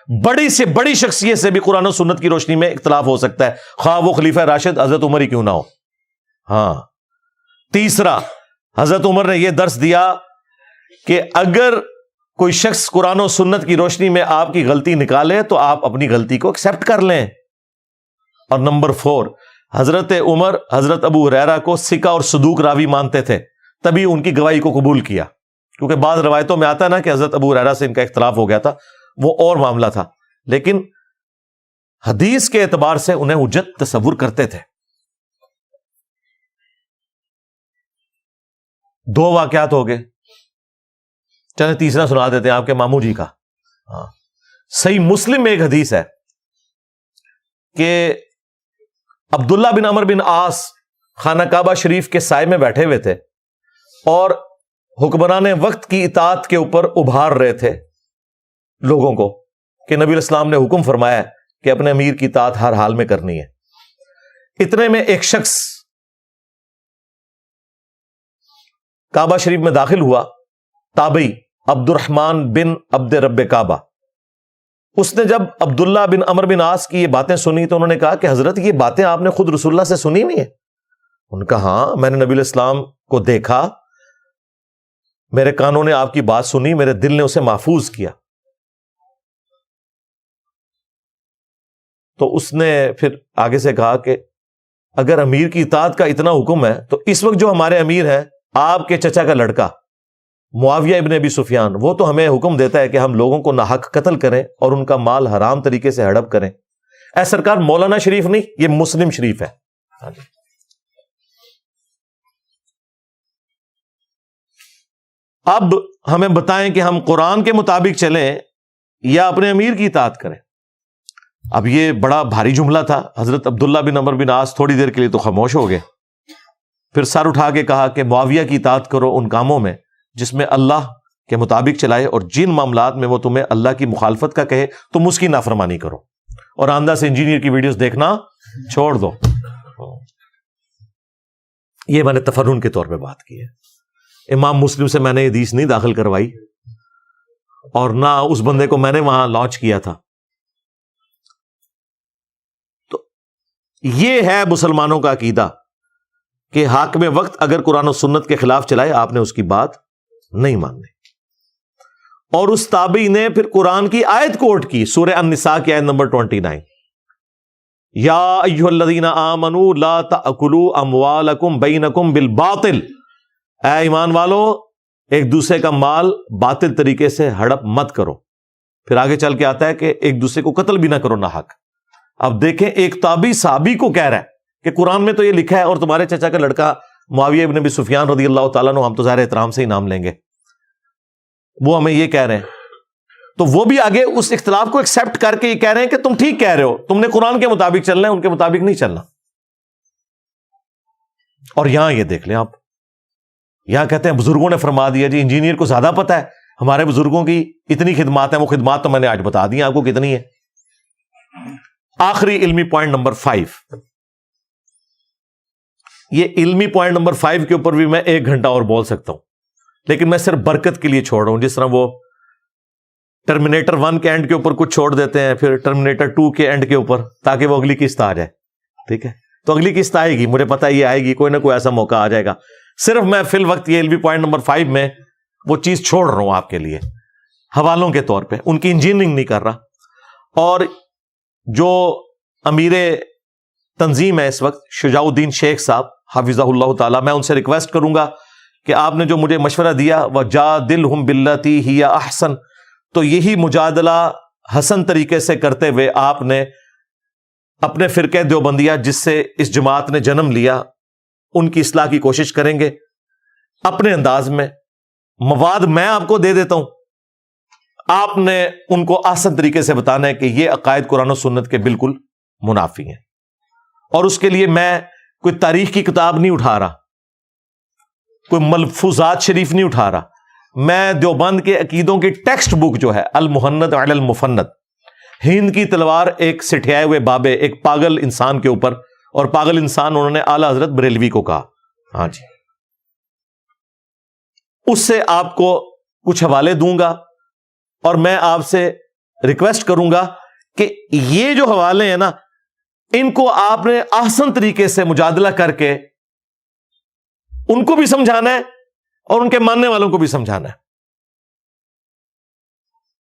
بڑی سے بڑی شخصیت سے بھی قرآن و سنت کی روشنی میں اختلاف ہو سکتا ہے، خواہ وہ خلیفہ راشد حضرت عمر ہی کیوں نہ ہو. ہاں. تیسرا، حضرت عمر نے یہ درس دیا کہ اگر کوئی شخص قرآن و سنت کی روشنی میں آپ کی غلطی نکالے تو آپ اپنی غلطی کو ایکسپٹ کر لیں. اور نمبر 4، حضرت عمر حضرت ابو ہریرہ کو ثقہ اور صدوق راوی مانتے تھے، تبھی ان کی گواہی کو قبول کیا. کیونکہ بعض روایتوں میں آتا ہے نا کہ حضرت ابو ہریرہ سے ان کا اختلاف ہو گیا تھا، وہ اور معاملہ تھا، لیکن حدیث کے اعتبار سے انہیں حجت تصور کرتے تھے. 2 واقعات ہو گئے، چلے تیسرا سنا دیتے ہیں آپ کے ماموں جی کا. صحیح مسلم میں ایک حدیث ہے کہ عبداللہ بن عمر بن عاص خانہ کعبہ شریف کے سائے میں بیٹھے ہوئے تھے اور حکمران وقت کی اطاعت کے اوپر ابھار رہے تھے لوگوں کو کہ نبی علیہ السلام نے حکم فرمایا کہ اپنے امیر کی اطاعت ہر حال میں کرنی ہے. اتنے میں ایک شخص کعبہ شریف میں داخل ہوا، تابعی عبد الرحمن بن عبد رب کعبہ. اس نے جب عبداللہ بن عمر بن عاص کی یہ باتیں سنی تو انہوں نے کہا کہ حضرت یہ باتیں آپ نے خود رسول اللہ سے سنی نہیں ہے؟ ان کا ہاں، میں نے نبی علیہ السلام کو دیکھا، میرے کانوں نے آپ کی بات سنی، میرے دل نے اسے محفوظ کیا. تو اس نے پھر آگے سے کہا کہ اگر امیر کی اطاعت کا اتنا حکم ہے تو اس وقت جو ہمارے امیر ہیں، آپ کے چچا کا لڑکا معاویہ ابن ابی سفیان، وہ تو ہمیں حکم دیتا ہے کہ ہم لوگوں کو ناحق قتل کریں اور ان کا مال حرام طریقے سے ہڑپ کریں. اے سرکار، مولانا شریف نہیں، یہ مسلم شریف ہے. اب ہمیں بتائیں کہ ہم قرآن کے مطابق چلیں یا اپنے امیر کی اطاعت کریں. اب یہ بڑا بھاری جملہ تھا. حضرت عبداللہ بن عمر بن عاص تھوڑی دیر کے لیے تو خاموش ہو گئے، پھر سر اٹھا کے کہا کہ معاویہ کی اطاعت کرو ان کاموں میں جس میں اللہ کے مطابق چلائے، اور جن معاملات میں وہ تمہیں اللہ کی مخالفت کا کہے تم اس کی نافرمانی کرو، اور آندہ سے انجینئر کی ویڈیوز دیکھنا چھوڑ دو. یہ میں نے تفرن کے طور پہ بات کی ہے. امام مسلم سے میں نے یہ حدیث نہیں داخل کروائی اور نہ اس بندے کو میں نے وہاں لانچ کیا تھا. تو یہ ہے مسلمانوں کا عقیدہ کہ حاکم وقت اگر قرآن و سنت کے خلاف چلائے آپ نے اس کی بات نہیں ماننی. اور اس تابعی نے پھر قرآن کی آیت کوٹ کی، سورہ النساء کی آیت نمبر 29، یا ایھا الذین آمنوا لا تأکلوا اموالکم بینکم بالباطل، اے ایمان والو ایک دوسرے کا مال باطل طریقے سے ہڑپ مت کرو. پھر آگے چل کے آتا ہے کہ ایک دوسرے کو قتل بھی نہ کرو ناحق. اب دیکھیں، ایک تابعی صحابی کو کہہ رہا ہے کہ قرآن میں تو یہ لکھا ہے، اور تمہارے چچا کا لڑکا معاویہ ابن ابی سفیان رضی اللہ تعالیٰ عنہ، ہم تو ظاہر احترام سے ہی نام لیں گے، وہ ہمیں یہ کہہ رہے ہیں. تو وہ بھی آگے اس اختلاف کو ایکسپٹ کر کے یہ کہہ رہے ہیں کہ تم ٹھیک کہہ رہے ہو، تم نے قرآن کے مطابق چلنا ہے، ان کے مطابق نہیں چلنا. اور یہاں یہ دیکھ لیں آپ، یہاں کہتے ہیں بزرگوں نے فرما دیا. جی انجینئر کو زیادہ پتہ ہے ہمارے بزرگوں کی اتنی خدمات ہیں، وہ خدمات تو میں نے آج بتا دی آپ کو کتنی ہے. آخری علمی پوائنٹ نمبر 5، یہ علمی پوائنٹ نمبر 5 کے اوپر بھی میں 1 گھنٹہ اور بول سکتا ہوں، لیکن میں صرف برکت کے لیے چھوڑ رہا ہوں. جس طرح وہ ٹرمینیٹر 1 کے اینڈ کے اوپر کچھ چھوڑ دیتے ہیں، پھر ٹرمینیٹر 2 کے اینڈ کے اوپر، تاکہ وہ اگلی قسط آ جائے. ٹھیک ہے، تو اگلی قسط آئے گی، مجھے پتا یہ آئے گی، کوئی نہ کوئی ایسا موقع آ جائے گا. صرف میں فی الوقت یہ علمی پوائنٹ نمبر 5 میں وہ چیز چھوڑ رہا ہوں آپ کے لیے حوالوں کے طور پہ، ان کی انجینئرنگ نہیں کر رہا. اور جو امیر تنظیم ہے اس وقت، شجاع الدین شیخ صاحب حافظہ اللہ تعالی، میں ان سے ریکویسٹ کروں گا کہ آپ نے جو مجھے مشورہ دیا وَجَادِلْهُمْ بِالَّتِي هِيَ أَحْسَنُ، تو یہی مجادلہ حسن طریقے سے کرتے ہوئے آپ نے اپنے فرقہ دیوبندیہ جس سے اس جماعت نے جنم لیا ان کی اصلاح کی کوشش کریں گے اپنے انداز میں. مواد میں آپ کو دے دیتا ہوں، آپ نے ان کو آسان طریقے سے بتانا ہے کہ یہ عقائد قرآن و سنت کے بالکل منافی ہیں. اور اس کے لیے میں کوئی تاریخ کی کتاب نہیں اٹھا رہا، کوئی ملفوظات شریف نہیں اٹھا رہا، میں دیوبند کے عقیدوں کی ٹیکسٹ بک جو ہے المحند علی المفند، ہند کی تلوار ایک سٹھیائے ہوئے بابے، ایک پاگل انسان کے اوپر، اور پاگل انسان انہوں نے اعلی حضرت بریلوی کو کہا. ہاں جی، اس سے آپ کو کچھ حوالے دوں گا اور میں آپ سے ریکویسٹ کروں گا کہ یہ جو حوالے ہیں نا، ان کو آپ نے آسان طریقے سے مجادلہ کر کے ان کو بھی سمجھانا ہے اور ان کے ماننے والوں کو بھی سمجھانا ہے.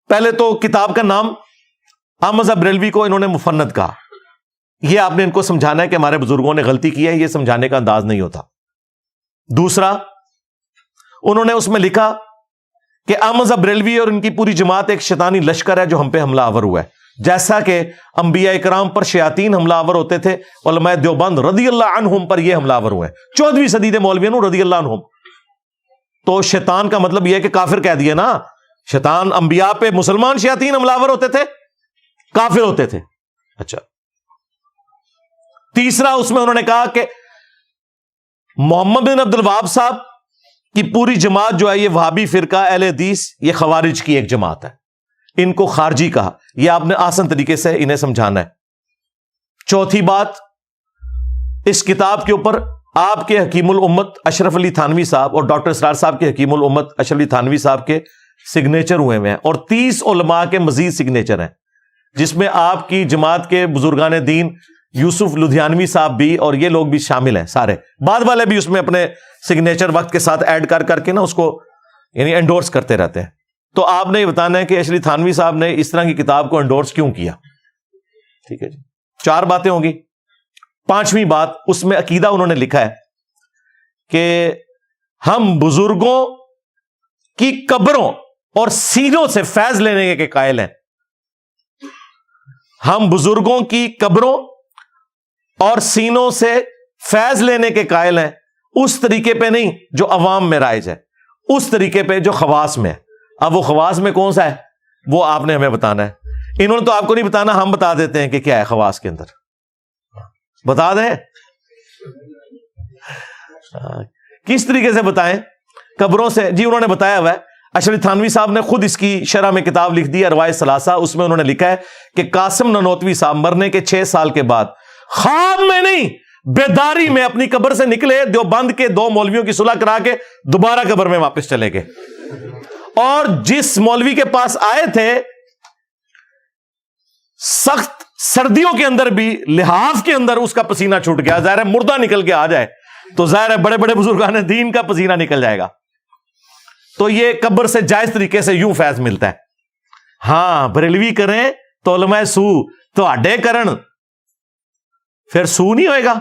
پہلے تو کتاب کا نام احمد رضا بریلوی کو انہوں نے مفند کہا. یہ آپ نے ان کو سمجھانا ہے کہ ہمارے بزرگوں نے غلطی کی ہے، یہ سمجھانے کا انداز نہیں ہوتا. دوسرا، انہوں نے اس میں لکھا کہ احمد رضا بریلوی اور ان کی پوری جماعت ایک شیطانی لشکر ہے جو ہم پہ حملہ آور ہوا ہے، جیسا کہ انبیاء کرام پر شیاطین حملہ آور ہوتے تھے، علماء دیوبند رضی اللہ عنہم پر یہ حملہ آور ہوئے ہیں. 14ویں صدی دے مولویوں رضی اللہ عنہم. تو شیطان کا مطلب یہ ہے کہ کافر کہہ دیا نا. شیطان انبیاء پہ مسلمان شیاطین حملہ آور ہوتے تھے، کافر ہوتے تھے. اچھا، تیسرا اس میں انہوں نے کہا کہ محمد بن عبد الوہاب صاحب کی پوری جماعت جو ہے یہ وہابی فرقہ اہل حدیث، یہ خوارج کی ایک جماعت ہے. ان کو خارجی کہا. یہ آپ نے آسان طریقے سے انہیں سمجھانا ہے. چوتھی بات، اس کتاب کے اوپر آپ کے حکیم الامت اشرف علی تھانوی صاحب اور ڈاکٹر اسرار صاحب کے حکیم الامت اشرف علی تھانوی صاحب کے سگنیچر ہوئے ہوئے ہیں، اور 30 علماء کے مزید سگنیچر ہیں، جس میں آپ کی جماعت کے بزرگان دین یوسف لدھیانوی صاحب بھی اور یہ لوگ بھی شامل ہیں. سارے بعد والے بھی اس میں اپنے سگنیچر وقت کے ساتھ ایڈ کر کے نا اس کو یعنی انڈورس کرتے رہتے ہیں. تو آپ نے یہ بتانا ہے کہ اشرف تھانوی صاحب نے اس طرح کی کتاب کو انڈورس کیوں کیا. ٹھیک ہے جی، 4 باتیں ہوں گی. 5ویں بات، اس میں عقیدہ انہوں نے لکھا ہے کہ ہم بزرگوں کی قبروں اور سینوں سے فیض لینے کے قائل ہیں. ہم بزرگوں کی قبروں اور سینوں سے فیض لینے کے قائل ہیں، اس طریقے پہ نہیں جو عوام میں رائج ہے، اس طریقے پہ جو خواص میں ہے. اب وہ خواص میں کون سا ہے وہ آپ نے ہمیں بتانا ہے. انہوں نے تو آپ کو نہیں بتانا، ہم بتا دیتے ہیں کہ کیا ہے خواص کے اندر. بتا دیں کس طریقے سے بتائیں؟ قبروں سے جی انہوں نے بتایا ہوا ہے. اشرف تھانوی صاحب نے خود اس کی شرح میں کتاب لکھ دی ہے ارواح ثلاثہ. اس میں انہوں نے لکھا ہے کہ قاسم نانوتوی صاحب مرنے کے 6 سال کے بعد خواب میں نہیں بیداری میں اپنی قبر سے نکلے، دیوبند کے 2 مولویوں کی صلح کرا کے دوبارہ قبر میں واپس چلے گئے. اور جس مولوی کے پاس آئے تھے سخت سردیوں کے اندر بھی لحاف کے اندر اس کا پسینہ چھوٹ گیا. ظاہر ہے مردہ نکل کے آ جائے تو ظاہر ہے بڑے بڑے بزرگان دین کا پسینہ نکل جائے گا. تو یہ قبر سے جائز طریقے سے یوں فیض ملتا ہے. ہاں بریلوی کریں تو علماء سو تو اڈے کرن پھر سو نہیں ہوئے گا.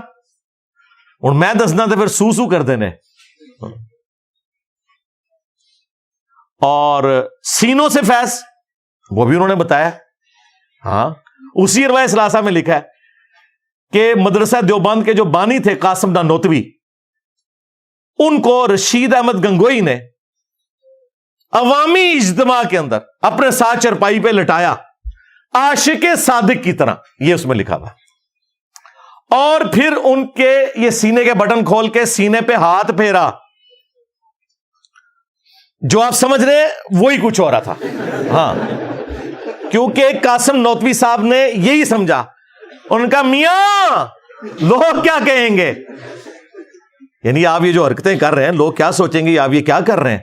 اور میں دسنا تو پھر سو کر دینے. اور سینوں سے فیض وہ بھی انہوں نے بتایا. ہاں اسی ارواح ثلاثہ میں لکھا ہے کہ مدرسہ دیوبند کے جو بانی تھے قاسم نانوتوی، ان کو رشید احمد گنگوئی نے عوامی اجتماع کے اندر اپنے ساتھ چرپائی پہ لٹایا عاشق صادق کی طرح، یہ اس میں لکھا ہوا. اور پھر ان کے یہ سینے کے بٹن کھول کے سینے پہ ہاتھ پھیرا. جو آپ سمجھ رہے ہیں وہی کچھ ہو رہا تھا. ہاں کیونکہ قاسم نانوتوی صاحب نے یہی سمجھا. ان کا میاں لوگ کیا کہیں گے، یعنی آپ یہ جو حرکتیں کر رہے ہیں لوگ کیا سوچیں گے، آپ یہ کیا کر رہے ہیں.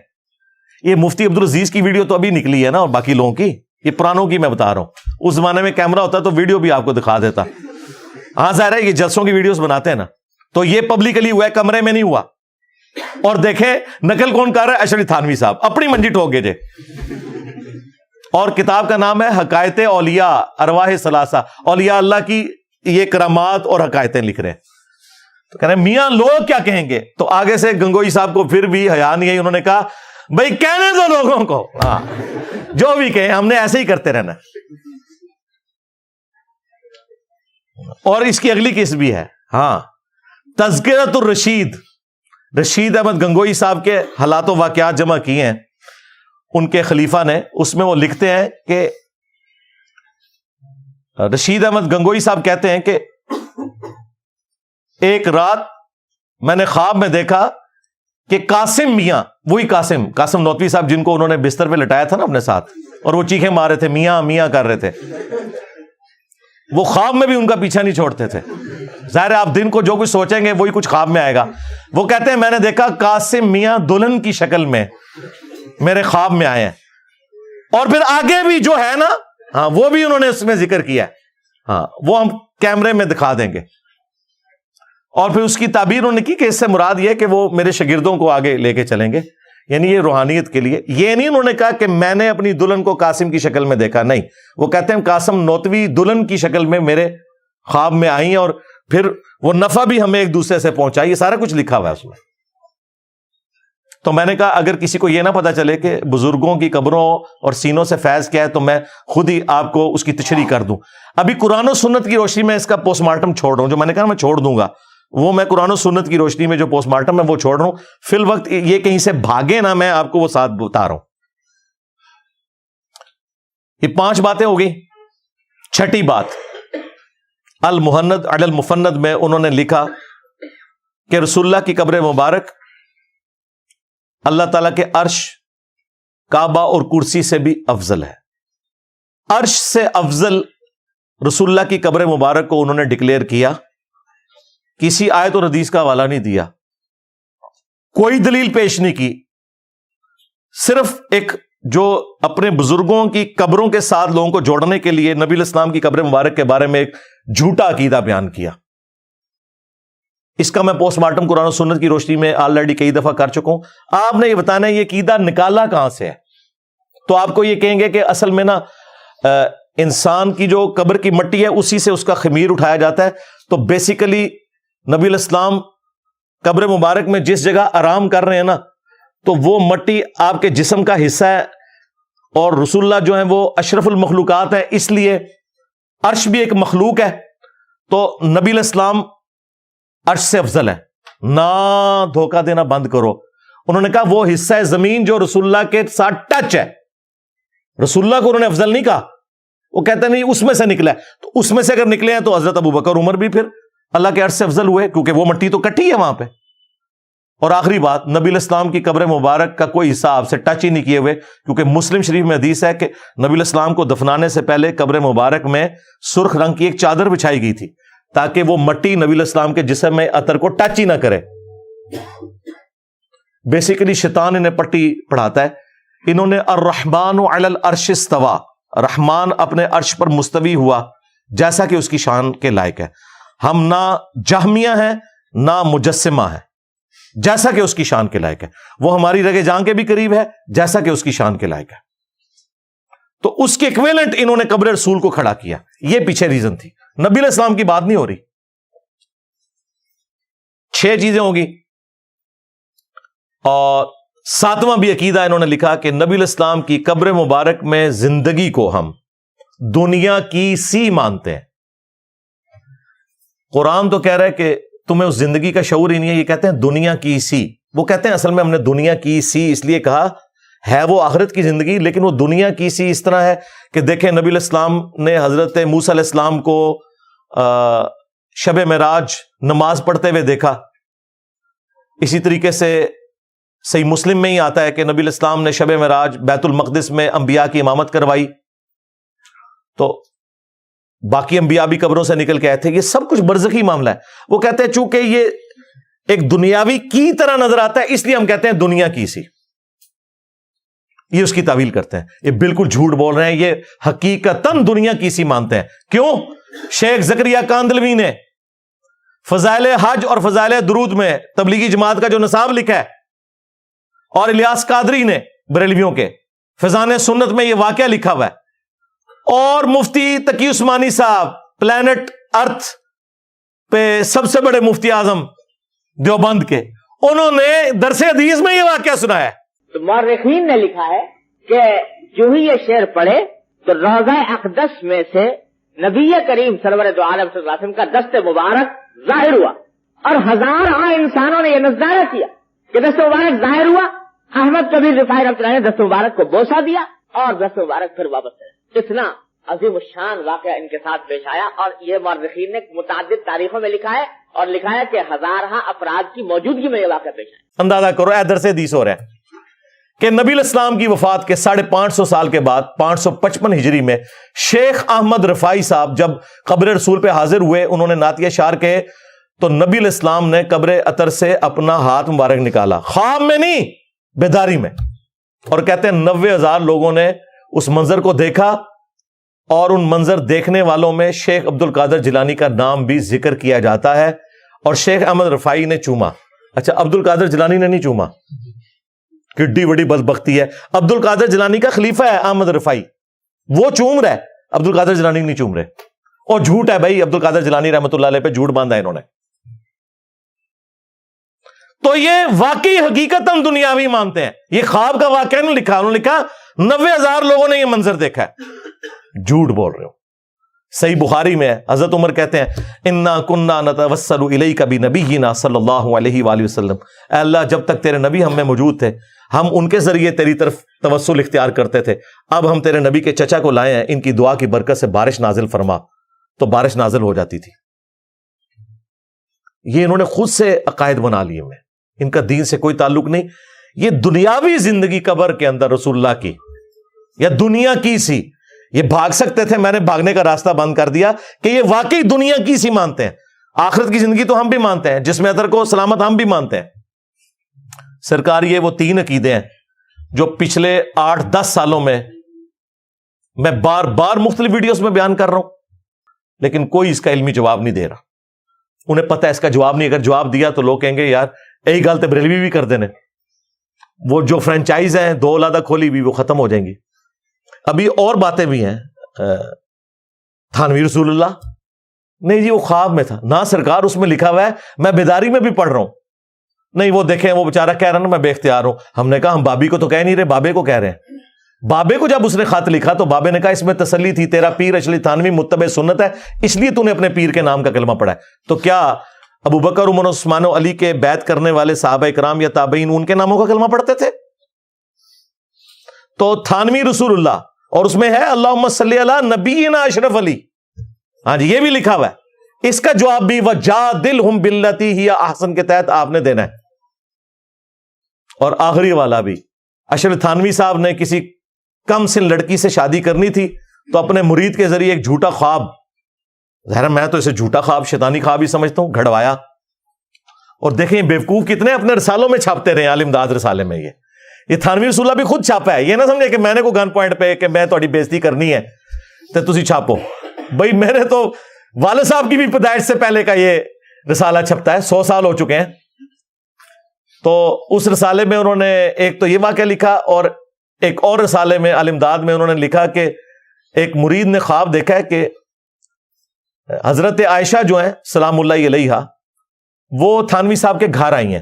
یہ مفتی عبدالعزیز کی ویڈیو تو ابھی نکلی ہے نا، اور باقی لوگوں کی یہ پرانوں کی میں بتا رہا ہوں. اس زمانے میں کیمرہ ہوتا تو ویڈیو بھی آپ کو دکھا دیتا. ہاں ظاہر ہے یہ جلسوں کی ویڈیوز بناتے ہیں نا، تو یہ پبلکلی ہوا ہے، کمرے میں نہیں ہوا. اور دیکھیں نقل کون کر رہا ہے؟ اشرف تھانوی صاحب اپنی منجی ٹھوک گئے. اور کتاب کا نام ہے حقائق اولیاء ارواح ثلاثہ. اولیاء اللہ کی یہ کرامات اور حقائقیں لکھ رہے ہیں. تو کہہ رہے ہیں میاں لوگ کیا کہیں گے. تو آگے سے گنگوئی صاحب کو پھر بھی حیا نہیں ہے، انہوں نے کہا بھائی کہنے دو لوگوں کو، ہاں جو بھی کہیں ہم نے ایسے ہی کرتے رہنا. اور اس کی اگلی قسط بھی ہے. ہاں تذکرۃ الرشید، رشید احمد گنگوئی صاحب کے حالات و واقعات جمع کیے ہیں ان کے خلیفہ نے. اس میں وہ لکھتے ہیں کہ رشید احمد گنگوئی صاحب کہتے ہیں کہ ایک رات میں نے خواب میں دیکھا کہ قاسم میاں، وہی قاسم نانوتوی صاحب جن کو انہوں نے بستر پہ لٹایا تھا نا اپنے ساتھ، اور وہ چیخیں مار رہے تھے، میاں میاں کر رہے تھے. وہ خواب میں بھی ان کا پیچھا نہیں چھوڑتے تھے. ظاہر ہے آپ دن کو جو کچھ سوچیں گے وہی کچھ خواب میں آئے گا. وہ کہتے ہیں میں نے دیکھا قاسم میاں دلہن کی شکل میں میرے خواب میں آئے ہیں اور پھر آگے بھی جو ہے نا، ہاں وہ بھی انہوں نے اس میں ذکر کیا ہے، ہاں وہ ہم کیمرے میں دکھا دیں گے. اور پھر اس کی تعبیر انہوں نے کی کہ اس سے مراد یہ ہے کہ وہ میرے شاگردوں کو آگے لے کے چلیں گے، یعنی یہ روحانیت کے لیے. یہ نہیں انہوں نے کہا کہ میں نے اپنی دلہن کو قاسم کی شکل میں دیکھا، نہیں، وہ کہتے ہیں قاسم نوتوی دلہن کی شکل میں میرے خواب میں آئی اور پھر وہ نفع بھی ہمیں ایک دوسرے سے پہنچائی. یہ سارا کچھ لکھا ہوا ہے اس میں. تو میں نے کہا اگر کسی کو یہ نہ پتا چلے کہ بزرگوں کی قبروں اور سینوں سے فیض کیا ہے تو میں خود ہی آپ کو اس کی تشریح کر دوں. ابھی قرآن و سنت کی روشنی میں اس کا پوسٹ مارٹم چھوڑ رہا ہوں، جو میں نے کہا میں چھوڑ دوں گا، وہ میں قرآن و سنت کی روشنی میں جو پوسٹ مارٹم ہے وہ چھوڑ رہا ہوں. فی الوقت یہ کہیں سے بھاگے نہ، میں آپ کو وہ ساتھ بتا رہا ہوں. یہ 5 باتیں ہو گئی. چھٹی بات، المہند علی المفند میں انہوں نے لکھا کہ رسول اللہ کی قبر مبارک اللہ تعالیٰ کے عرش، کعبہ اور کرسی سے بھی افضل ہے. عرش سے افضل رسول اللہ کی قبر مبارک کو انہوں نے ڈکلیئر کیا. کسی آیت اور حدیث کا حوالہ نہیں دیا، کوئی دلیل پیش نہیں کی، صرف ایک جو اپنے بزرگوں کی قبروں کے ساتھ لوگوں کو جوڑنے کے لیے نبی الاسلام کی قبر مبارک کے بارے میں ایک جھوٹا عقیدہ بیان کیا. اس کا میں پوسٹ مارٹم قرآن و سنت کی روشنی میں آلریڈی کئی دفعہ کر چکا ہوں. آپ نے یہ بتانا ہے یہ عقیدہ نکالا کہاں سے ہے. تو آپ کو یہ کہیں گے کہ اصل میں نا انسان کی جو قبر کی مٹی ہے اسی سے اس کا خمیر اٹھایا جاتا ہے. تو بیسیکلی نبی الاسلام قبر مبارک میں جس جگہ آرام کر رہے ہیں نا، تو وہ مٹی آپ کے جسم کا حصہ ہے، اور رسول اللہ جو ہیں وہ اشرف المخلوقات ہیں، اس لیے عرش بھی ایک مخلوق ہے، تو نبی الاسلام عرش سے افضل ہے. نہ دھوکہ دینا بند کرو. انہوں نے کہا وہ حصہ زمین جو رسول اللہ کے ساتھ ٹچ ہے، رسول اللہ کو انہوں نے افضل نہیں کہا. وہ کہتے نہیں اس میں سے نکلا ہے، تو اس میں سے اگر نکلے ہیں تو حضرت ابوبکر عمر بھی پھر اللہ کے عرش سے افضل ہوئے، کیونکہ وہ مٹی تو کٹی ہے وہاں پہ. اور آخری بات، نبی الاسلام کی قبر مبارک کا کوئی حصہ آپ سے ٹچ ہی نہیں کیے ہوئے، کیونکہ مسلم شریف میں حدیث ہے کہ نبی الاسلام کو دفنانے سے پہلے قبر مبارک میں سرخ رنگ کی ایک چادر بچھائی گئی تھی تاکہ وہ مٹی نبی الاسلام کے جسم میں عطر کو ٹچ ہی نہ کرے. بیسیکلی شیطان انہیں پٹی پڑھاتا ہے. انہوں نے الرحمن علی العرش استوى، رحمان اپنے عرش پر مستوی ہوا جیسا کہ اس کی شان کے لائق ہے. ہم نہ جہمیہ ہیں نہ مجسمہ ہیں، جیسا کہ اس کی شان کے لائق ہے. وہ ہماری رگے جان کے بھی قریب ہے جیسا کہ اس کی شان کے لائق ہے. تو اس کے ایکویلنٹ انہوں نے قبر رسول کو کھڑا کیا. یہ پیچھے ریزن تھی، نبی علیہ السلام کی بات نہیں ہو رہی. 6 چیزیں ہوگی. اور 7واں بھی عقیدہ انہوں نے لکھا کہ نبی علیہ السلام کی قبر مبارک میں زندگی کو ہم دنیا کی سی مانتے ہیں. قرآن تو کہہ رہا ہے کہ تمہیں اس زندگی کا شعور ہی نہیں ہے، یہ کہتے ہیں دنیا کی سی. وہ کہتے ہیں اصل میں ہم نے دنیا کی سی اس لیے کہا ہے وہ آخرت کی زندگی، لیکن وہ دنیا کی سی اس طرح ہے کہ دیکھیں نبی علیہ السلام نے حضرت موسیٰ علیہ السلام کو شب معراج نماز پڑھتے ہوئے دیکھا. اسی طریقے سے صحیح مسلم میں ہی آتا ہے کہ نبی علیہ السلام نے شب معراج بیت المقدس میں انبیاء کی امامت کروائی. تو باقی انبیاء بھی قبروں سے نکل کے آئے تھے. یہ سب کچھ برزخی معاملہ ہے. وہ کہتے ہیں چونکہ یہ ایک دنیاوی کی طرح نظر آتا ہے اس لیے ہم کہتے ہیں دنیا کی سی. یہ اس کی تعویل کرتے ہیں. یہ بالکل جھوٹ بول رہے ہیں. یہ حقیقتاً دنیا کی سی مانتے ہیں. کیوں؟ شیخ زکریا کاندلوی نے فضائل حج اور فضائل درود میں تبلیغی جماعت کا جو نصاب لکھا ہے، اور الیاس قادری نے بریلویوں کے فضان سنت میں یہ واقعہ لکھا ہوا ہے، اور مفتی تقی عثمانی صاحب پلانٹ ارتھ پہ سب سے بڑے مفتی اعظم دیوبند کے، انہوں نے درس حدیث میں یہ واقعہ سنایا ہے. تو مورخین نے لکھا ہے کہ جو ہی یہ شعر پڑھے تو روضہ اقدس میں سے نبی کریم سرور دو عالم صلی اللہ علیہ وسلم کا دست مبارک ظاہر ہوا، اور ہزاروں انسانوں نے یہ نظارہ کیا کہ دست مبارک ظاہر ہوا. احمد کبیر رفاعی رحمۃ اللہ علیہ نے دست مبارک کو بوسہ دیا اور دست مبارک پھر واپس کرا. اتنا عظیم الشان واقعہ ان کے ساتھ پیش آیا، اور یہ مورخین نے متعدد تاریخوں میں لکھا ہے، اور لکھا ہے کہ ہزارہ افراد کی موجودگی میں یہ واقعہ پیش آیا. اندازہ کرو درس حدیث ہو رہا ہے کہ نبی علیہ السلام کی وفات کے 550 سال کے بعد 555 ہجری میں شیخ احمد رفاعی صاحب جب قبر رسول پہ حاضر ہوئے، انہوں نے نعت اشعار کہے تو نبی علیہ السلام نے قبر اطہر سے اپنا ہاتھ مبارک نکالا، خواب میں نہیں بیداری میں، اور کہتے ہیں 90,000 لوگوں نے اس منظر کو دیکھا اور ان منظر دیکھنے والوں میں شیخ عبد القادر جیلانی کا نام بھی ذکر کیا جاتا ہے، اور شیخ احمد رفاعی نے چوما. اچھا، عبد القادر جیلانی نے نہیں چوما، کڈی بڑی بدبختی ہے. عبد القادر جیلانی کا خلیفہ ہے احمد رفاعی، وہ چوم رہا ہے، عبد القادر جیلانی نہیں چوم رہے. اور جھوٹ ہے بھائی، عبد القادر جیلانی رحمۃ اللہ علیہ پہ جھوٹ باندھا انہوں نے. تو یہ واقعی حقیقت ہم دنیاوی مانتے ہیں، یہ خواب کا واقعہ نہیں لکھا. انہوں نے لکھا 90,000 لوگوں نے یہ منظر دیکھا ہے. جھوٹ بول رہے ہو. صحیح بخاری میں ہے، حضرت عمر کہتے ہیں انا کننا نتوسل الیک بنبینا صلی اللہ علیہ وآلہ وسلم، اے اللہ جب تک تیرے نبی ہم میں موجود تھے ہم ان کے ذریعے تیری طرف توسل اختیار کرتے تھے. اب ہم تیرے نبی کے چچا کو لائے ہیں، ان کی دعا کی برکت سے بارش نازل فرما. تو بارش نازل ہو جاتی تھی. یہ انہوں نے خود سے عقائد بنا لیے میں، ان کا دین سے کوئی تعلق نہیں. یہ دنیاوی زندگی قبر کے اندر رسول اللہ کی یا دنیا کی سی، یہ بھاگ سکتے تھے، میں نے بھاگنے کا راستہ بند کر دیا کہ یہ واقعی دنیا کی سی مانتے ہیں. آخرت کی زندگی تو ہم بھی مانتے ہیں، جسم اطہر کو سلامت ہم بھی مانتے ہیں. سرکار یہ وہ 3 عقیدے ہیں جو پچھلے 8-10 سالوں میں بار بار مختلف ویڈیوز میں بیان کر رہا ہوں، لیکن کوئی اس کا علمی جواب نہیں دے رہا. انہیں پتہ ہے اس کا جواب نہیں، اگر جواب دیا تو لوگ کہیں گے یار یہی گل تو بریلوی بھی کر دینے. وہ جو فرنچائز ہیں 2 علیحدہ کھولی بھی، وہ ختم ہو جائیں گی. ابھی اور باتیں بھی ہیں. تھانوی رسول اللہ نہیں جی وہ خواب میں تھا، نہ سرکار اس میں لکھا ہوا ہے، میں بیداری میں بھی پڑھ رہا ہوں. نہیں وہ دیکھیں وہ بیچارہ کہہ رہا نا میں بے اختیار ہوں. ہم نے کہا ہم بابی کو تو کہہ نہیں رہے، بابے کو کہہ رہے ہیں. بابے کو جب اس نے خط لکھا تو بابے نے کہا اس میں تسلی تھی، تیرا پیر اشلی تھانوی متبع سنت ہے، اس لیے تو نے اپنے پیر کے نام کا کلمہ پڑھا ہے. تو کیا ابو بکر عمر عثمان و علی کے بیعت کرنے والے صحابہ کرام یا تابعین ان کے ناموں کا کلمہ پڑھتے تھے؟ تو تھانوی رسول اللہ، اور اس میں ہے اللہم صلی علی نبینا اشرف علی. ہاں جی یہ بھی لکھا ہوا ہے. اس کا جواب بھی وجادلہم باللتی ہی احسن کے تحت آپ نے دینا ہے. اور آخری والا بھی، اشرف تھانوی صاحب نے کسی کم سن لڑکی سے شادی کرنی تھی تو اپنے مرید کے ذریعے ایک جھوٹا خواب، ظاہر میں تو اسے جھوٹا خواب شیطانی خواب ہی سمجھتا ہوں، گھڑوایا. اور دیکھیں بیوقوف کتنے اپنے رسالوں میں چھاپتے رہے، عالم داد رسالے میں. یہ تھانوی رسول اللہ بھی خود چھاپا ہے. یہ نہ سمجھے کہ میں نے کوئی گن پوائنٹ پہ کہ میں تھوڑی بےزتی کرنی ہے تو تسی چھاپو. بھائی میرے تو والد صاحب کی بھی پیدائش سے پہلے کا یہ رسالہ چھپتا ہے، 100 سال ہو چکے ہیں. تو اس رسالے میں انہوں نے ایک تو یہ واقعہ لکھا، اور ایک اور رسالے میں عالم داد میں انہوں نے لکھا کہ ایک مرید نے خواب دیکھا ہے کہ حضرت عائشہ جو ہیں سلام اللہ علیہا وہ تھانوی صاحب کے گھر آئی ہیں.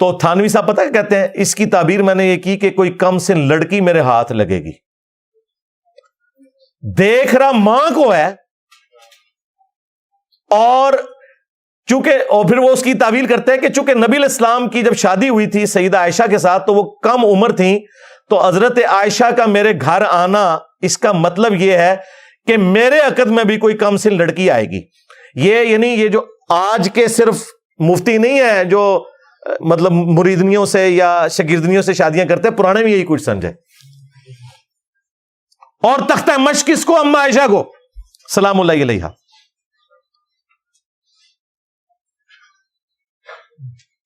تو تھانوی صاحب پتہ کہتے ہیں اس کی تعبیر میں نے یہ کی کہ کوئی کم سن لڑکی میرے ہاتھ لگے گی. دیکھ رہا ماں کو ہے، اور پھر وہ اس کی تعویل کرتے ہیں کہ چونکہ نبی علیہ السلام کی جب شادی ہوئی تھی سیدہ عائشہ کے ساتھ تو وہ کم عمر تھیں، تو حضرت عائشہ کا میرے گھر آنا اس کا مطلب یہ ہے کہ میرے عقد میں بھی کوئی کم سن لڑکی آئے گی. یہ یعنی یہ جو آج کے صرف مفتی نہیں ہے جو مطلب مریدنیوں سے یا شاگردنیوں سے شادیاں کرتے ہیں، پرانے بھی یہی کچھ سمجھے. اور تختہ مشق کس کو؟ اما عائشہ کو سلام اللہ علیہا.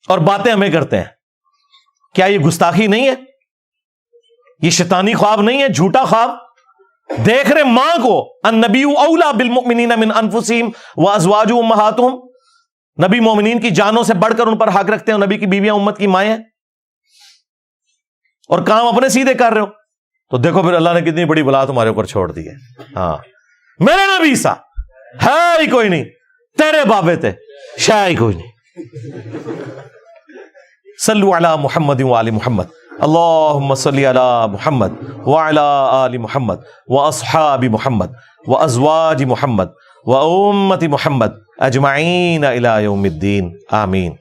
اور باتیں ہمیں کرتے ہیں. کیا یہ گستاخی نہیں ہے؟ یہ شیطانی خواب نہیں ہے، جھوٹا خواب؟ دیکھ رہے ماں کو، النبی اولا بالمؤمنین من انفسہم وازواجہ امہاتہم، نبی مومنین کی جانوں سے بڑھ کر ان پر حق رکھتے ہیں، نبی کی بیویاں امت کی مائیں ہیں، اور کام اپنے سیدھے کر رہے ہو. تو دیکھو پھر اللہ نے کتنی بڑی بلا تمہارے اوپر چھوڑ دی ہے. ہاں میرے نبی سا ہے ہی کوئی نہیں، تیرے بابے تھے شاہ ہی کوئی نہیں. صلو علی محمد وآل محمد، اللہم صلی علی محمد وعلی آل محمد واصحاب محمد وازواج محمد وامت محمد اجمعین الی یوم الدین، آمین.